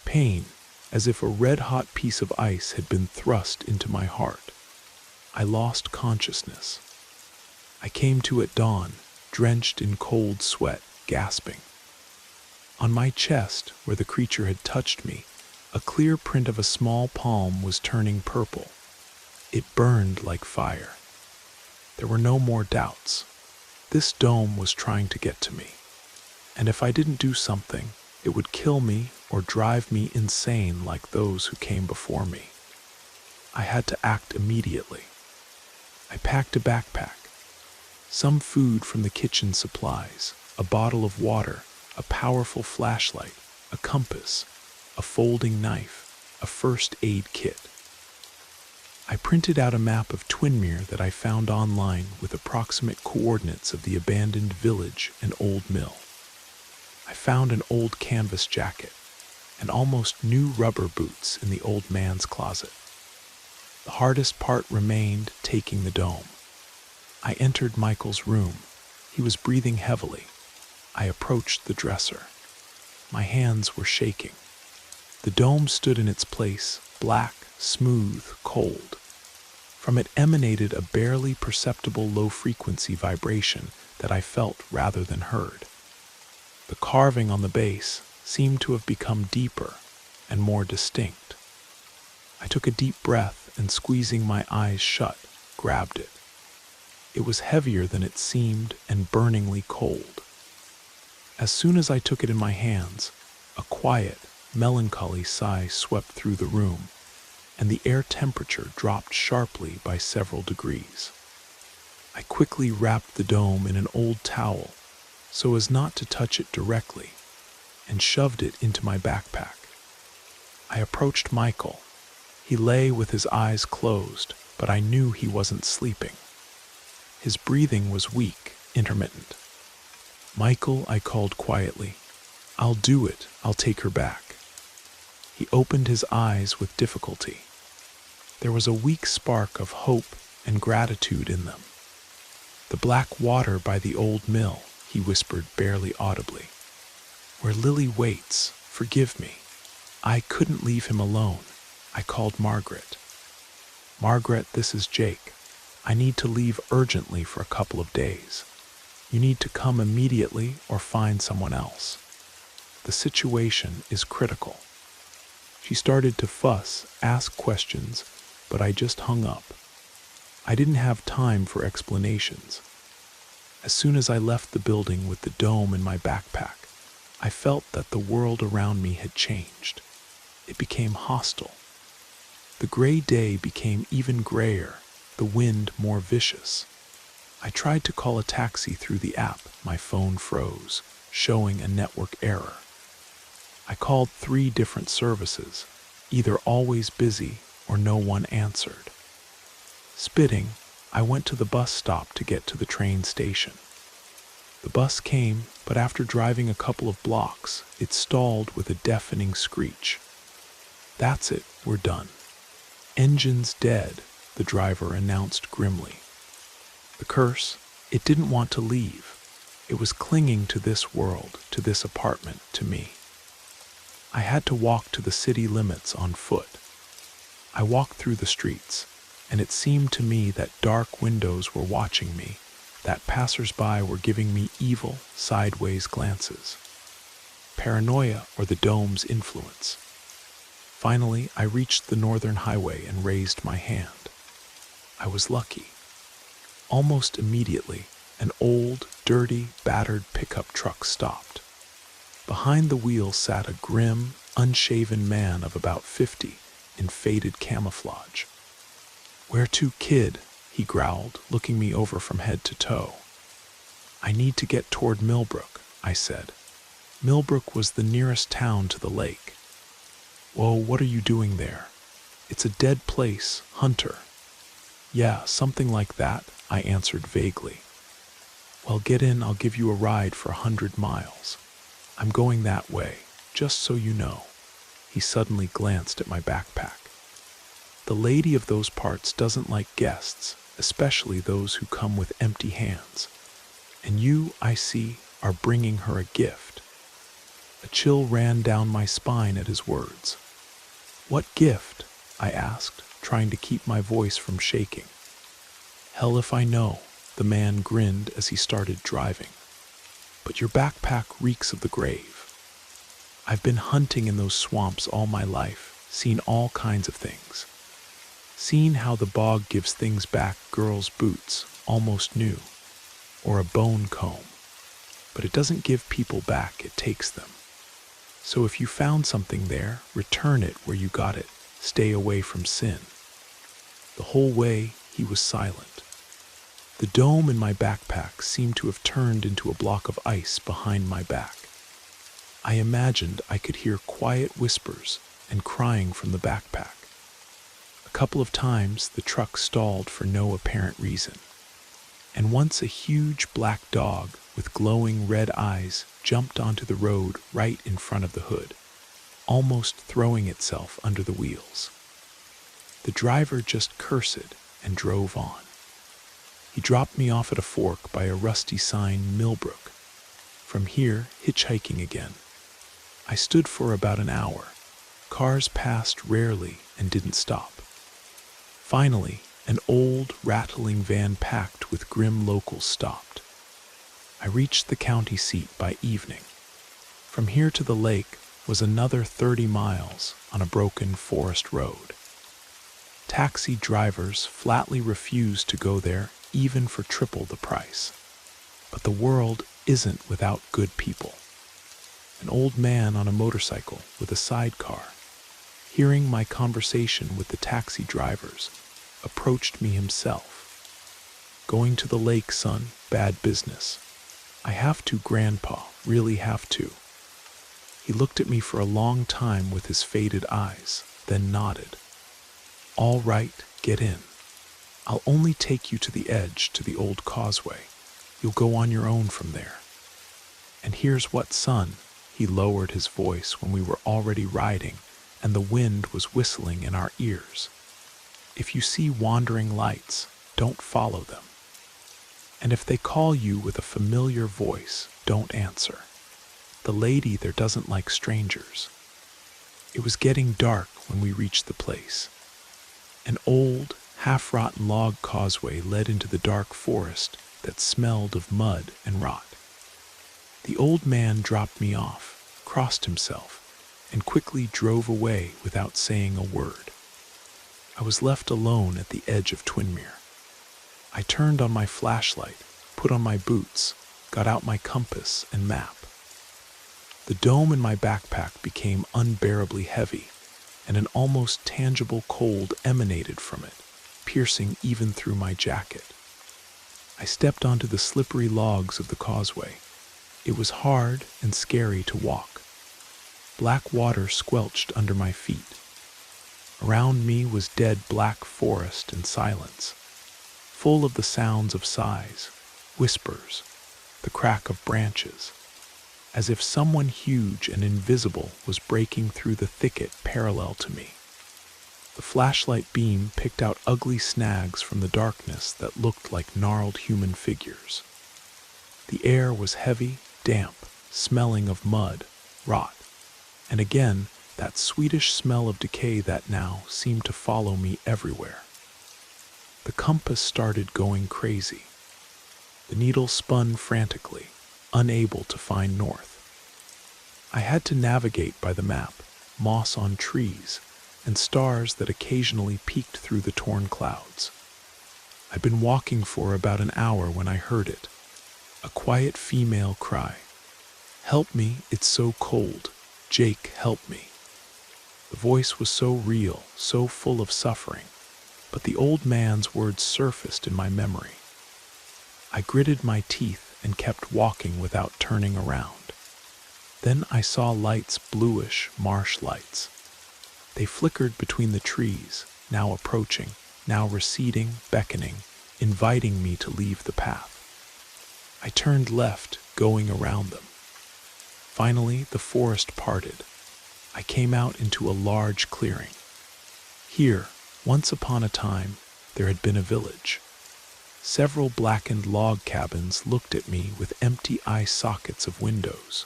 S1: Pain, as if a red-hot piece of ice had been thrust into my heart. I lost consciousness. I came to at dawn, drenched in cold sweat, gasping. On my chest, where the creature had touched me, a clear print of a small palm was turning purple. It burned like fire. There were no more doubts. This dome was trying to get to me. And if I didn't do something, it would kill me or drive me insane like those who came before me. I had to act immediately. I packed a backpack, some food from the kitchen supplies, a bottle of water, a powerful flashlight, a compass, a folding knife, a first aid kit. I printed out a map of Twinmere that I found online with approximate coordinates of the abandoned village and old mill. I found an old canvas jacket and almost new rubber boots in the old man's closet. The hardest part remained, taking the dome. I entered Michael's room. He was breathing heavily. I approached the dresser. My hands were shaking. The dome stood in its place, black, smooth, cold. From it emanated a barely perceptible low-frequency vibration that I felt rather than heard. The carving on the base seemed to have become deeper and more distinct. I took a deep breath and, squeezing my eyes shut, grabbed it. It was heavier than it seemed and burningly cold. As soon as I took it in my hands, a quiet, melancholy sigh swept through the room, and the air temperature dropped sharply by several degrees. I quickly wrapped the dome in an old towel so as not to touch it directly, and shoved it into my backpack. I approached Michael. He lay with his eyes closed, but I knew he wasn't sleeping. His breathing was weak, intermittent. "Michael," I called quietly. "I'll do it. I'll take her back." He opened his eyes with difficulty. There was a weak spark of hope and gratitude in them. "The black water by the old mill," he whispered barely audibly. "Where Lily waits. Forgive me. I couldn't leave him alone." I called Margaret. "Margaret, this is Jake. I need to leave urgently for a couple of days. You need to come immediately or find someone else. The situation is critical." She started to fuss, ask questions, but I just hung up. I didn't have time for explanations. As soon as I left the building with the dome in my backpack, I felt that the world around me had changed. It became hostile. The gray day became even grayer, the wind more vicious. I tried to call a taxi through the app. My phone froze, showing a network error. I called 3 different services, either always busy or no one answered. Spitting, I went to the bus stop to get to the train station. The bus came, but after driving a couple of blocks, it stalled with a deafening screech. "That's it, we're done. Engine's dead," the driver announced grimly. The curse, it didn't want to leave. It was clinging to this world, to this apartment, to me. I had to walk to the city limits on foot. I walked through the streets, and it seemed to me that dark windows were watching me, that passers-by were giving me evil, sideways glances. Paranoia or the dome's influence. Finally, I reached the northern highway and raised my hand. I was lucky. Almost immediately, an old, dirty, battered pickup truck stopped. Behind the wheel sat a grim, unshaven man of about 50 in faded camouflage. "Where to, kid?" he growled, looking me over from head to toe. "I need to get toward Millbrook," I said. Millbrook was the nearest town to the lake. "Whoa, what are you doing there? It's a dead place, Hunter. Yeah, something like that, I answered vaguely. Well, get in, I'll give you a ride for 100 miles. I'm going that way, just so you know. He suddenly glanced at my backpack. The lady of those parts doesn't like guests, especially those who come with empty hands. And you, I see, are bringing her a gift. A chill ran down my spine at his words. What gift? I asked, trying to keep my voice from shaking. Hell if I know, the man grinned as he started driving. But your backpack reeks of the grave. I've been hunting in those swamps all my life, seen all kinds of things. Seen how the bog gives things back, girls' boots, almost new, or a bone comb. But it doesn't give people back, it takes them. So if you found something there, return it where you got it. Stay away from sin. The whole way, he was silent. The dome in my backpack seemed to have turned into a block of ice behind my back. I imagined I could hear quiet whispers and crying from the backpack. A couple of times, the truck stalled for no apparent reason. And once a huge black dog with glowing red eyes jumped onto the road right in front of the hood, almost throwing itself under the wheels. The driver just cursed and drove on. He dropped me off at a fork by a rusty sign, Millbrook. From here, hitchhiking again. I stood for about an hour. Cars passed rarely and didn't stop. Finally, an old, rattling van packed with grim locals stopped. I reached the county seat by evening. From here to the lake was another 30 miles on a broken forest road. Taxi drivers flatly refused to go there even for triple the price. But the world isn't without good people. An old man on a motorcycle with a sidecar, hearing my conversation with the taxi drivers, approached me himself. Going to the lake, son, bad business. I have to, Grandpa, really have to. He looked at me for a long time with his faded eyes, then nodded. All right, get in. I'll only take you to the edge, to the old causeway. You'll go on your own from there. And here's what, son, he lowered his voice when we were already riding and the wind was whistling in our ears. If you see wandering lights, don't follow them. And if they call you with a familiar voice, don't answer. The lady there doesn't like strangers. It was getting dark when we reached the place. An old, half-rotten log causeway led into the dark forest that smelled of mud and rot. The old man dropped me off, crossed himself, and quickly drove away without saying a word. I was left alone at the edge of Twinmere. I turned on my flashlight, put on my boots, got out my compass and map. The dome in my backpack became unbearably heavy, and an almost tangible cold emanated from it, piercing even through my jacket. I stepped onto the slippery logs of the causeway. It was hard and scary to walk. Black water squelched under my feet. Around me was dead black forest and silence, full of the sounds of sighs, whispers, the crack of branches, as if someone huge and invisible was breaking through the thicket parallel to me. The flashlight beam picked out ugly snags from the darkness that looked like gnarled human figures. The air was heavy, damp, smelling of mud, rot, and again that sweetish smell of decay that now seemed to follow me everywhere. The compass started going crazy. The needle spun frantically, unable to find north. I had to navigate by the map, moss on trees, and stars that occasionally peeked through the torn clouds. I'd been walking for about an hour when I heard it, a quiet female cry. "Help me, it's so cold. Jake, help me." The voice was so real, so full of suffering, but the old man's words surfaced in my memory. I gritted my teeth and kept walking without turning around. Then I saw lights, bluish marsh lights. They flickered between the trees, now approaching, now receding, beckoning, inviting me to leave the path. I turned left, going around them. Finally, the forest parted. I came out into a large clearing. Here, once upon a time, there had been a village. Several blackened log cabins looked at me with empty eye sockets of windows.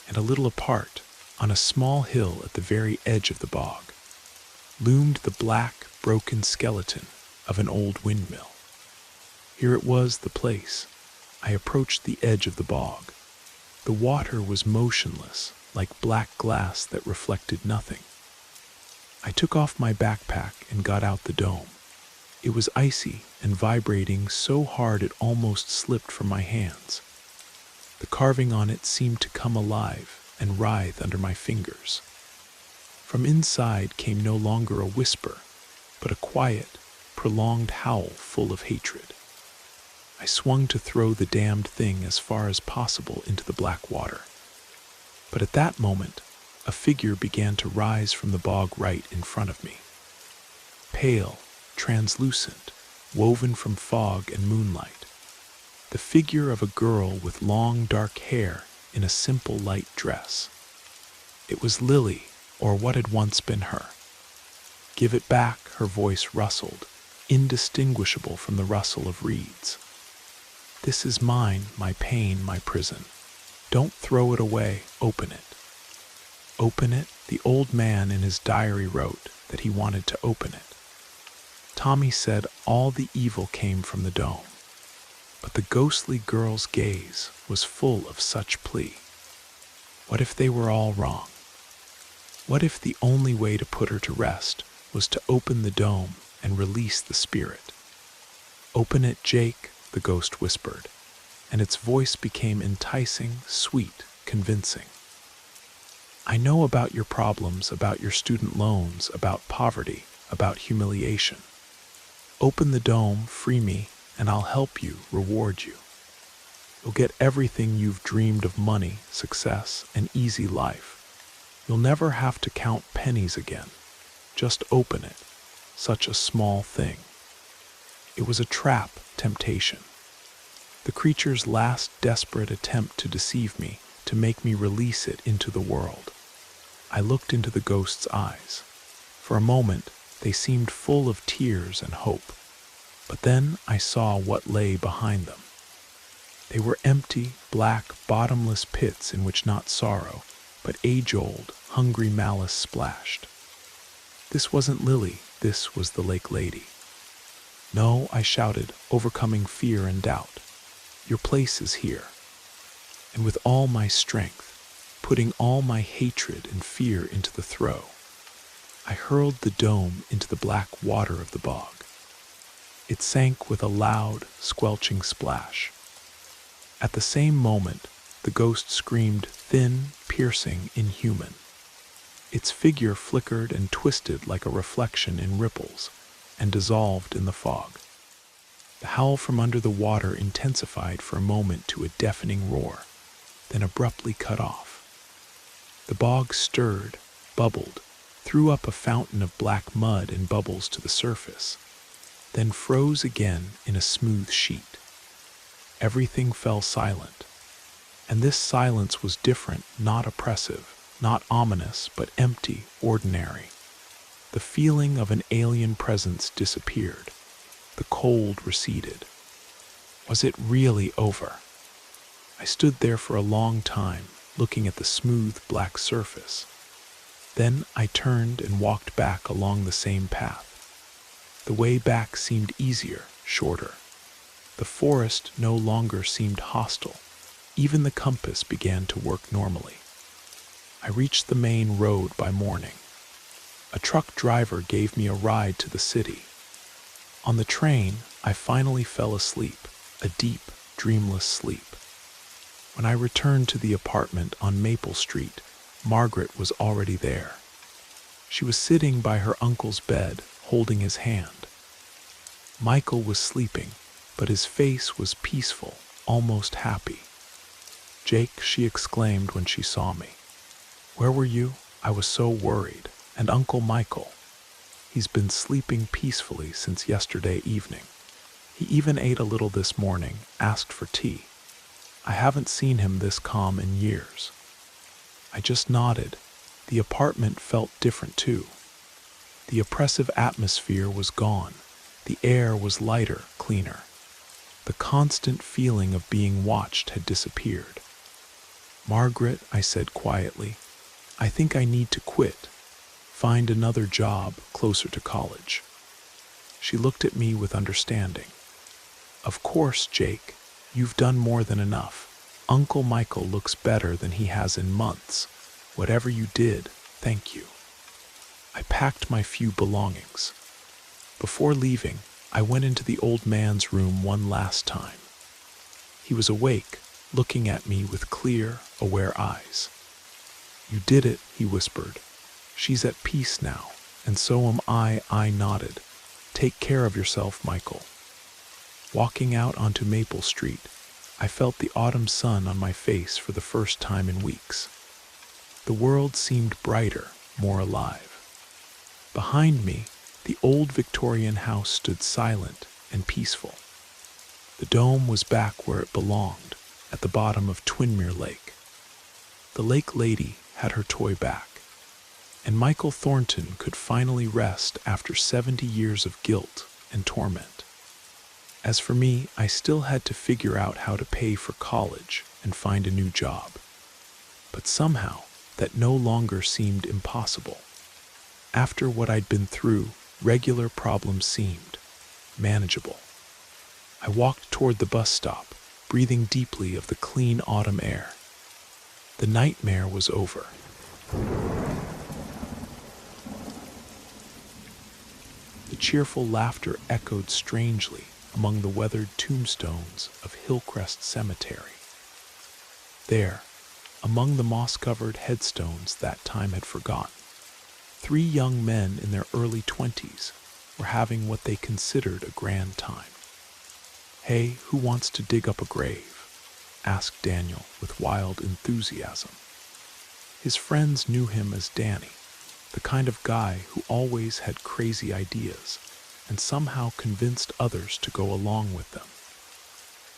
S1: And a little apart, on a small hill at the very edge of the bog, loomed the black, broken skeleton of an old windmill. Here it was, the place. I approached the edge of the bog. The water was motionless, like black glass that reflected nothing. I took off my backpack and got out the dome. It was icy and vibrating so hard it almost slipped from my hands. The carving on it seemed to come alive and writhe under my fingers. From inside came no longer a whisper, but a quiet, prolonged howl full of hatred. I swung to throw the damned thing as far as possible into the black water. But at that moment, a figure began to rise from the bog right in front of me. Pale, translucent, woven from fog and moonlight. The figure of a girl with long dark hair in a simple light dress. It was Lily, or what had once been her. "Give it back," her voice rustled, indistinguishable from the rustle of reeds. "This is mine, my pain, my prison. Don't throw it away, open it." Open it? The old man in his diary wrote that he wanted to open it. Tommy said all the evil came from the dome. But the ghostly girl's gaze was full of such plea. What if they were all wrong? What if the only way to put her to rest was to open the dome and release the spirit? "Open it, Jake," the ghost whispered, and its voice became enticing, sweet, convincing. "I know about your problems, about your student loans, about poverty, about humiliation. Open the dome, free me, and I'll help you, reward you. You'll get everything you've dreamed of: money, success, an easy life. You'll never have to count pennies again. Just open it. Such a small thing." It was a trap, temptation. The creature's last desperate attempt to deceive me, to make me release it into the world. I looked into the ghost's eyes. For a moment, they seemed full of tears and hope. But then I saw what lay behind them. They were empty, black, bottomless pits in which not sorrow, but age-old, hungry malice splashed. This wasn't Lily, this was the Lake Lady. "No," I shouted, overcoming fear and doubt. "Your place is here." And with all my strength, putting all my hatred and fear into the throw, I hurled the dome into the black water of the bog. It sank with a loud, squelching splash. At the same moment, the ghost screamed, thin, piercing, inhuman. Its figure flickered and twisted like a reflection in ripples, and dissolved in the fog. The howl from under the water intensified for a moment to a deafening roar, then abruptly cut off. The bog stirred, bubbled, threw up a fountain of black mud and bubbles to the surface, then froze again in a smooth sheet. Everything fell silent, and this silence was different, not oppressive, not ominous, but empty, ordinary. The feeling of an alien presence disappeared. The cold receded. Was it really over? I stood there for a long time, looking at the smooth black surface. Then I turned and walked back along the same path. The way back seemed easier, shorter. The forest no longer seemed hostile. Even the compass began to work normally. I reached the main road by morning. A truck driver gave me a ride to the city. On the train, I finally fell asleep, a deep, dreamless sleep. When I returned to the apartment on Maple Street, Margaret was already there. She was sitting by her uncle's bed, holding his hand. Michael was sleeping, but his face was peaceful, almost happy. "Jake," she exclaimed when she saw me. "Where were you? I was so worried." And Uncle Michael, he's been sleeping peacefully since yesterday evening. He even ate a little this morning, asked for tea. I haven't seen him this calm in years. I just nodded. The apartment felt different too. The oppressive atmosphere was gone. The air was lighter, cleaner. The constant feeling of being watched had disappeared. Margaret, I said quietly, I think I need to quit. Find another job closer to college. She looked at me with understanding. Of course, Jake, you've done more than enough. Uncle Michael looks better than he has in months. Whatever you did, thank you. I packed my few belongings. Before leaving, I went into the old man's room one last time. He was awake, looking at me with clear, aware eyes. You did it, he whispered. She's at peace now, and so am I nodded. Take care of yourself, Michael. Walking out onto Maple Street, I felt the autumn sun on my face for the first time in weeks. The world seemed brighter, more alive. Behind me, the old Victorian house stood silent and peaceful. The dome was back where it belonged, at the bottom of Twinmere Lake. The lake lady had her toy back, and Michael Thornton could finally rest after 70 years of guilt and torment. As for me, I still had to figure out how to pay for college and find a new job. But somehow, that no longer seemed impossible. After what I'd been through, regular problems seemed manageable. I walked toward the bus stop, breathing deeply of the clean autumn air. The nightmare was over. The cheerful laughter echoed strangely among the weathered tombstones of Hillcrest Cemetery. There, among the moss-covered headstones that time had forgotten, 3 young men in their early 20s were having what they considered a grand time. Hey, who wants to dig up a grave? Asked Daniel with wild enthusiasm. His friends knew him as Danny, the kind of guy who always had crazy ideas and somehow convinced others to go along with them.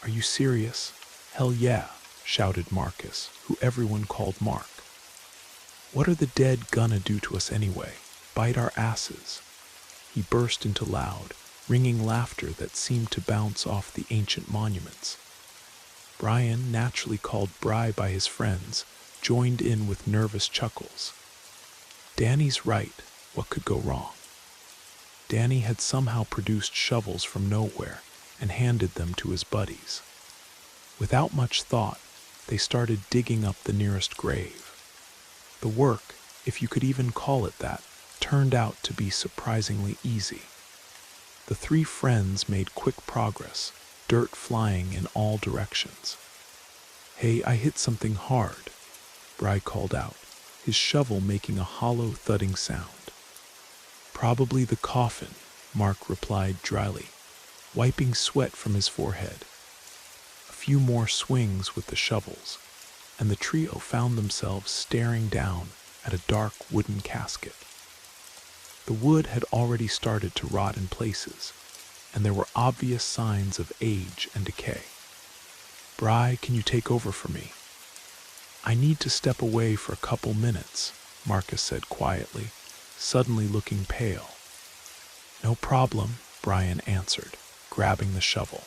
S1: Are you serious? Hell yeah, shouted Marcus, who everyone called Mark. What are the dead gonna do to us anyway? Bite our asses. He burst into loud, ringing laughter that seemed to bounce off the ancient monuments. Brian, naturally called Bri by his friends, joined in with nervous chuckles. Danny's right, what could go wrong? Danny had somehow produced shovels from nowhere and handed them to his buddies. Without much thought, they started digging up the nearest grave. The work, if you could even call it that, turned out to be surprisingly easy. The 3 friends made quick progress, dirt flying in all directions. Hey, I hit something hard, Bri called out, his shovel making a hollow thudding sound. Probably the coffin, Mark replied dryly, wiping sweat from his forehead. A few more swings with the shovels, and the trio found themselves staring down at a dark wooden casket. The wood had already started to rot in places, and there were obvious signs of age and decay. Bri, can you take over for me? I need to step away for a couple minutes, Marcus said quietly, suddenly looking pale. No problem, Brian answered, grabbing the shovel.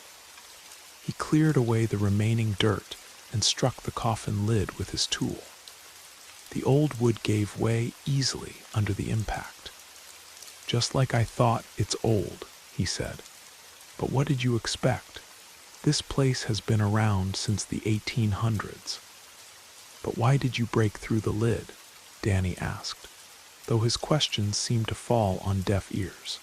S1: He cleared away the remaining dirt and struck the coffin lid with his tool. The old wood gave way easily under the impact. Just like I thought, it's old, he said. But what did you expect? This place has been around since the 1800s. But why did you break through the lid? Danny asked, though his questions seemed to fall on deaf ears.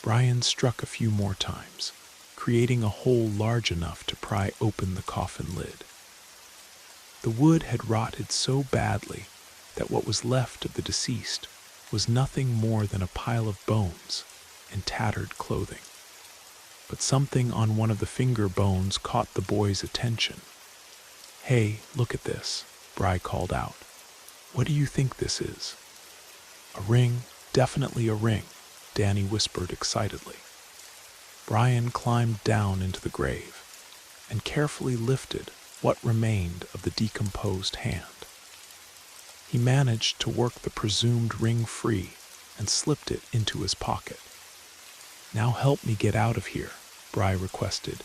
S1: Brian struck a few more times, creating a hole large enough to pry open the coffin lid. The wood had rotted so badly that what was left of the deceased was nothing more than a pile of bones and tattered clothing. But something on one of the finger bones caught the boy's attention. Hey, look at this, Bri called out. What do you think this is? A ring, definitely a ring, Danny whispered excitedly. Brian climbed down into the grave and carefully lifted what remained of the decomposed hand. He managed to work the presumed ring free and slipped it into his pocket. "Now help me get out of here," Bry requested,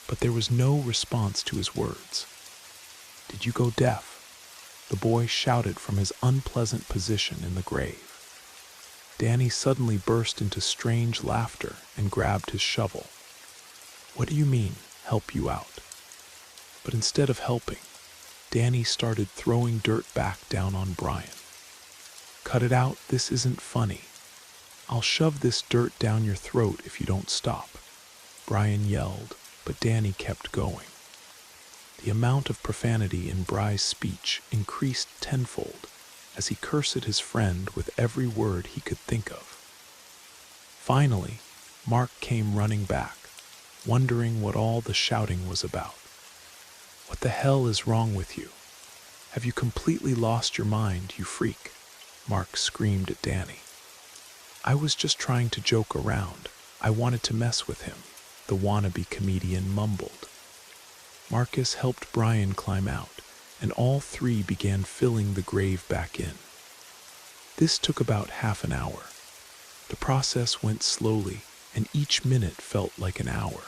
S1: but there was no response to his words. "Did you go deaf?" the boy shouted from his unpleasant position in the grave. Danny suddenly burst into strange laughter and grabbed his shovel. "What do you mean, help you out?" But instead of helping, Danny started throwing dirt back down on Brian. "Cut it out, this isn't funny. I'll shove this dirt down your throat if you don't stop," Brian yelled, but Danny kept going. The amount of profanity in Bry's speech increased tenfold as he cursed his friend with every word he could think of. Finally, Mark came running back, wondering what all the shouting was about. "What the hell is wrong with you? Have you completely lost your mind, you freak?" Mark screamed at Danny. "I was just trying to joke around. I wanted to mess with him," the wannabe comedian mumbled. Marcus helped Brian climb out, and all three began filling the grave back in. This took about half an hour. The process went slowly, and each minute felt like an hour.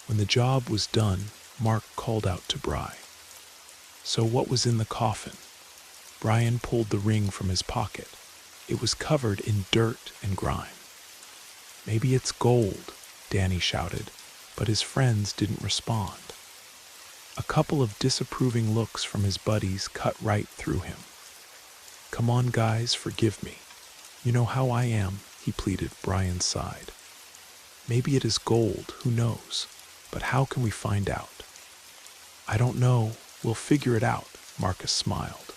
S1: When the job was done, Mark called out to Bry. "So what was in the coffin?" Brian pulled the ring from his pocket. It was covered in dirt and grime. "Maybe it's gold," Danny shouted, but his friends didn't respond. A couple of disapproving looks from his buddies cut right through him. "Come on, guys, forgive me. You know how I am," he pleaded. Brian sighed. "Maybe it is gold, who knows? But how can we find out?" "I don't know. We'll figure it out," Marcus smiled.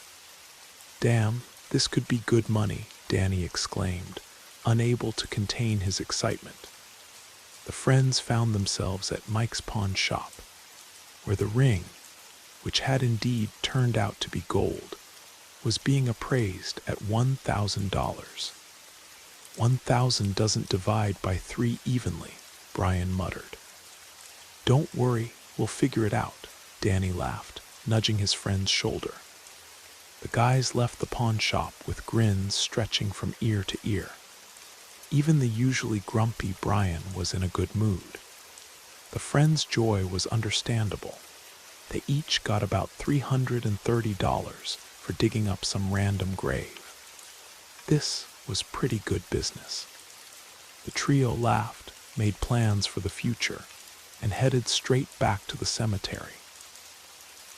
S1: "Damn, this could be good money," Danny exclaimed, unable to contain his excitement. The friends found themselves at Mike's pawn shop, where the ring, which had indeed turned out to be gold, was being appraised at $1,000. "1,000 doesn't divide by 3 evenly," Brian muttered. "Don't worry, we'll figure it out," Danny laughed, nudging his friend's shoulder. The guys left the pawn shop with grins stretching from ear to ear. Even the usually grumpy Brian was in a good mood. The friends' joy was understandable. They each got about $330 for digging up some random grave. This was pretty good business. The trio laughed, made plans for the future, and headed straight back to the cemetery.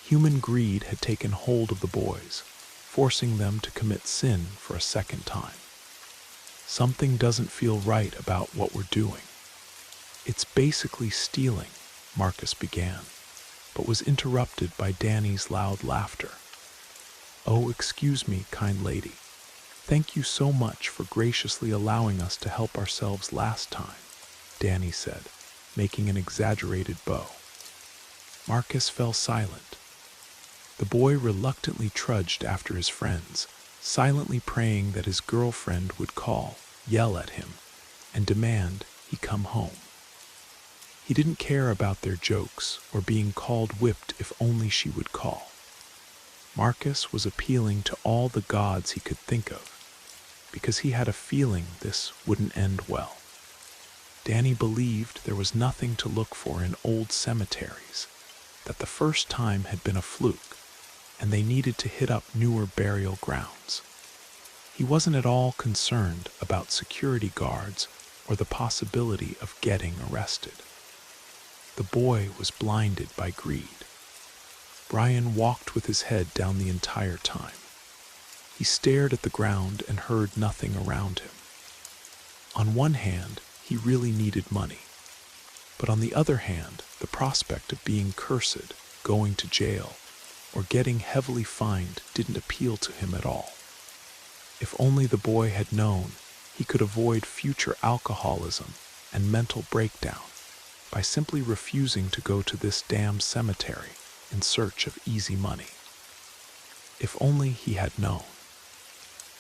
S1: Human greed had taken hold of the boys, forcing them to commit sin for a second time. "Something doesn't feel right about what we're doing. It's basically stealing," Marcus began, but was interrupted by Danny's loud laughter. "Oh, excuse me, kind lady. Thank you so much for graciously allowing us to help ourselves last time," Danny said, making an exaggerated bow. Marcus fell silent. The boy reluctantly trudged after his friends, silently praying that his girlfriend would call, yell at him, and demand he come home. He didn't care about their jokes or being called whipped if only she would call. Marcus was appealing to all the gods he could think of, because he had a feeling this wouldn't end well. Danny believed there was nothing to look for in old cemeteries, that the first time had been a fluke, and they needed to hit up newer burial grounds. He wasn't at all concerned about security guards or the possibility of getting arrested. The boy was blinded by greed. Brian walked with his head down the entire time. He stared at the ground and heard nothing around him. On one hand, he really needed money, but on the other hand, the prospect of being cursed, going to jail, or getting heavily fined didn't appeal to him at all. If only the boy had known he could avoid future alcoholism and mental breakdown by simply refusing to go to this damn cemetery in search of easy money. If only he had known.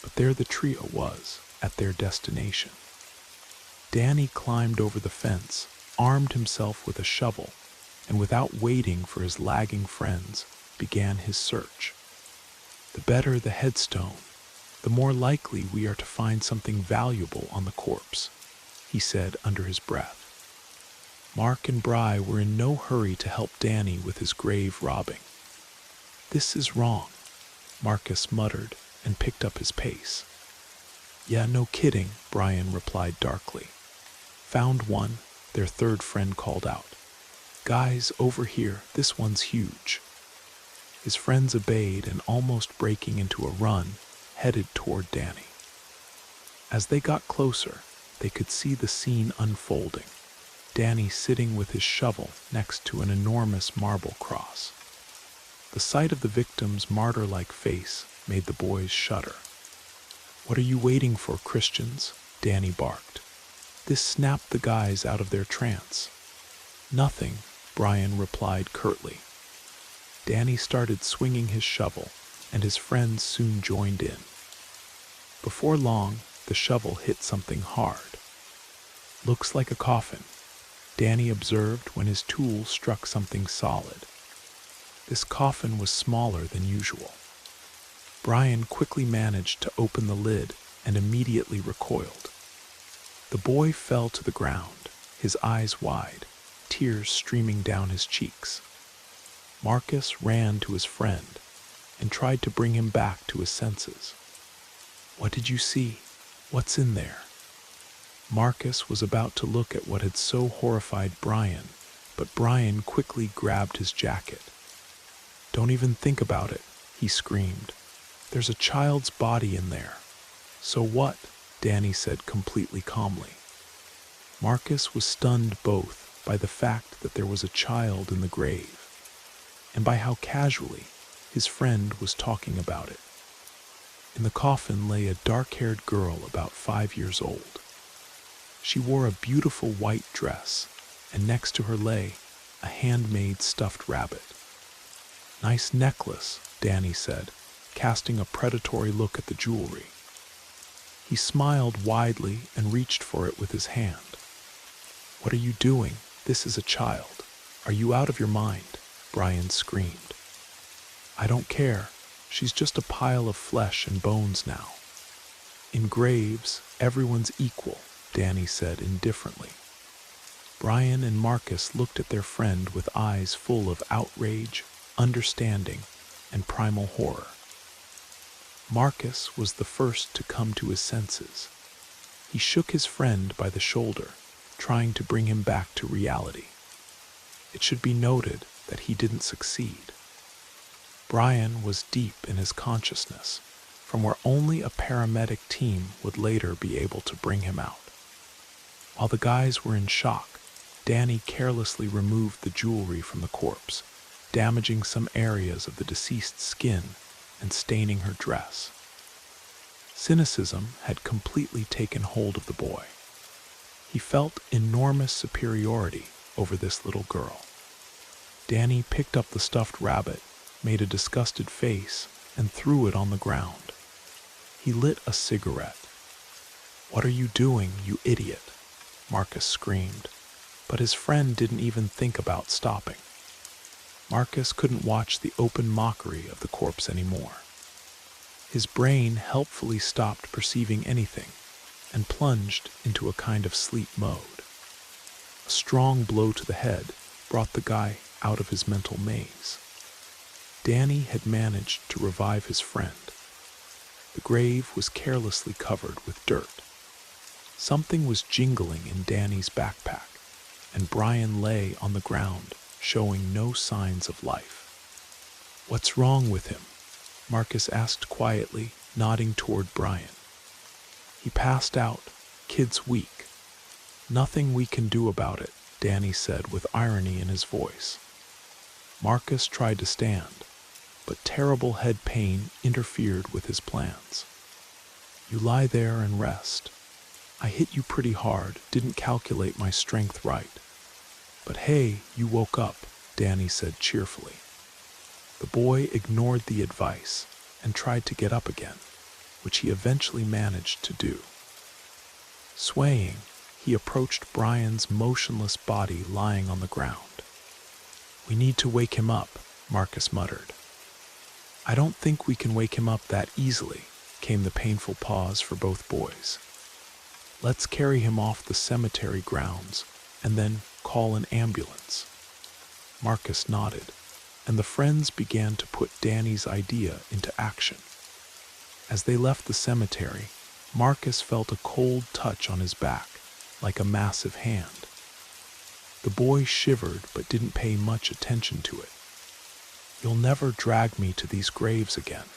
S1: But there the trio was, at their destination. Danny climbed over the fence, armed himself with a shovel, and without waiting for his lagging friends, began his search. The better the headstone, the more likely we are to find something valuable on the corpse, he said under his breath. Mark and Bry were in no hurry to help Danny with his grave robbing. "This is wrong," Marcus muttered and picked up his pace. "Yeah, no kidding," Brian replied darkly. "Found one," their third friend called out. "Guys, over here, this one's huge." His friends obeyed and, almost breaking into a run, headed toward Danny. As they got closer, they could see the scene unfolding. Danny sitting with his shovel next to an enormous marble cross. The sight of the victim's martyr-like face made the boys shudder. "What are you waiting for, Christians?" Danny barked. This snapped the guys out of their trance. "Nothing," Brian replied curtly. Danny started swinging his shovel, and his friends soon joined in. Before long, the shovel hit something hard. "Looks like a coffin," Danny observed when his tool struck something solid. This coffin was smaller than usual. Brian quickly managed to open the lid and immediately recoiled. The boy fell to the ground, his eyes wide, tears streaming down his cheeks. Marcus ran to his friend and tried to bring him back to his senses. "What did you see? What's in there?" Marcus was about to look at what had so horrified Brian, but Brian quickly grabbed his jacket. "Don't even think about it," he screamed. "There's a child's body in there." "So what?" Danny said completely calmly. Marcus was stunned both by the fact that there was a child in the grave, and by how casually his friend was talking about it. In the coffin lay a dark-haired girl about 5 years old. She wore a beautiful white dress, and next to her lay a handmade stuffed rabbit. "Nice necklace," Danny said, casting a predatory look at the jewelry. He smiled widely and reached for it with his hand. "What are you doing? This is a child. Are you out of your mind?" Brian screamed. "I don't care. She's just a pile of flesh and bones now." "In graves, everyone's equal," Danny said indifferently. Brian and Marcus looked at their friend with eyes full of outrage, understanding, and primal horror. Marcus was the first to come to his senses. He shook his friend by the shoulder, trying to bring him back to reality. It should be noted that he didn't succeed. Brian was deep in his consciousness, from where only a paramedic team would later be able to bring him out. While the guys were in shock, Danny carelessly removed the jewelry from the corpse, damaging some areas of the deceased's skin and staining her dress. Cynicism had completely taken hold of the boy. He felt enormous superiority over this little girl. Danny picked up the stuffed rabbit, made a disgusted face, and threw it on the ground. He lit a cigarette. "What are you doing, you idiot?" Marcus screamed, but his friend didn't even think about stopping. Marcus couldn't watch the open mockery of the corpse anymore. His brain helpfully stopped perceiving anything and plunged into a kind of sleep mode. A strong blow to the head brought the guy out of his mental maze. Danny had managed to revive his friend. The grave was carelessly covered with dirt. Something was jingling in Danny's backpack, and Brian lay on the ground, showing no signs of life. "What's wrong with him?" Marcus asked quietly, nodding toward Brian. "He passed out. Kid's weak." "Nothing we can do about it," Danny said with irony in his voice. Marcus tried to stand, but terrible head pain interfered with his plans. "You lie there and rest. I hit you pretty hard, didn't calculate my strength right. But hey, you woke up," Danny said cheerfully. The boy ignored the advice and tried to get up again, which he eventually managed to do. Swaying, he approached Brian's motionless body lying on the ground. "We need to wake him up," Marcus muttered. "I don't think we can wake him up that easily," came the painful pause for both boys. "Let's carry him off the cemetery grounds and then call an ambulance." Marcus nodded, and the friends began to put Danny's idea into action. As they left the cemetery, Marcus felt a cold touch on his back, like a massive hand. The boy shivered but didn't pay much attention to it. "You'll never drag me to these graves again,"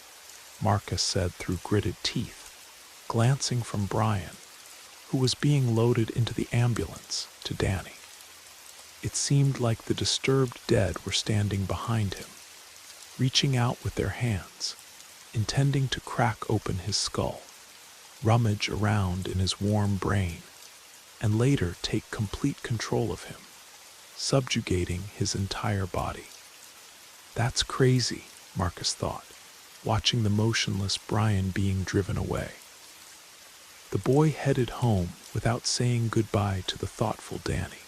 S1: Marcus said through gritted teeth, glancing from Brian, who was being loaded into the ambulance, to Danny. It seemed like the disturbed dead were standing behind him, reaching out with their hands, intending to crack open his skull, rummage around in his warm brain, and later take complete control of him, subjugating his entire body. "That's crazy," Marcus thought, watching the motionless Brian being driven away. The boy headed home without saying goodbye to the thoughtful Danny.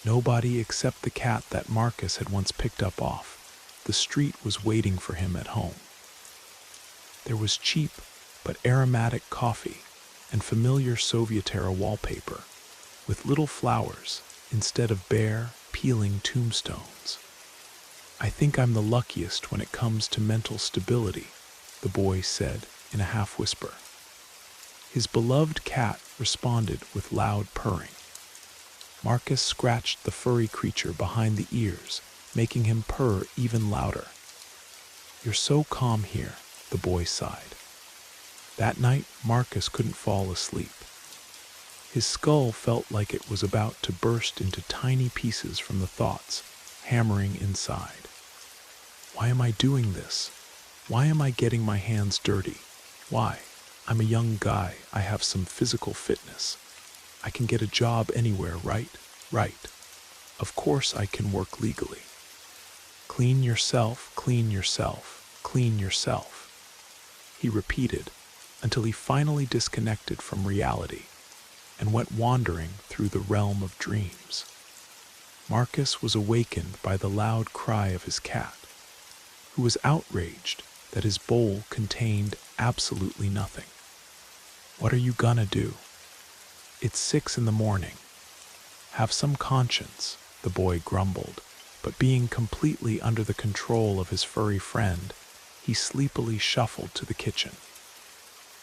S1: Nobody except the cat that Marcus had once picked up off the street was waiting for him at home. There was cheap but aromatic coffee and familiar Soviet-era wallpaper, with little flowers instead of bare, peeling tombstones. "I think I'm the luckiest when it comes to mental stability," the boy said in a half-whisper. His beloved cat responded with loud purring. Marcus scratched the furry creature behind the ears, making him purr even louder. "You're so calm here," the boy sighed. That night, Marcus couldn't fall asleep. His skull felt like it was about to burst into tiny pieces from the thoughts hammering inside. "Why am I doing this? Why am I getting my hands dirty? Why? I'm a young guy. I have some physical fitness. I can get a job anywhere, right? Right. Of course I can work legally. Clean yourself, clean yourself, clean yourself," he repeated until he finally disconnected from reality and went wandering through the realm of dreams. Marcus was awakened by the loud cry of his cat, who was outraged that his bowl contained absolutely nothing. "What are you gonna do? It's 6 in the morning. Have some conscience," the boy grumbled, but being completely under the control of his furry friend, he sleepily shuffled to the kitchen.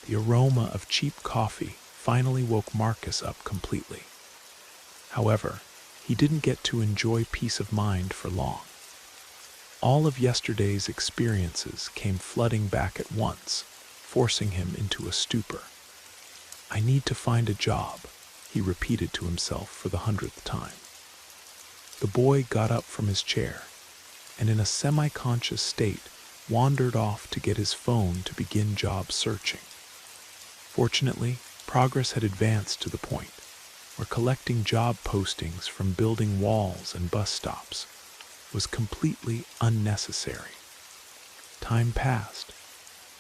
S1: The aroma of cheap coffee finally woke Marcus up completely. However, he didn't get to enjoy peace of mind for long. All of yesterday's experiences came flooding back at once, forcing him into a stupor. "I need to find a job," he repeated to himself for the 100th time. The boy got up from his chair, and in a semi-conscious state, wandered off to get his phone to begin job searching. Fortunately, progress had advanced to the point where collecting job postings from building walls and bus stops was completely unnecessary. Time passed.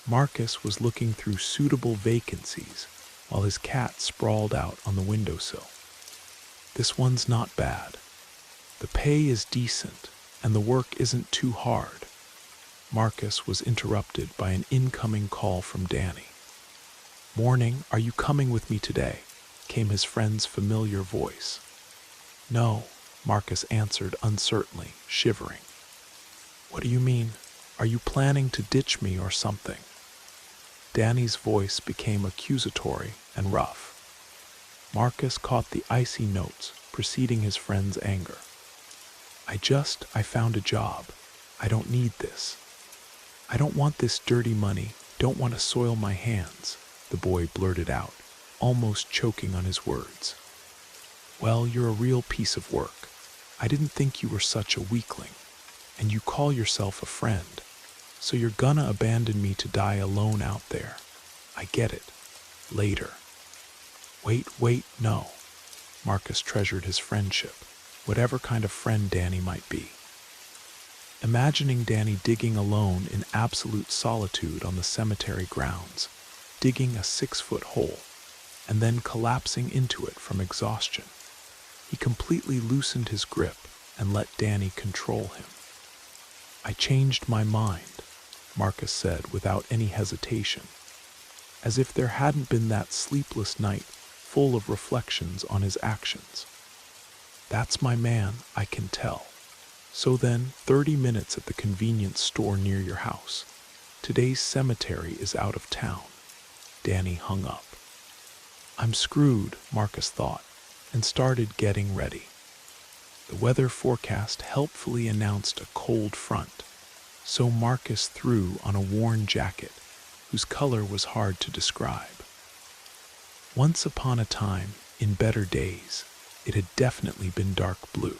S1: Marcus was looking through suitable vacancies while his cat sprawled out on the windowsill. "This one's not bad. The pay is decent, and the work isn't too hard." Marcus was interrupted by an incoming call from Danny. "Morning, are you coming with me today?" came his friend's familiar voice. "No," Marcus answered uncertainly, shivering. "What do you mean? Are you planning to ditch me or something?" Danny's voice became accusatory and rough. Marcus caught the icy notes preceding his friend's anger. I found a job. I don't need this. I don't want this dirty money, don't want to soil my hands," the boy blurted out, almost choking on his words. "Well, you're a real piece of work. I didn't think you were such a weakling. And you call yourself a friend. So you're gonna abandon me to die alone out there. I get it. Later." Wait, no. Marcus treasured his friendship, whatever kind of friend Danny might be. Imagining Danny digging alone in absolute solitude on the cemetery grounds digging a 6-foot hole, and then collapsing into it from exhaustion. He completely loosened his grip and let Danny control him. "I changed my mind," Marcus said without any hesitation, as if there hadn't been that sleepless night full of reflections on his actions. "That's my man, I can tell. So then, 30 minutes at the convenience store near your house. Today's cemetery is out of town." Danny hung up. "I'm screwed," Marcus thought, and started getting ready. The weather forecast helpfully announced a cold front, so Marcus threw on a worn jacket whose color was hard to describe. Once upon a time, in better days, it had definitely been dark blue.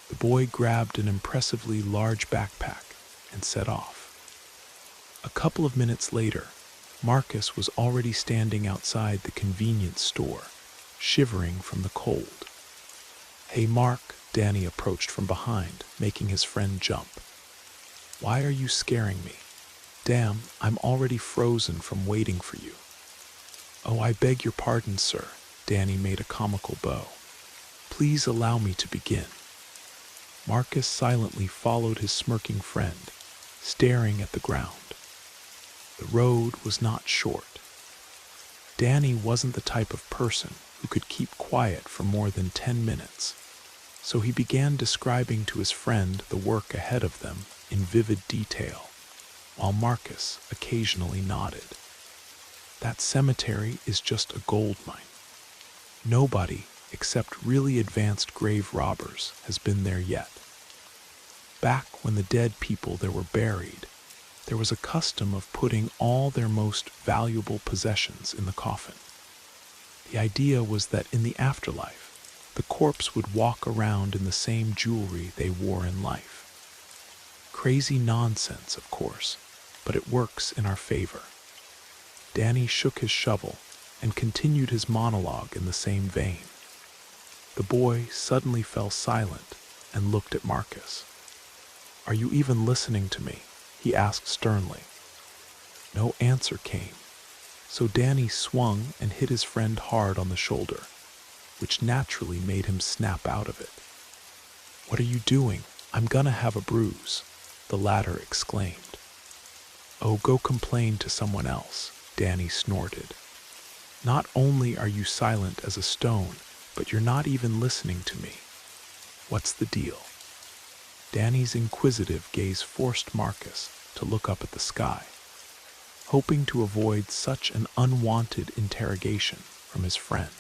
S1: The boy grabbed an impressively large backpack and set off. A couple of minutes later, Marcus was already standing outside the convenience store, shivering from the cold. "Hey, Mark," Danny approached from behind, making his friend jump. "Why are you scaring me? Damn, I'm already frozen from waiting for you." "Oh, I beg your pardon, sir," Danny made a comical bow. "Please allow me to begin." Marcus silently followed his smirking friend, staring at the ground. The road was not short. Danny wasn't the type of person who could keep quiet for more than 10 minutes, so he began describing to his friend the work ahead of them in vivid detail, while Marcus occasionally nodded. "That cemetery is just a gold mine. Nobody, except really advanced grave robbers, has been there yet. Back when the dead people there were buried, there was a custom of putting all their most valuable possessions in the coffin. The idea was that in the afterlife, the corpse would walk around in the same jewelry they wore in life. Crazy nonsense, of course, but it works in our favor." Danny shook his shovel and continued his monologue in the same vein. The boy suddenly fell silent and looked at Marcus. "Are you even listening to me?" he asked sternly. No answer came, so Danny swung and hit his friend hard on the shoulder, which naturally made him snap out of it. "What are you doing? I'm gonna have a bruise," the latter exclaimed. "Oh, go complain to someone else," Danny snorted. "Not only are you silent as a stone, but you're not even listening to me. What's the deal?" Danny's inquisitive gaze forced Marcus to look up at the sky, hoping to avoid such an unwanted interrogation from his friend.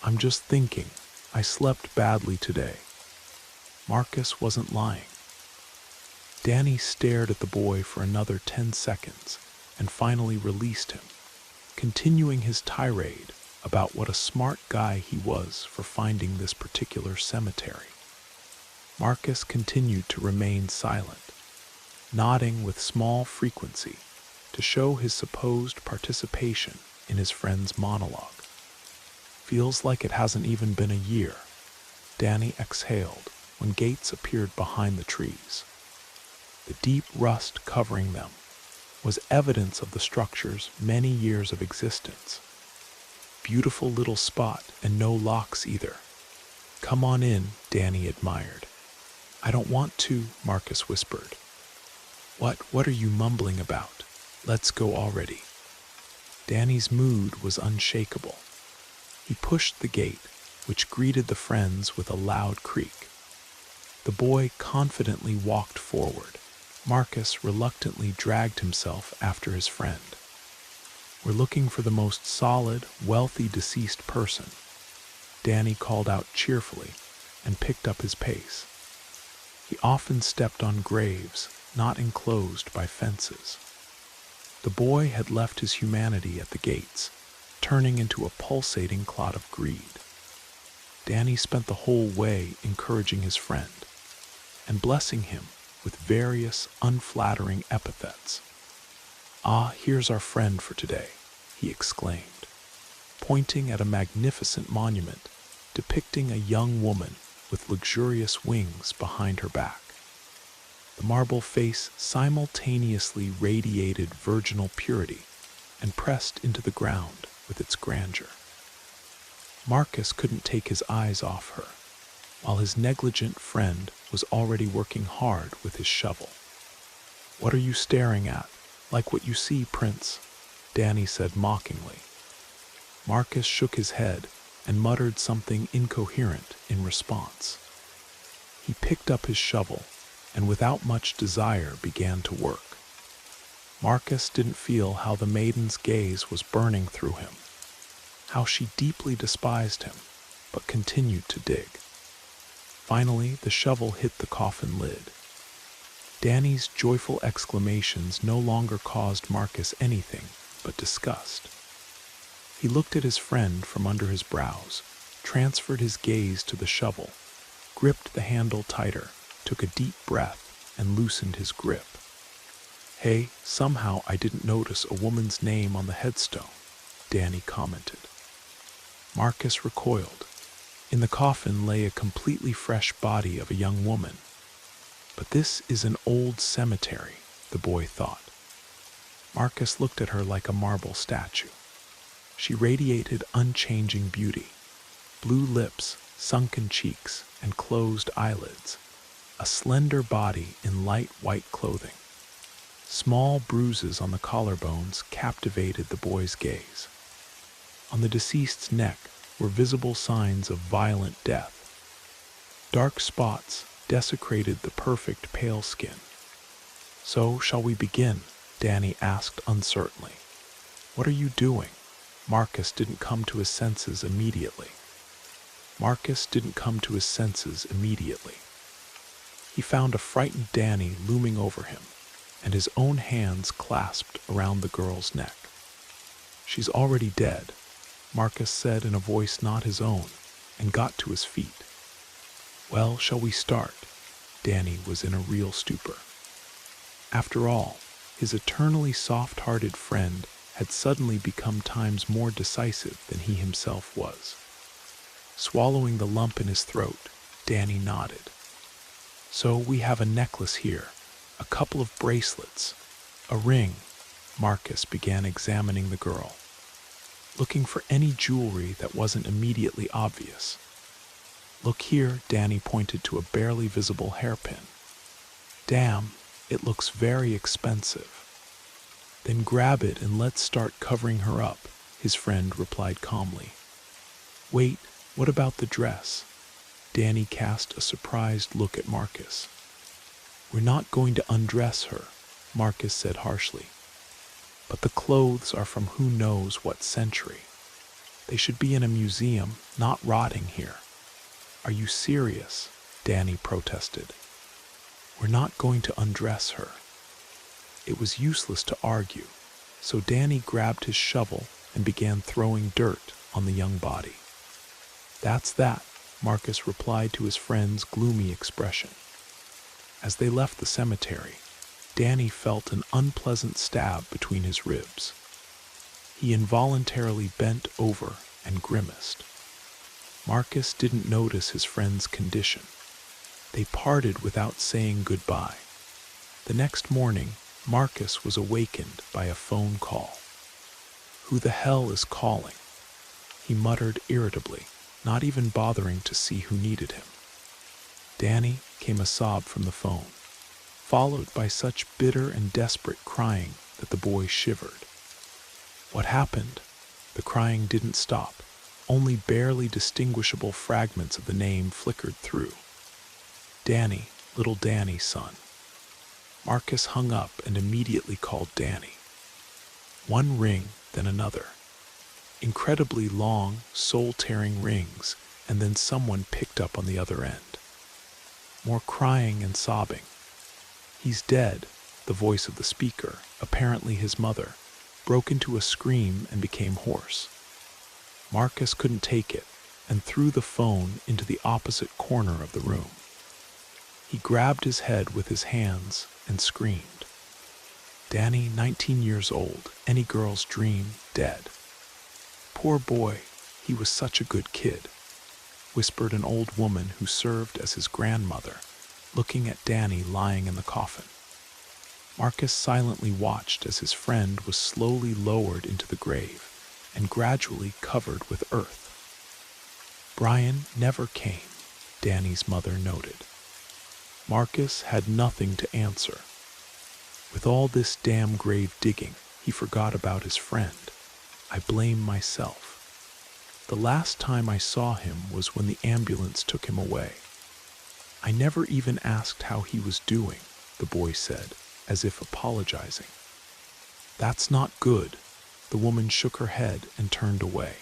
S1: "I'm just thinking. I slept badly today." Marcus wasn't lying. Danny stared at the boy for another 10 seconds and finally released him, continuing his tirade about what a smart guy he was for finding this particular cemetery. Marcus continued to remain silent, nodding with small frequency to show his supposed participation in his friend's monologue. "Feels like it hasn't even been a year," Danny exhaled when gates appeared behind the trees. The deep rust covering them was evidence of the structure's many years of existence. "Beautiful little spot and no locks either." "Come on in," Danny admired. "I don't want to," Marcus whispered. What are you mumbling about? Let's go already." Danny's mood was unshakable. He pushed the gate, which greeted the friends with a loud creak. The boy confidently walked forward. Marcus reluctantly dragged himself after his friend. "We're looking for the most solid, wealthy deceased person," Danny called out cheerfully and picked up his pace. He often stepped on graves not enclosed by fences. The boy had left his humanity at the gates, turning into a pulsating clot of greed. Danny spent the whole way encouraging his friend and blessing him with various unflattering epithets. "Ah, here's our friend for today," he exclaimed, pointing at a magnificent monument depicting a young woman with luxurious wings behind her back. The marble face simultaneously radiated virginal purity and pressed into the ground with its grandeur. Marcus couldn't take his eyes off her, while his negligent friend was already working hard with his shovel. "What are you staring at? Like what you see, Prince?" Danny said mockingly. Marcus shook his head and muttered something incoherent in response. He picked up his shovel and without much desire began to work. Marcus didn't feel how the maiden's gaze was burning through him, how she deeply despised him, but continued to dig. Finally, the shovel hit the coffin lid. Danny's joyful exclamations no longer caused Marcus anything but disgust. He looked at his friend from under his brows, transferred his gaze to the shovel, gripped the handle tighter, took a deep breath, and loosened his grip. "Hey, somehow I didn't notice a woman's name on the headstone," Danny commented. Marcus recoiled. In the coffin lay a completely fresh body of a young woman. But this is an old cemetery, the boy thought. Marcus looked at her like a marble statue. She radiated unchanging beauty, blue lips, sunken cheeks, and closed eyelids, a slender body in light white clothing. Small bruises on the collarbones captivated the boy's gaze. On the deceased's neck were visible signs of violent death. Dark spots desecrated the perfect pale skin. "So, shall we begin?" Danny asked uncertainly. "What are you doing?" Marcus didn't come to his senses immediately. He found a frightened Danny looming over him, and his own hands clasped around the girl's neck. "She's already dead," Marcus said in a voice not his own, and got to his feet. "Well, shall we start?" Danny was in a real stupor. After all, his eternally soft-hearted friend had suddenly become times more decisive than he himself was. Swallowing the lump in his throat, Danny nodded. "So we have a necklace here, a couple of bracelets, a ring." Marcus began examining the girl, looking for any jewelry that wasn't immediately obvious. "Look here," Danny pointed to a barely visible hairpin. "Damn, it looks very expensive." "Then grab it and let's start covering her up," his friend replied calmly. "Wait, what about the dress?" Danny cast a surprised look at Marcus. "We're not going to undress her," Marcus said harshly. "But the clothes are from who knows what century. They should be in a museum, not rotting here." "Are you serious?" Danny protested. "We're not going to undress her." It was useless to argue, so Danny grabbed his shovel and began throwing dirt on the young body. "That's that," Marcus replied to his friend's gloomy expression. As they left the cemetery, Danny felt an unpleasant stab between his ribs. He involuntarily bent over and grimaced. Marcus didn't notice his friend's condition. They parted without saying goodbye. The next morning, Marcus was awakened by a phone call. "Who the hell is calling?" he muttered irritably, not even bothering to see who needed him. "Danny," came a sob from the phone, followed by such bitter and desperate crying that the boy shivered. What happened? The crying didn't stop. Only barely distinguishable fragments of the name flickered through. "Danny, little Danny, son." Marcus hung up and immediately called Danny. One ring, then another. Incredibly long, soul-tearing rings, and then someone picked up on the other end. More crying and sobbing. "He's dead," the voice of the speaker, apparently his mother, broke into a scream and became hoarse. Marcus couldn't take it and threw the phone into the opposite corner of the room. He grabbed his head with his hands and screamed. Danny, 19 years old, any girl's dream, dead. "Poor boy, he was such a good kid," whispered an old woman who served as his grandmother, looking at Danny lying in the coffin. Marcus silently watched as his friend was slowly lowered into the grave and gradually covered with earth. Brian never came, Danny's mother noted. Marcus had nothing to answer. With all this damn grave digging, he forgot about his friend. I blame myself. The last time I saw him was when the ambulance took him away. I never even asked how he was doing, the boy said, as if apologizing. That's not good. The woman shook her head and turned away.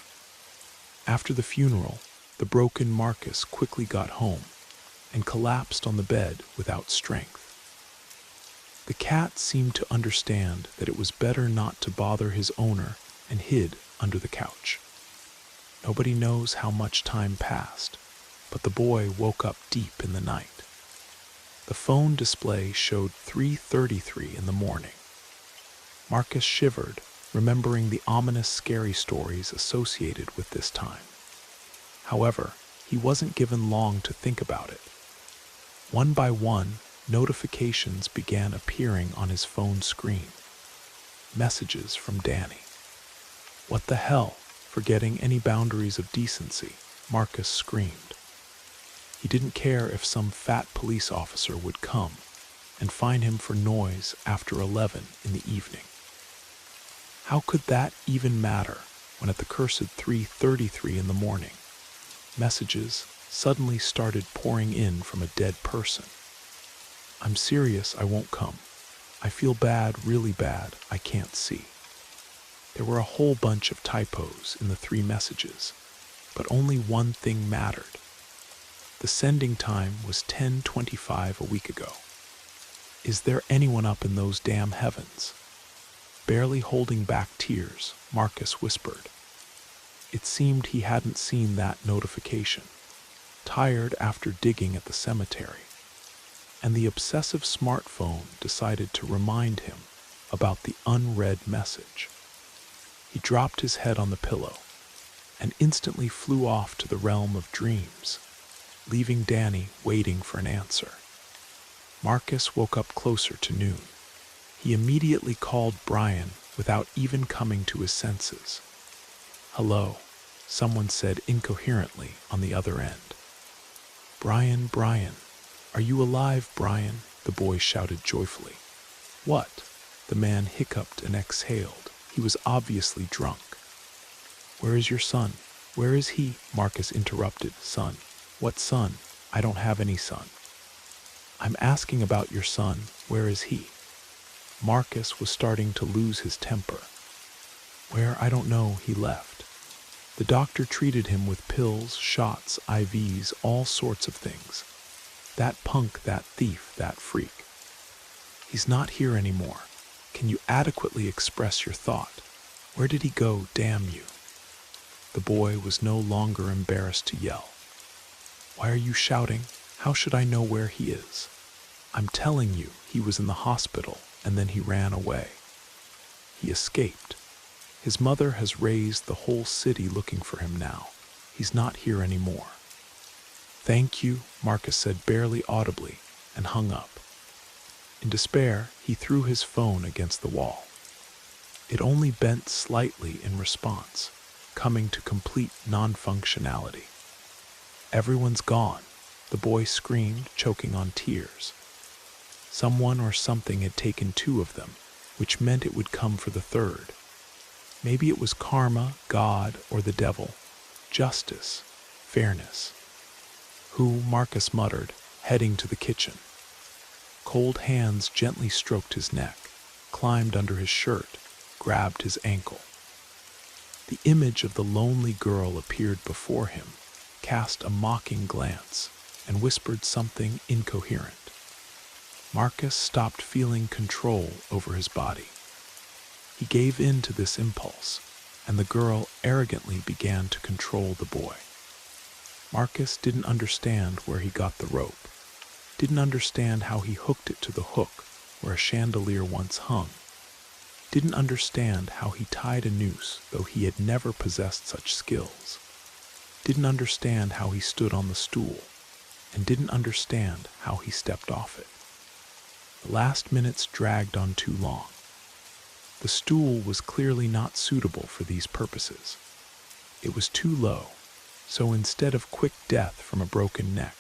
S1: After the funeral, the broken Marcus quickly got home and collapsed on the bed without strength. The cat seemed to understand that it was better not to bother his owner and hid under the couch. Nobody knows how much time passed, but the boy woke up deep in the night. The phone display showed 3:33 in the morning. Marcus shivered, remembering the ominous, scary stories associated with this time. However, he wasn't given long to think about it. One by one, notifications began appearing on his phone screen. Messages from Danny. What the hell? Forgetting any boundaries of decency, Marcus screamed. He didn't care if some fat police officer would come and fine him for noise after 11 in the evening. How could that even matter when at the cursed 3:33 in the morning, messages suddenly started pouring in from a dead person? I'm serious, I won't come. I feel bad, really bad, I can't see. There were a whole bunch of typos in the 3 messages, but only one thing mattered. The sending time was 10:25 a week ago. Is there anyone up in those damn heavens? Barely holding back tears, Marcus whispered. It seemed he hadn't seen that notification, tired after digging at the cemetery, and the obsessive smartphone decided to remind him about the unread message. He dropped his head on the pillow and instantly flew off to the realm of dreams, leaving Danny waiting for an answer. Marcus woke up closer to noon. He immediately called Brian without even coming to his senses. Hello, someone said incoherently on the other end. Brian, are you alive, Brian? The boy shouted joyfully. What? The man hiccuped and exhaled. He was obviously drunk. Where is your son? Where is he? Marcus interrupted. Son? What son? I don't have any son. I'm asking about your son. Where is he? Marcus was starting to lose his temper. Where? I don't know. He left. The doctor treated him with pills, shots, IVs, all sorts of things. That punk, that thief, that freak. He's not here anymore. Can you adequately express your thought? Where did he go, damn you? The boy was no longer embarrassed to yell. Why are you shouting? How should I know where he is? I'm telling you, he was in the hospital, and then he ran away. He escaped. His mother has raised the whole city looking for him now. He's not here anymore. Thank you, Marcus said barely audibly, and hung up. In despair, he threw his phone against the wall. It only bent slightly in response, coming to complete non-functionality. Everyone's gone, the boy screamed, choking on tears. Someone or something had taken 2 of them, which meant it would come for the 3rd. Maybe it was karma, God, or the devil. Justice, fairness. Who? Marcus muttered, heading to the kitchen. Cold hands gently stroked his neck, climbed under his shirt, grabbed his ankle. The image of the lonely girl appeared before him, cast a mocking glance, and whispered something incoherent. Marcus stopped feeling control over his body. He gave in to this impulse, and the girl arrogantly began to control the boy. Marcus didn't understand where he got the rope, didn't understand how he hooked it to the hook where a chandelier once hung, didn't understand how he tied a noose though he had never possessed such skills, didn't understand how he stood on the stool, and didn't understand how he stepped off it. The last minutes dragged on too long. The stool was clearly not suitable for these purposes. It was too low, so instead of quick death from a broken neck,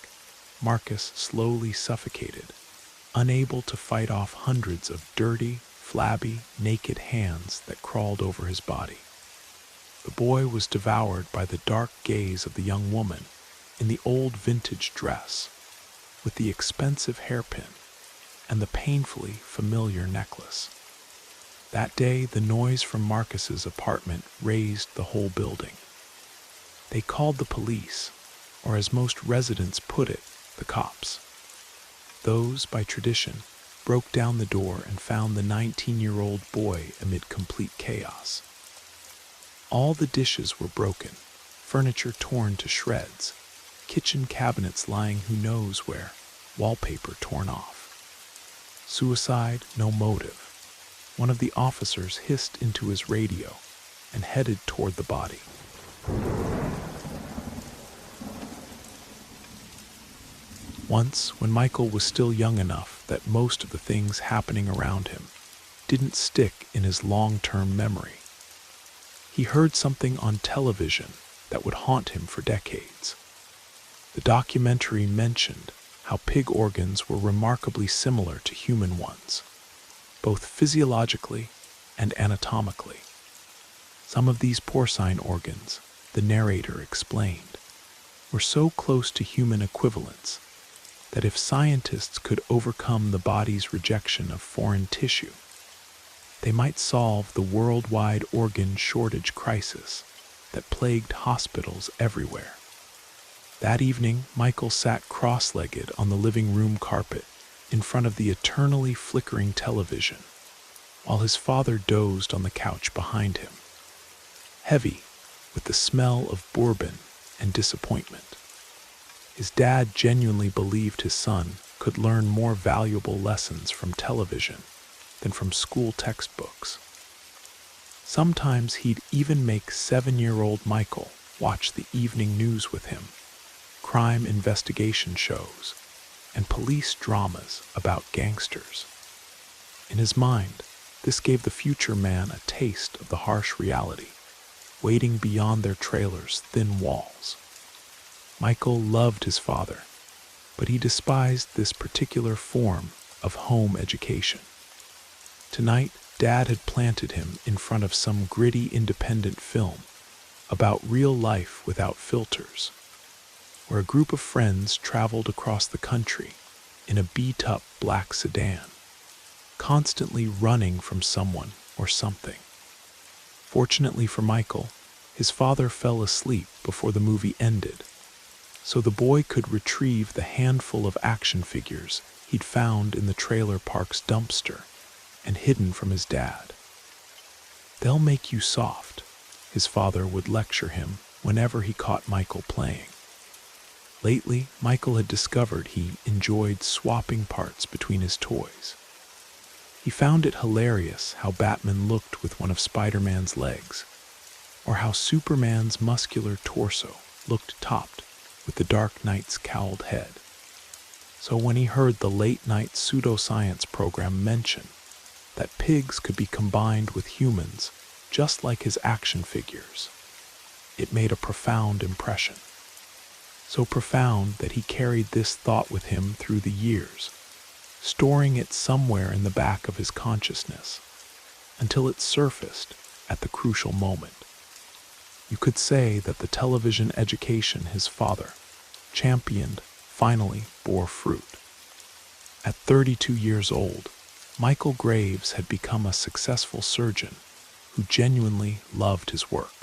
S1: Marcus slowly suffocated, unable to fight off hundreds of dirty, flabby, naked hands that crawled over his body. The boy was devoured by the dark gaze of the young woman in the old vintage dress, with the expensive hairpin and the painfully familiar necklace. That day, the noise from Marcus's apartment raised the whole building. They called the police, or as most residents put it, the cops. Those, by tradition, broke down the door and found the 19-year-old boy amid complete chaos. All the dishes were broken, furniture torn to shreds, kitchen cabinets lying who knows where, wallpaper torn off. Suicide, no motive. One of the officers hissed into his radio and headed toward the body. Once, when Michael was still young enough that most of the things happening around him didn't stick in his long-term memory, he heard something on television that would haunt him for decades. The documentary mentioned how pig organs were remarkably similar to human ones, both physiologically and anatomically. Some of these porcine organs, the narrator explained, were so close to human equivalents that if scientists could overcome the body's rejection of foreign tissue, they might solve the worldwide organ shortage crisis that plagued hospitals everywhere. That evening, Michael sat cross-legged on the living room carpet in front of the eternally flickering television, while his father dozed on the couch behind him, heavy with the smell of bourbon and disappointment. His dad genuinely believed his son could learn more valuable lessons from television than from school textbooks. Sometimes he'd even make 7-year-old Michael watch the evening news with him, crime investigation shows, and police dramas about gangsters. In his mind, this gave the future man a taste of the harsh reality, waiting beyond their trailer's thin walls. Michael loved his father, but he despised this particular form of home education. Tonight, Dad had planted him in front of some gritty independent film about real life without filters, where a group of friends traveled across the country in a beat-up black sedan, constantly running from someone or something. Fortunately for Michael, his father fell asleep before the movie ended, so the boy could retrieve the handful of action figures he'd found in the trailer park's dumpster and hidden from his dad. "They'll make you soft," his father would lecture him whenever he caught Michael playing. Lately, Michael had discovered he enjoyed swapping parts between his toys. He found it hilarious how Batman looked with one of Spider-Man's legs, or how Superman's muscular torso looked topped with the Dark Knight's cowled head. So when he heard the late-night pseudoscience program mention that pigs could be combined with humans just like his action figures, it made a profound impression. So profound that he carried this thought with him through the years, storing it somewhere in the back of his consciousness, until it surfaced at the crucial moment. You could say that the television education his father championed finally bore fruit. At 32 years old, Michael Graves had become a successful surgeon who genuinely loved his work.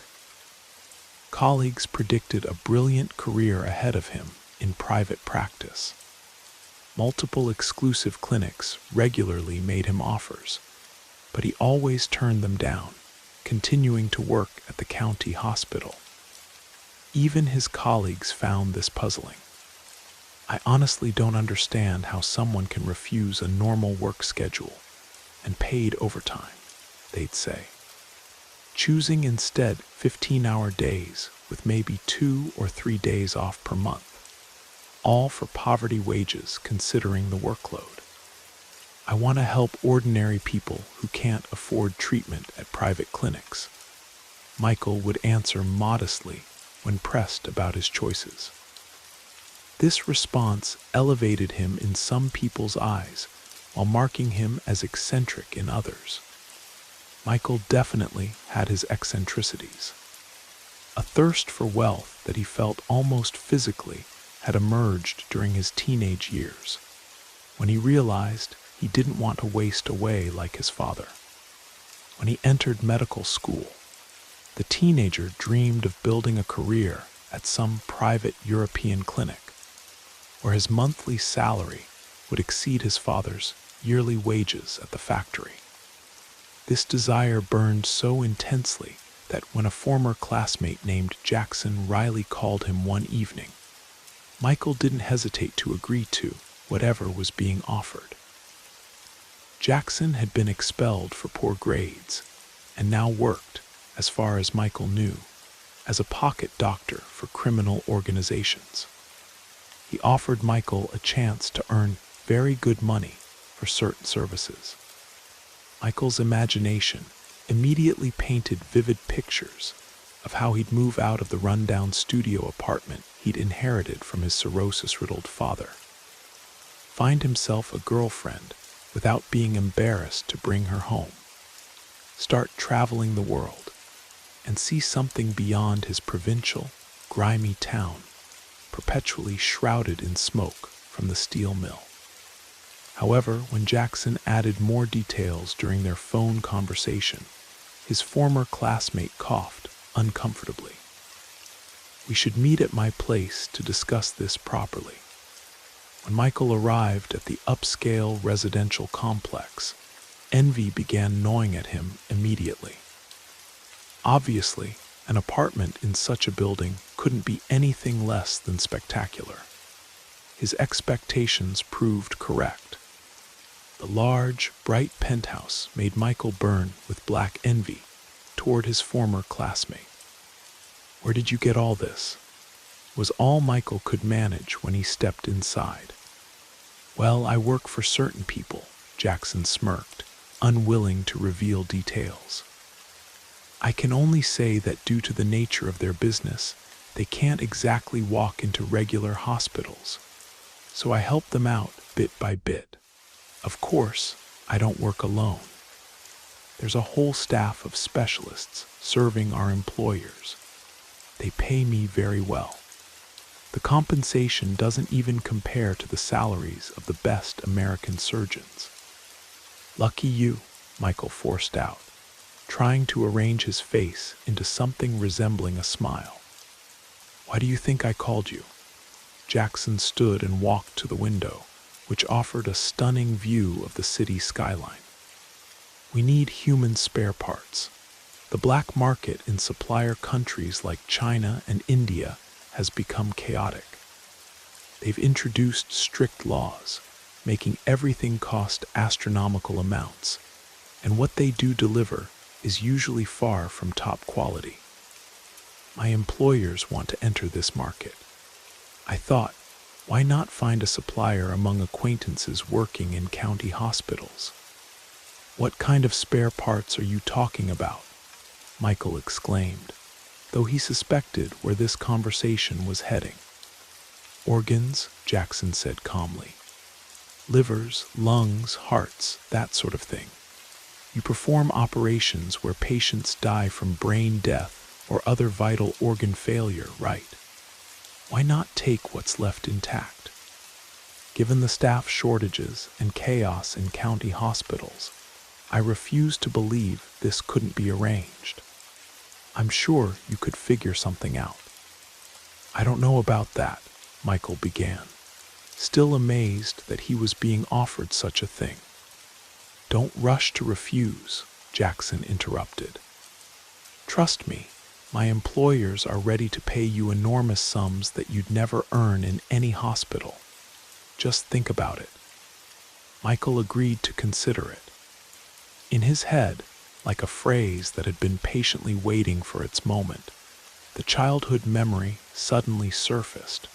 S1: Colleagues predicted a brilliant career ahead of him in private practice. Multiple exclusive clinics regularly made him offers, but he always turned them down, continuing to work at the county hospital. Even his colleagues found this puzzling. "I honestly don't understand how someone can refuse a normal work schedule and paid overtime," they'd say, choosing instead 15-hour days with maybe 2 or 3 days off per month, all for poverty wages considering the workload. I want to help ordinary people who can't afford treatment at private clinics, Michael would answer modestly when pressed about his choices. This response elevated him in some people's eyes while marking him as eccentric in others. Michael definitely had his eccentricities. A thirst for wealth that he felt almost physically had emerged during his teenage years, when he realized he didn't want to waste away like his father. When he entered medical school, the teenager dreamed of building a career at some private European clinic, where his monthly salary would exceed his father's yearly wages at the factory. This desire burned so intensely that when a former classmate named Jackson Riley called him one evening, Michael didn't hesitate to agree to whatever was being offered. Jackson had been expelled for poor grades and now worked, as far as Michael knew, as a pocket doctor for criminal organizations. He offered Michael a chance to earn very good money for certain services. Michael's imagination immediately painted vivid pictures of how he'd move out of the rundown studio apartment he'd inherited from his cirrhosis-riddled father, find himself a girlfriend without being embarrassed to bring her home, start traveling the world, and see something beyond his provincial, grimy town, perpetually shrouded in smoke from the steel mill. However, when Jackson added more details during their phone conversation, his former classmate coughed uncomfortably. "We should meet at my place to discuss this properly." When Michael arrived at the upscale residential complex, envy began gnawing at him immediately. Obviously, an apartment in such a building couldn't be anything less than spectacular. His expectations proved correct. The large, bright penthouse made Michael burn with black envy toward his former classmate. "Where did you get all this?" was all Michael could manage when he stepped inside. "Well, I work for certain people," Jackson smirked, unwilling to reveal details. "I can only say that due to the nature of their business, they can't exactly walk into regular hospitals, so I help them out bit by bit. Of course, I don't work alone. There's a whole staff of specialists serving our employers. They pay me very well. The compensation doesn't even compare to the salaries of the best American surgeons." "Lucky you," Michael forced out, trying to arrange his face into something resembling a smile. "Why do you think I called you?" Jackson stood and walked to the window, which offered a stunning view of the city skyline. "We need human spare parts. The black market in supplier countries like China and India has become chaotic. They've introduced strict laws, making everything cost astronomical amounts, and what they do deliver is usually far from top quality. My employers want to enter this market. I thought, why not find a supplier among acquaintances working in county hospitals?" "What kind of spare parts are you talking about?" Michael exclaimed, though he suspected where this conversation was heading. "Organs," Jackson said calmly. "Livers, lungs, hearts, that sort of thing. You perform operations where patients die from brain death or other vital organ failure, right? Why not take what's left intact? Given the staff shortages and chaos in county hospitals, I refuse to believe this couldn't be arranged. I'm sure you could figure something out." "I don't know about that," Michael began, still amazed that he was being offered such a thing. "Don't rush to refuse," Jackson interrupted. "Trust me, my employers are ready to pay you enormous sums that you'd never earn in any hospital. Just think about it." Michael agreed to consider it. In his head, like a phrase that had been patiently waiting for its moment, the childhood memory suddenly surfaced.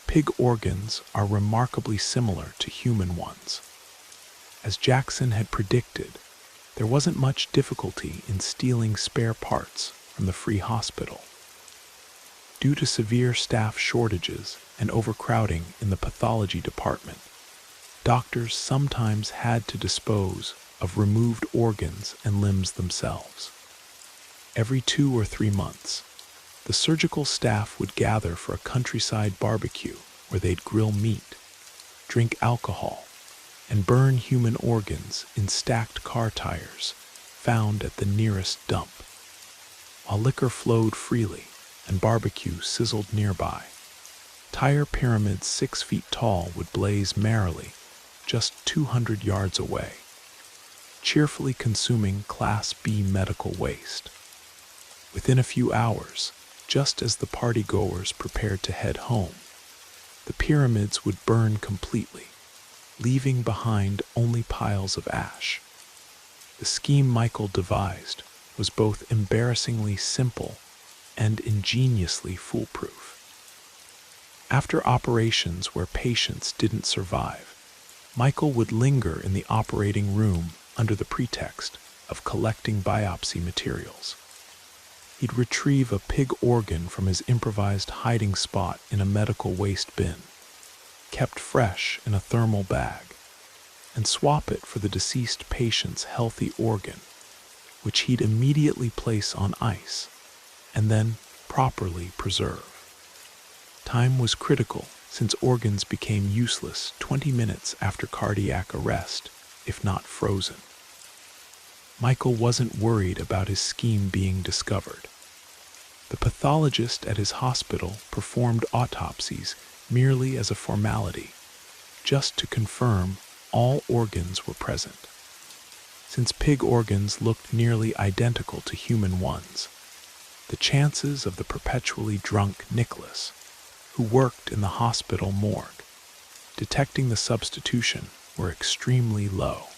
S1: Pig organs are remarkably similar to human ones. As Jackson had predicted, there wasn't much difficulty in stealing spare parts from the free hospital. Due to severe staff shortages and overcrowding in the pathology department, doctors sometimes had to dispose of removed organs and limbs themselves. Every 2 or 3 months, the surgical staff would gather for a countryside barbecue where they'd grill meat, drink alcohol, and burn human organs in stacked car tires found at the nearest dump. While liquor flowed freely and barbecue sizzled nearby, tire pyramids 6 feet tall would blaze merrily just 200 yards away, cheerfully consuming Class B medical waste. Within a few hours, just as the partygoers prepared to head home, the pyramids would burn completely, leaving behind only piles of ash. The scheme Michael devised was both embarrassingly simple and ingeniously foolproof. After operations where patients didn't survive, Michael would linger in the operating room under the pretext of collecting biopsy materials. He'd retrieve a pig organ from his improvised hiding spot in a medical waste bin, kept fresh in a thermal bag, and swap it for the deceased patient's healthy organ, which he'd immediately place on ice and then properly preserve. Time was critical since organs became useless 20 minutes after cardiac arrest, if not frozen. Michael wasn't worried about his scheme being discovered. The pathologist at his hospital performed autopsies merely as a formality, just to confirm all organs were present. Since pig organs looked nearly identical to human ones, the chances of the perpetually drunk Nicholas, who worked in the hospital morgue, detecting the substitution were extremely low.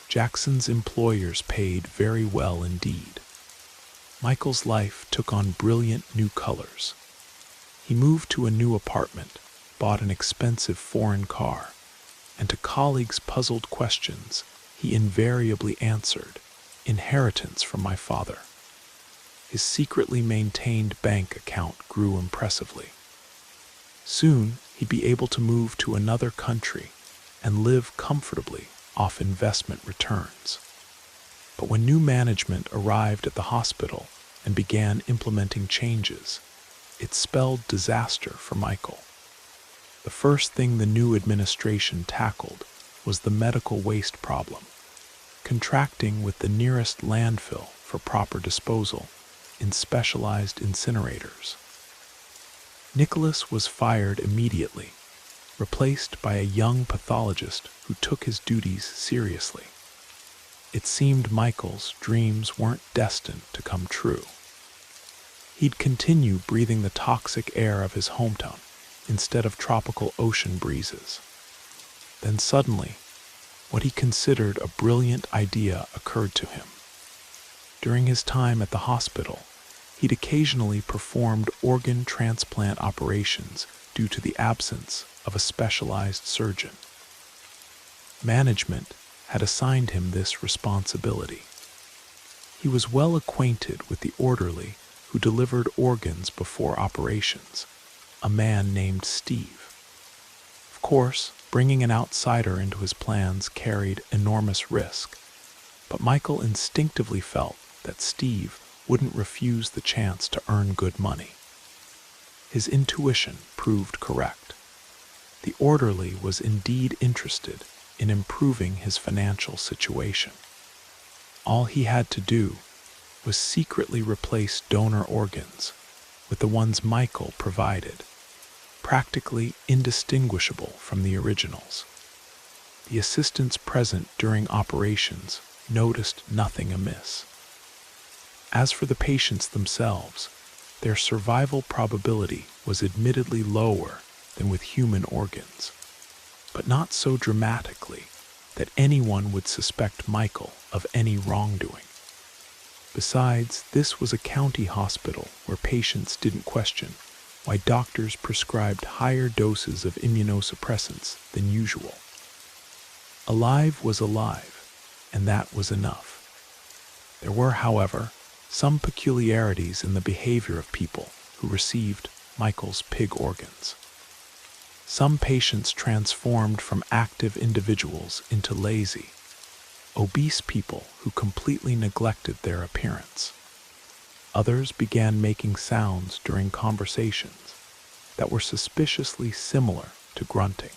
S1: Jackson's employers paid very well indeed. Michael's life took on brilliant new colors. He moved to a new apartment, bought an expensive foreign car, and to colleagues' puzzled questions, he invariably answered, "Inheritance from my father." His secretly maintained bank account grew impressively. Soon, he'd be able to move to another country and live comfortably off investment returns. But when new management arrived at the hospital and began implementing changes, it spelled disaster for Michael. The first thing the new administration tackled was the medical waste problem, contracting with the nearest landfill for proper disposal in specialized incinerators. Nicholas was fired immediately, replaced by a young pathologist who took his duties seriously. It seemed Michael's dreams weren't destined to come true. He'd continue breathing the toxic air of his hometown instead of tropical ocean breezes. Then suddenly, what he considered a brilliant idea occurred to him. During his time at the hospital, he'd occasionally performed organ transplant operations due to the absence of a specialized surgeon. Management had assigned him this responsibility. He was well acquainted with the orderly who delivered organs before operations, a man named Steve. Of course, bringing an outsider into his plans carried enormous risk, but Michael instinctively felt that Steve wouldn't refuse the chance to earn good money. His intuition proved correct. The orderly was indeed interested in improving his financial situation. All he had to do was secretly replace donor organs with the ones Michael provided, practically indistinguishable from the originals. The assistants present during operations noticed nothing amiss. As for the patients themselves, their survival probability was admittedly lower than with human organs, but not so dramatically that anyone would suspect Michael of any wrongdoing. Besides, this was a county hospital where patients didn't question why doctors prescribed higher doses of immunosuppressants than usual. Alive was alive, and that was enough. There were, however, some peculiarities in the behavior of people who received Michael's pig organs. Some patients transformed from active individuals into lazy, obese people who completely neglected their appearance. Others began making sounds during conversations that were suspiciously similar to grunting.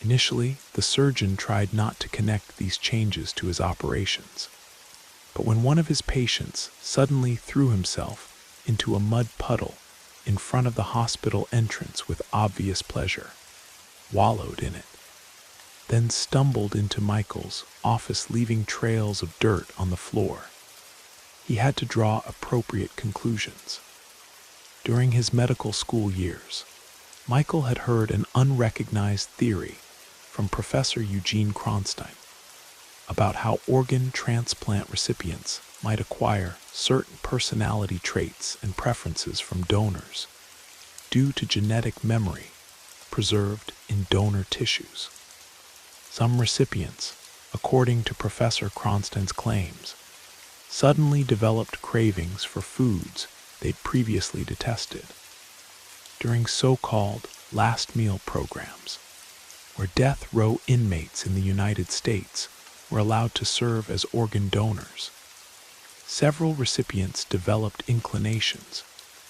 S1: Initially, the surgeon tried not to connect these changes to his operations, but when one of his patients suddenly threw himself into a mud puddle in front of the hospital entrance with obvious pleasure, wallowed in it, then stumbled into Michael's office leaving trails of dirt on the floor, he had to draw appropriate conclusions. During his medical school years, Michael had heard an unrecognized theory from Professor Eugene Kronstein about how organ transplant recipients might acquire certain personality traits and preferences from donors due to genetic memory preserved in donor tissues. Some recipients, according to Professor Kronstein's claims, suddenly developed cravings for foods they'd previously detested. During so-called last meal programs, where death row inmates in the United States were allowed to serve as organ donors, several recipients developed inclinations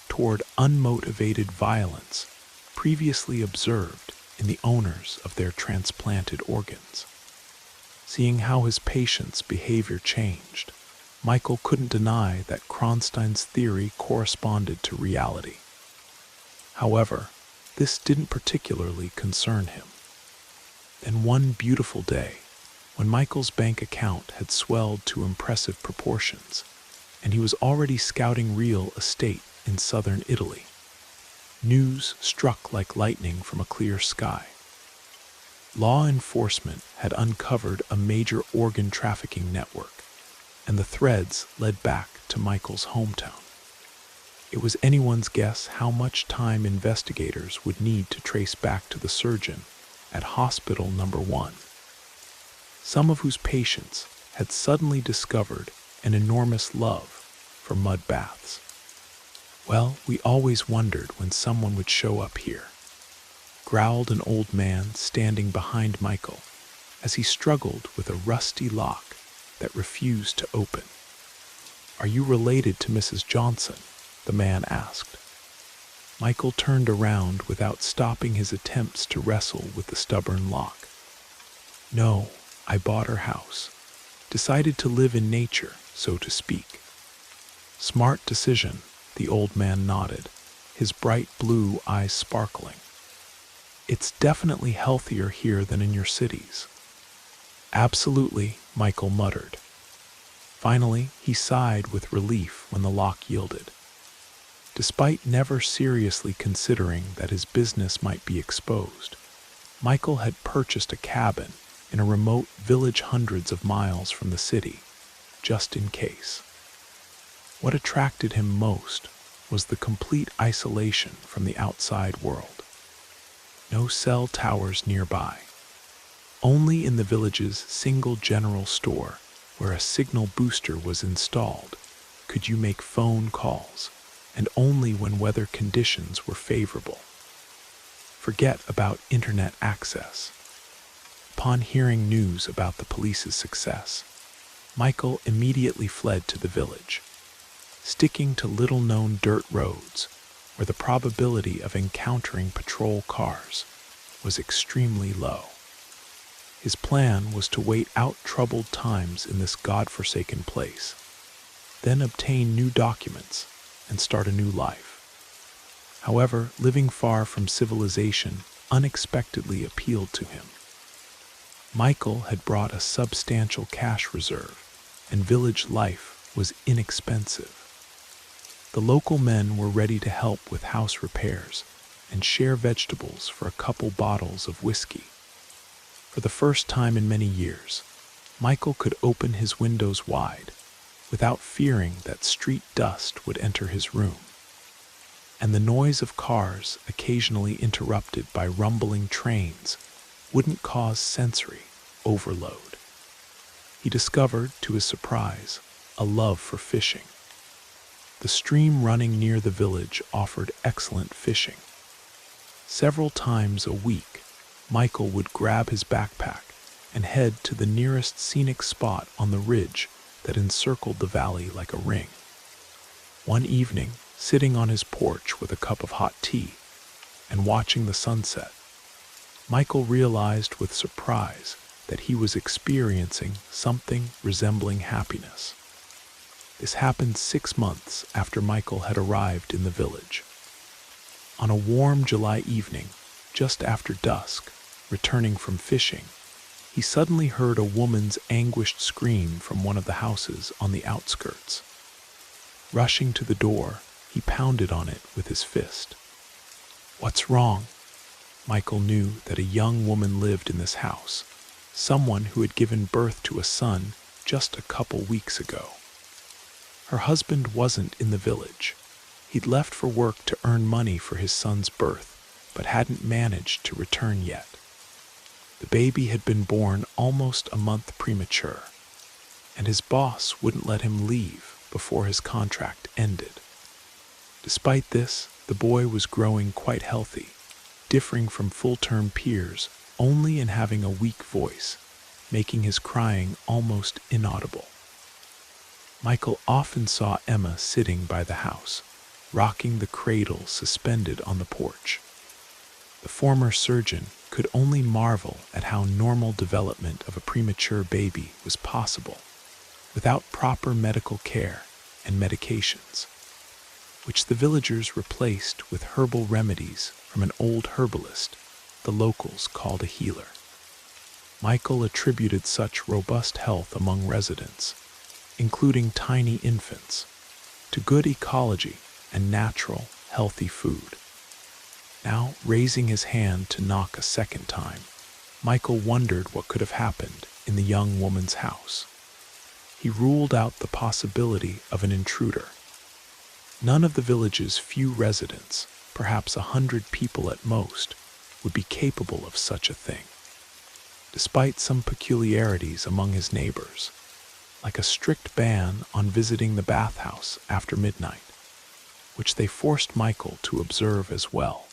S1: toward unmotivated violence previously observed in the owners of their transplanted organs. Seeing how his patients' behavior changed, Michael couldn't deny that Kronstein's theory corresponded to reality. However, this didn't particularly concern him. Then one beautiful day, when Michael's bank account had swelled to impressive proportions, and he was already scouting real estate in southern Italy, news struck like lightning from a clear sky. Law enforcement had uncovered a major organ trafficking network, and the threads led back to Michael's hometown. It was anyone's guess how much time investigators would need to trace back to the surgeon at Hospital Number 1, some of whose patients had suddenly discovered an enormous love for mud baths. "Well, we always wondered when someone would show up here," growled an old man standing behind Michael as he struggled with a rusty lock that refused to open. "Are you related to Mrs. Johnson?" the man asked. Michael turned around without stopping his attempts to wrestle with the stubborn lock. "No, I bought her house. Decided to live in nature, so to speak." "Smart decision," the old man nodded, his bright blue eyes sparkling. "It's definitely healthier here than in your cities." "Absolutely," Michael muttered. Finally, he sighed with relief when the lock yielded. Despite never seriously considering that his business might be exposed, Michael had purchased a cabin in a remote village hundreds of miles from the city, just in case. What attracted him most was the complete isolation from the outside world. No cell towers nearby. Only in the village's single general store, where a signal booster was installed, could you make phone calls, and only when weather conditions were favorable. Forget about internet access. Upon hearing news about the police's success, Michael immediately fled to the village, sticking to little-known dirt roads where the probability of encountering patrol cars was extremely low. His plan was to wait out troubled times in this godforsaken place, then obtain new documents and start a new life. However, living far from civilization unexpectedly appealed to him. Michael had brought a substantial cash reserve, and village life was inexpensive. The local men were ready to help with house repairs and share vegetables for a couple bottles of whiskey. For the first time in many years, Michael could open his windows wide without fearing that street dust would enter his room, and the noise of cars, occasionally interrupted by rumbling trains, wouldn't cause sensory overload. He discovered, to his surprise, a love for fishing. The stream running near the village offered excellent fishing. Several times a week, Michael would grab his backpack and head to the nearest scenic spot on the ridge that encircled the valley like a ring. One evening, sitting on his porch with a cup of hot tea and watching the sunset, Michael realized with surprise that he was experiencing something resembling happiness. This happened 6 months after Michael had arrived in the village. On a warm July evening, just after dusk, returning from fishing, he suddenly heard a woman's anguished scream from one of the houses on the outskirts. Rushing to the door, he pounded on it with his fist. "What's wrong?" Michael knew that a young woman lived in this house, someone who had given birth to a son just a couple weeks ago. Her husband wasn't in the village. He'd left for work to earn money for his son's birth, but hadn't managed to return yet. The baby had been born almost a month premature, and his boss wouldn't let him leave before his contract ended. Despite this, the boy was growing quite healthy, differing from full-term peers only in having a weak voice, making his crying almost inaudible. Michael often saw Emma sitting by the house, rocking the cradle suspended on the porch. The former surgeon could only marvel at how normal development of a premature baby was possible without proper medical care and medications, which the villagers replaced with herbal remedies from an old herbalist the locals called a healer. Michael attributed such robust health among residents, including tiny infants, to good ecology and natural, healthy food. Now, raising his hand to knock a second time, Michael wondered what could have happened in the young woman's house. He ruled out the possibility of an intruder. None of the village's few residents, perhaps 100 people at most, would be capable of such a thing, despite some peculiarities among his neighbors, like a strict ban on visiting the bathhouse after midnight, which they forced Michael to observe as well.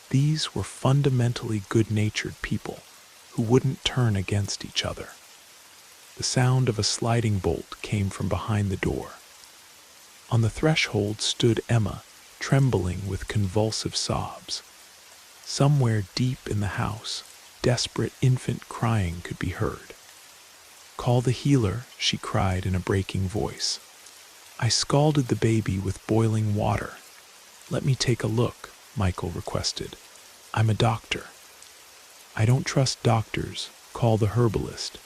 S1: These were fundamentally good-natured people who wouldn't turn against each other. The sound of a sliding bolt came from behind the door. On the threshold stood Emma, trembling with convulsive sobs. Somewhere deep in the house, desperate infant crying could be heard. "Call the healer," she cried in a breaking voice. "I scalded the baby with boiling water. Let me take a look," Michael requested. "I'm a doctor." "I don't trust doctors. Call the herbalist."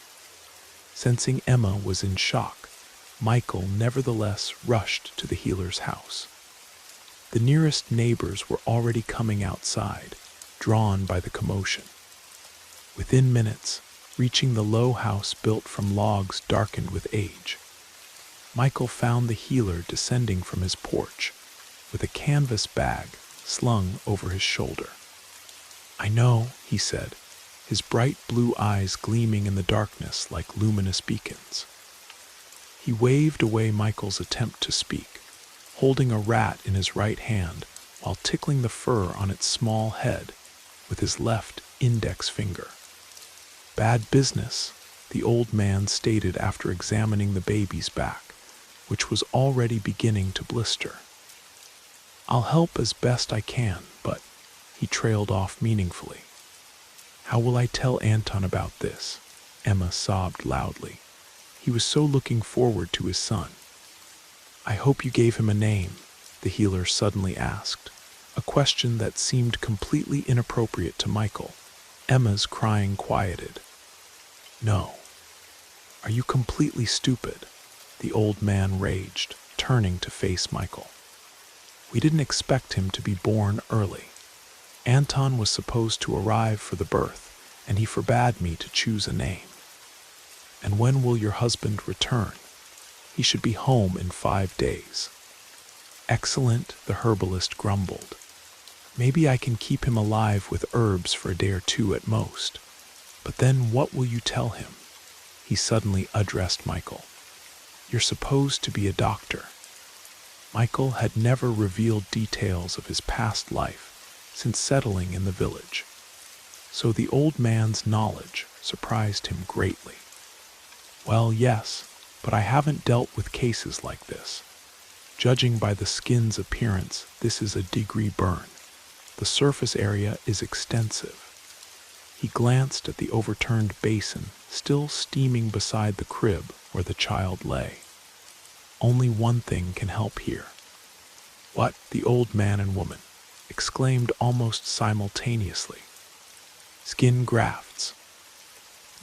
S1: Sensing Emma was in shock, Michael nevertheless rushed to the healer's house. The nearest neighbors were already coming outside, drawn by the commotion. Within minutes, reaching the low house built from logs darkened with age, Michael found the healer descending from his porch, with a canvas bag slung over his shoulder. "I know," he said, his bright blue eyes gleaming in the darkness like luminous beacons. He waved away Michael's attempt to speak, holding a rat in his right hand while tickling the fur on its small head with his left index finger. "Bad business," the old man stated after examining the baby's back, which was already beginning to blister. "I'll help as best I can, but," he trailed off meaningfully. "How will I tell Anton about this?" Emma sobbed loudly. He was so looking forward to his son. "I hope you gave him a name," the healer suddenly asked, a question that seemed completely inappropriate to Michael. Emma's crying quieted. "No." "Are you completely stupid?" the old man raged, turning to face Michael. "We didn't expect him to be born early. Anton was supposed to arrive for the birth, and he forbade me to choose a name. And when will your husband return? He should be home in 5 days." "Excellent," the herbalist grumbled. "Maybe I can keep him alive with herbs for a day or two at most. But then what will you tell him? He suddenly addressed Michael. You're supposed to be a doctor. Michael had never revealed details of his past life since settling in the village, so the old man's knowledge surprised him greatly. Well, yes, but I haven't dealt with cases like this. Judging by the skin's appearance, this is a degree burn. The surface area is extensive. He glanced at the overturned basin, still steaming beside the crib where the child lay. Only one thing can help here. What? The old man and woman exclaimed almost simultaneously. Skin grafts.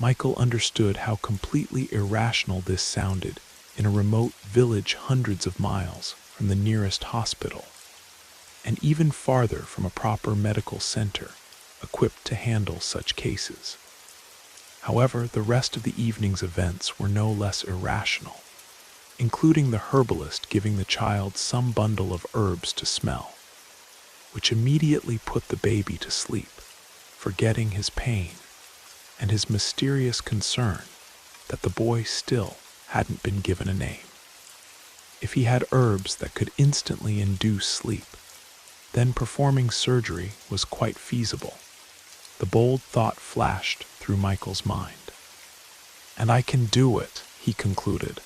S1: Michael understood how completely irrational this sounded in a remote village hundreds of miles from the nearest hospital, and even farther from a proper medical center equipped to handle such cases. However, the rest of the evening's events were no less irrational, including the herbalist giving the child some bundle of herbs to smell, which immediately put the baby to sleep, forgetting his pain and his mysterious concern that the boy still hadn't been given a name. If he had herbs that could instantly induce sleep, then performing surgery was quite feasible. The bold thought flashed through Michael's mind. And I can do it, he concluded.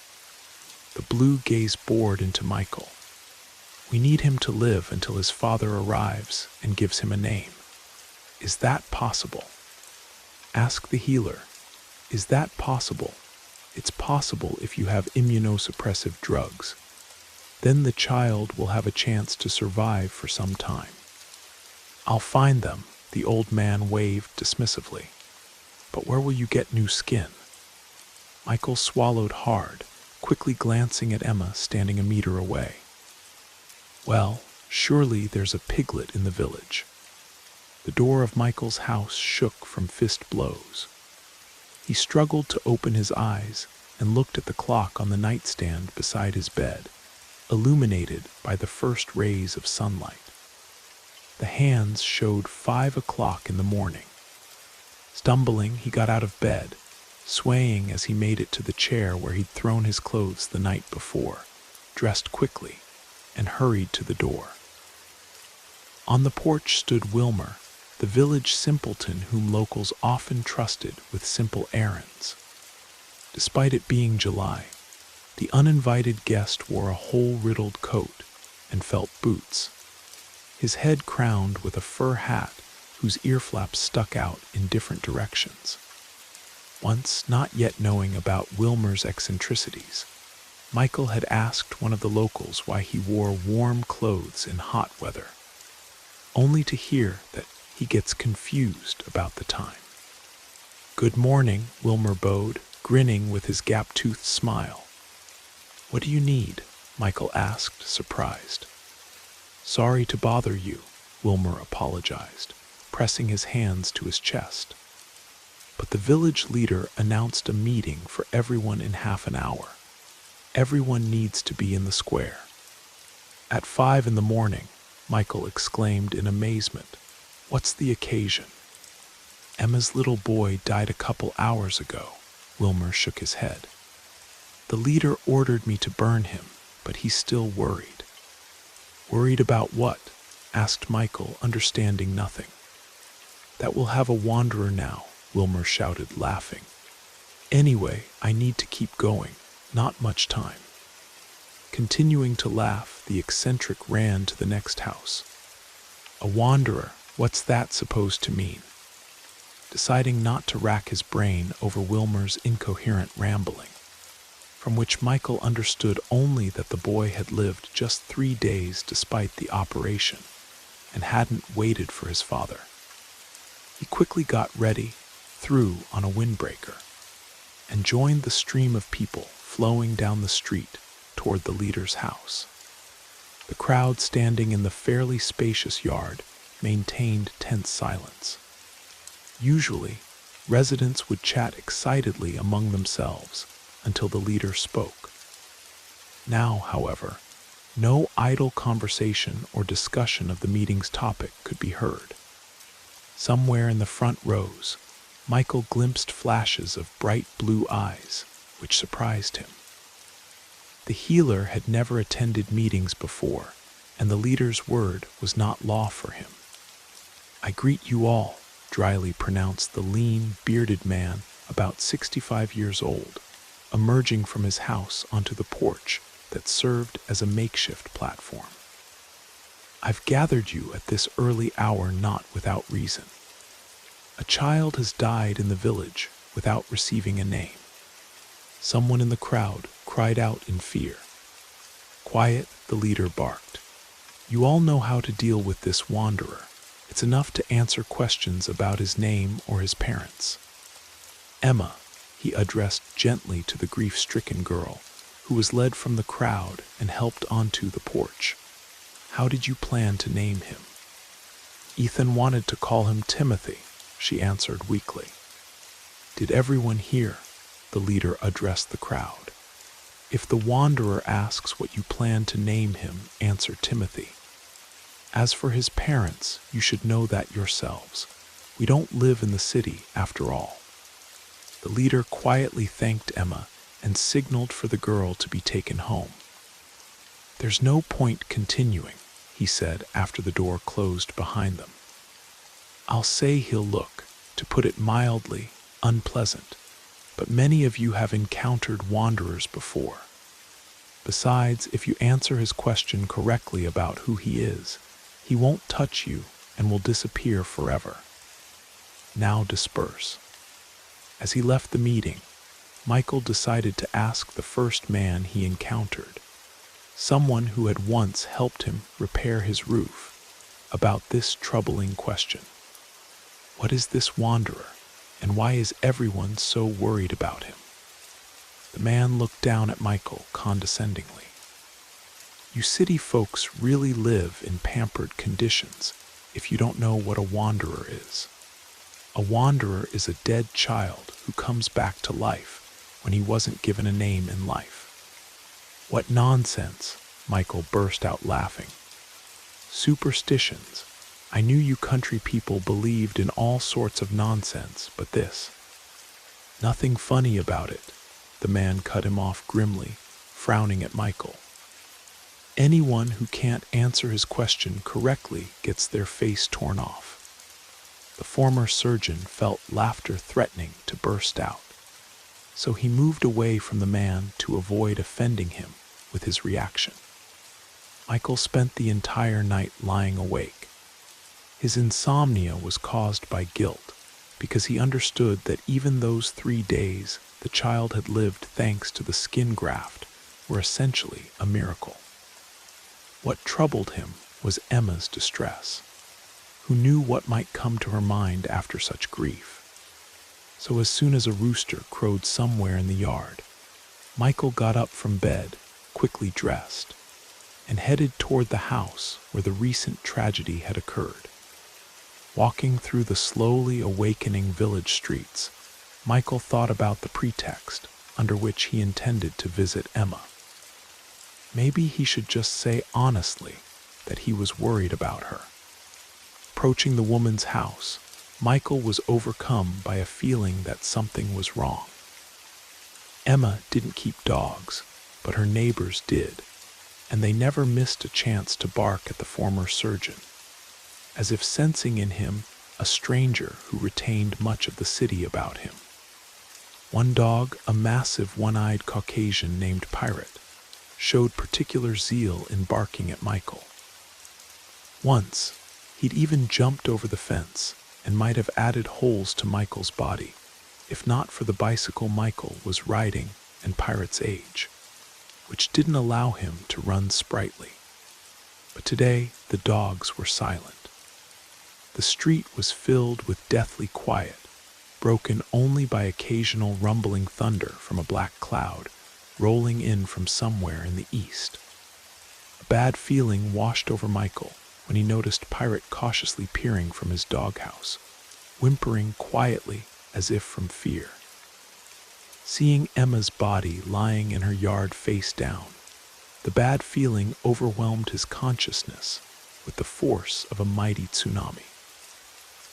S1: The blue gaze bored into Michael. We need him to live until his father arrives and gives him a name. Is that possible? Ask the healer. Is that possible? It's possible if you have immunosuppressive drugs. Then the child will have a chance to survive for some time. I'll find them, the old man waved dismissively. But where will you get new skin? Michael swallowed hard, quickly glancing at Emma standing a meter away. Well, surely there's a piglet in the village. The door of Michael's house shook from fist blows. He struggled to open his eyes and looked at the clock on the nightstand beside his bed, illuminated by the first rays of sunlight. The hands showed 5 o'clock in the morning. Stumbling, he got out of bed, swaying as he made it to the chair where he'd thrown his clothes the night before, dressed quickly, and hurried to the door. On the porch stood Wilmer, the village simpleton whom locals often trusted with simple errands. Despite it being July, the uninvited guest wore a hole-riddled coat and felt boots, his head crowned with a fur hat whose ear flaps stuck out in different directions. Once, not yet knowing about Wilmer's eccentricities, Michael had asked one of the locals why he wore warm clothes in hot weather, only to hear that he gets confused about the time. Good morning, Wilmer bowed, grinning with his gap-toothed smile. What do you need? Michael asked, surprised. Sorry to bother you, Wilmer apologized, pressing his hands to his chest. But the village leader announced a meeting for everyone in half an hour. Everyone needs to be in the square. At 5 in the morning, Michael exclaimed in amazement, What's the occasion? Emma's little boy died a couple hours ago. Wilmer shook his head. The leader ordered me to burn him, but he's still worried. Worried about what? Asked Michael, understanding nothing. That we'll have a wanderer now, Wilmer shouted, laughing. Anyway, I need to keep going. Not much time. Continuing to laugh, the eccentric ran to the next house. A wanderer, what's that supposed to mean? Deciding not to rack his brain over Wilmer's incoherent rambling, from which Michael understood only that the boy had lived just 3 days despite the operation and hadn't waited for his father. He quickly got ready, threw on a windbreaker, and joined the stream of people flowing down the street toward the leader's house. The crowd standing in the fairly spacious yard maintained tense silence. Usually, residents would chat excitedly among themselves until the leader spoke. Now, however, no idle conversation or discussion of the meeting's topic could be heard. Somewhere in the front rows, Michael glimpsed flashes of bright blue eyes, which surprised him. The healer had never attended meetings before, and the leader's word was not law for him. "I greet you all," dryly pronounced the lean, bearded man, about 65 years old, emerging from his house onto the porch that served as a makeshift platform. "I've gathered you at this early hour not without reason. A child has died in the village without receiving a name." Someone in the crowd cried out in fear. "Quiet," the leader barked. "You all know how to deal with this wanderer. It's enough to answer questions about his name or his parents." "Emma," he addressed gently to the grief-stricken girl, who was led from the crowd and helped onto the porch. "How did you plan to name him?" "Ethan wanted to call him Timothy," she answered weakly. "Did everyone hear?" The leader addressed the crowd. "If the wanderer asks what you plan to name him, answer Timothy. As for his parents, you should know that yourselves. We don't live in the city, after all." The leader quietly thanked Emma and signaled for the girl to be taken home. "There's no point continuing," he said after the door closed behind them. "I'll say he'll look, to put it mildly, unpleasant, but many of you have encountered wanderers before. Besides, if you answer his question correctly about who he is, he won't touch you and will disappear forever. Now disperse." As he left the meeting, Michael decided to ask the first man he encountered, someone who had once helped him repair his roof, about this troubling question. What is this wanderer, and why is everyone so worried about him? The man looked down at Michael condescendingly. "You city folks really live in pampered conditions if you don't know what a wanderer is. A wanderer is a dead child who comes back to life when he wasn't given a name in life." "What nonsense!" Michael burst out laughing. "Superstitions. I knew you country people believed in all sorts of nonsense, but this." "Nothing funny about it," the man cut him off grimly, frowning at Michael. "Anyone who can't answer his question correctly gets their face torn off." The former surgeon felt laughter threatening to burst out, so he moved away from the man to avoid offending him with his reaction. Michael spent the entire night lying awake. His insomnia was caused by guilt, because he understood that even those 3 days the child had lived thanks to the skin graft were essentially a miracle. What troubled him was Emma's distress. Who knew what might come to her mind after such grief? So as soon as a rooster crowed somewhere in the yard, Michael got up from bed, quickly dressed, and headed toward the house where the recent tragedy had occurred. Walking through the slowly awakening village streets, Michael thought about the pretext under which he intended to visit Emma. Maybe he should just say honestly that he was worried about her. Approaching the woman's house, Michael was overcome by a feeling that something was wrong. Emma didn't keep dogs, but her neighbors did, and they never missed a chance to bark at the former surgeon, as if sensing in him a stranger who retained much of the city about him. One dog, a massive one-eyed Caucasian named Pirate, showed particular zeal in barking at Michael. Once, he'd even jumped over the fence and might have added holes to Michael's body, if not for the bicycle Michael was riding and Pirate's age, which didn't allow him to run sprightly. But today, the dogs were silent. The street was filled with deathly quiet, broken only by occasional rumbling thunder from a black cloud rolling in from somewhere in the east. A bad feeling washed over Michael when he noticed Pirate cautiously peering from his doghouse, whimpering quietly as if from fear. Seeing Emma's body lying in her yard face down, the bad feeling overwhelmed his consciousness with the force of a mighty tsunami.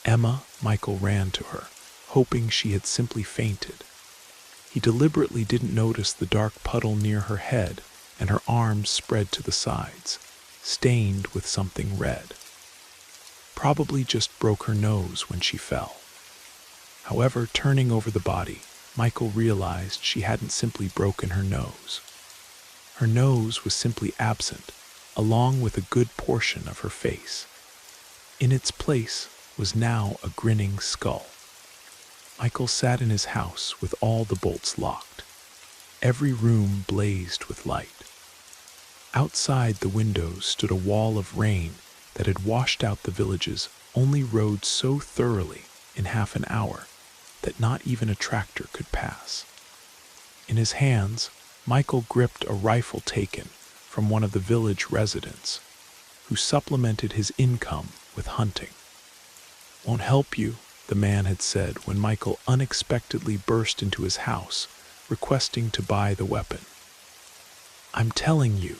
S1: "Emma," Michael ran to her, hoping she had simply fainted. He deliberately didn't notice the dark puddle near her head and her arms spread to the sides, stained with something red. Probably just broke her nose when she fell. However, turning over the body, Michael realized she hadn't simply broken her nose. Her nose was simply absent, along with a good portion of her face. In its place was now a grinning skull. Michael sat in his house with all the bolts locked. Every room blazed with light. Outside the windows stood a wall of rain that had washed out the village's only road so thoroughly in half an hour that not even a tractor could pass. In his hands, Michael gripped a rifle taken from one of the village residents, who supplemented his income with hunting. "Won't help you," the man had said when Michael unexpectedly burst into his house, requesting to buy the weapon. "I'm telling you,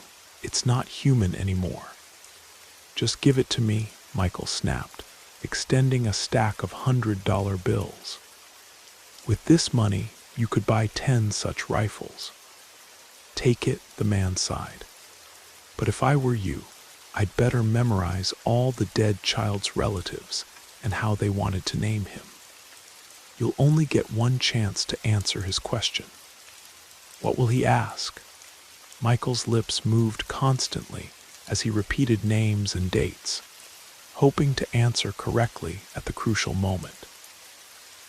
S1: it's not human anymore." "Just give it to me," Michael snapped, extending a stack of $100 bills. "With this money, you could buy 10 such rifles." "Take it," the man sighed. "But if I were you, I'd better memorize all the dead child's relatives and how they wanted to name him. You'll only get one chance to answer his question." "What will he ask?" Michael's lips moved constantly as he repeated names and dates, hoping to answer correctly at the crucial moment.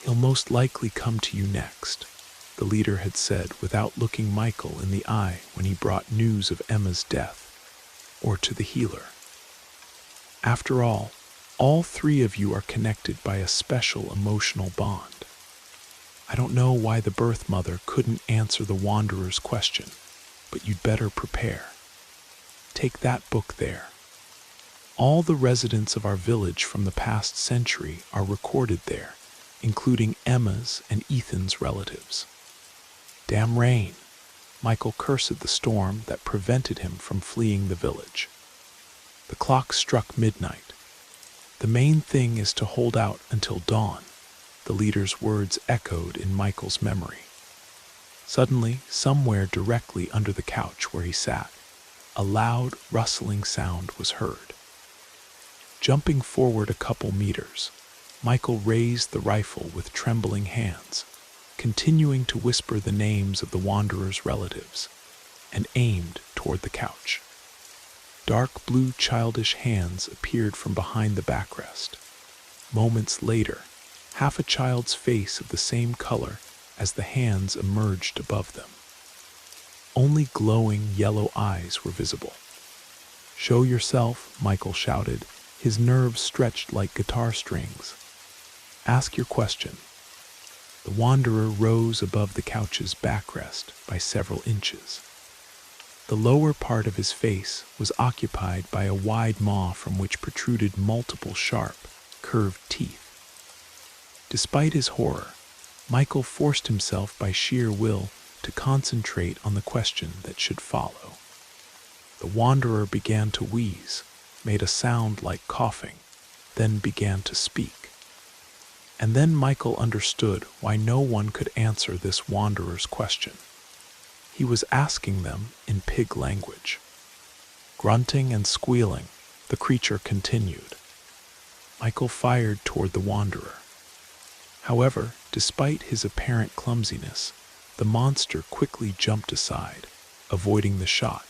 S1: "He'll most likely come to you next," the leader had said without looking Michael in the eye when he brought news of Emma's death, or to the healer. "After all three of you are connected by a special emotional bond. I don't know why the birth mother couldn't answer the wanderer's question, but you'd better prepare. Take that book there. All the residents of our village from the past century are recorded there, including Emma's and Ethan's relatives." "Damn rain!" Michael cursed the storm that prevented him from fleeing the village. The clock struck midnight. "The main thing is to hold out until dawn," the leader's words echoed in Michael's memory. Suddenly, somewhere directly under the couch where he sat, a loud, rustling sound was heard. Jumping forward a couple meters, Michael raised the rifle with trembling hands, continuing to whisper the names of the wanderer's relatives, and aimed toward the couch. Dark blue childish hands appeared from behind the backrest. Moments later, half a child's face of the same color as the hands emerged above them. Only glowing yellow eyes were visible. "Show yourself," Michael shouted, his nerves stretched like guitar strings. "Ask your question." The wanderer rose above the couch's backrest by several inches. The lower part of his face was occupied by a wide maw from which protruded multiple sharp, curved teeth. Despite his horror, Michael forced himself by sheer will to concentrate on the question that should follow. The wanderer began to wheeze, made a sound like coughing, then began to speak. And then Michael understood why no one could answer this wanderer's question. He was asking them in pig language. Grunting and squealing, the creature continued. Michael fired toward the wanderer. However, despite his apparent clumsiness, the monster quickly jumped aside, avoiding the shot,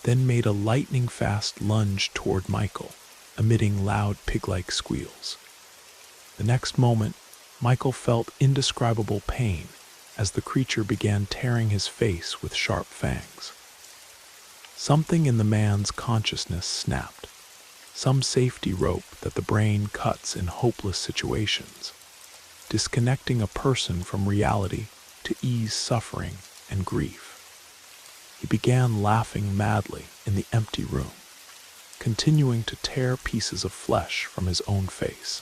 S1: then made a lightning-fast lunge toward Michael, emitting loud pig-like squeals. The next moment, Michael felt indescribable pain as the creature began tearing his face with sharp fangs. Something in the man's consciousness snapped, some safety rope that the brain cuts in hopeless situations, disconnecting a person from reality to ease suffering and grief. He began laughing madly in the empty room, continuing to tear pieces of flesh from his own face.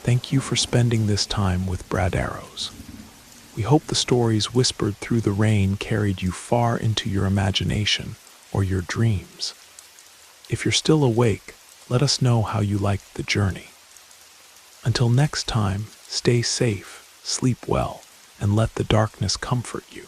S1: Thank you for spending this time with Brad Arrows. We hope the stories whispered through the rain carried you far into your imagination or your dreams. If you're still awake, let us know how you liked the journey. Until next time, stay safe, sleep well, and let the darkness comfort you.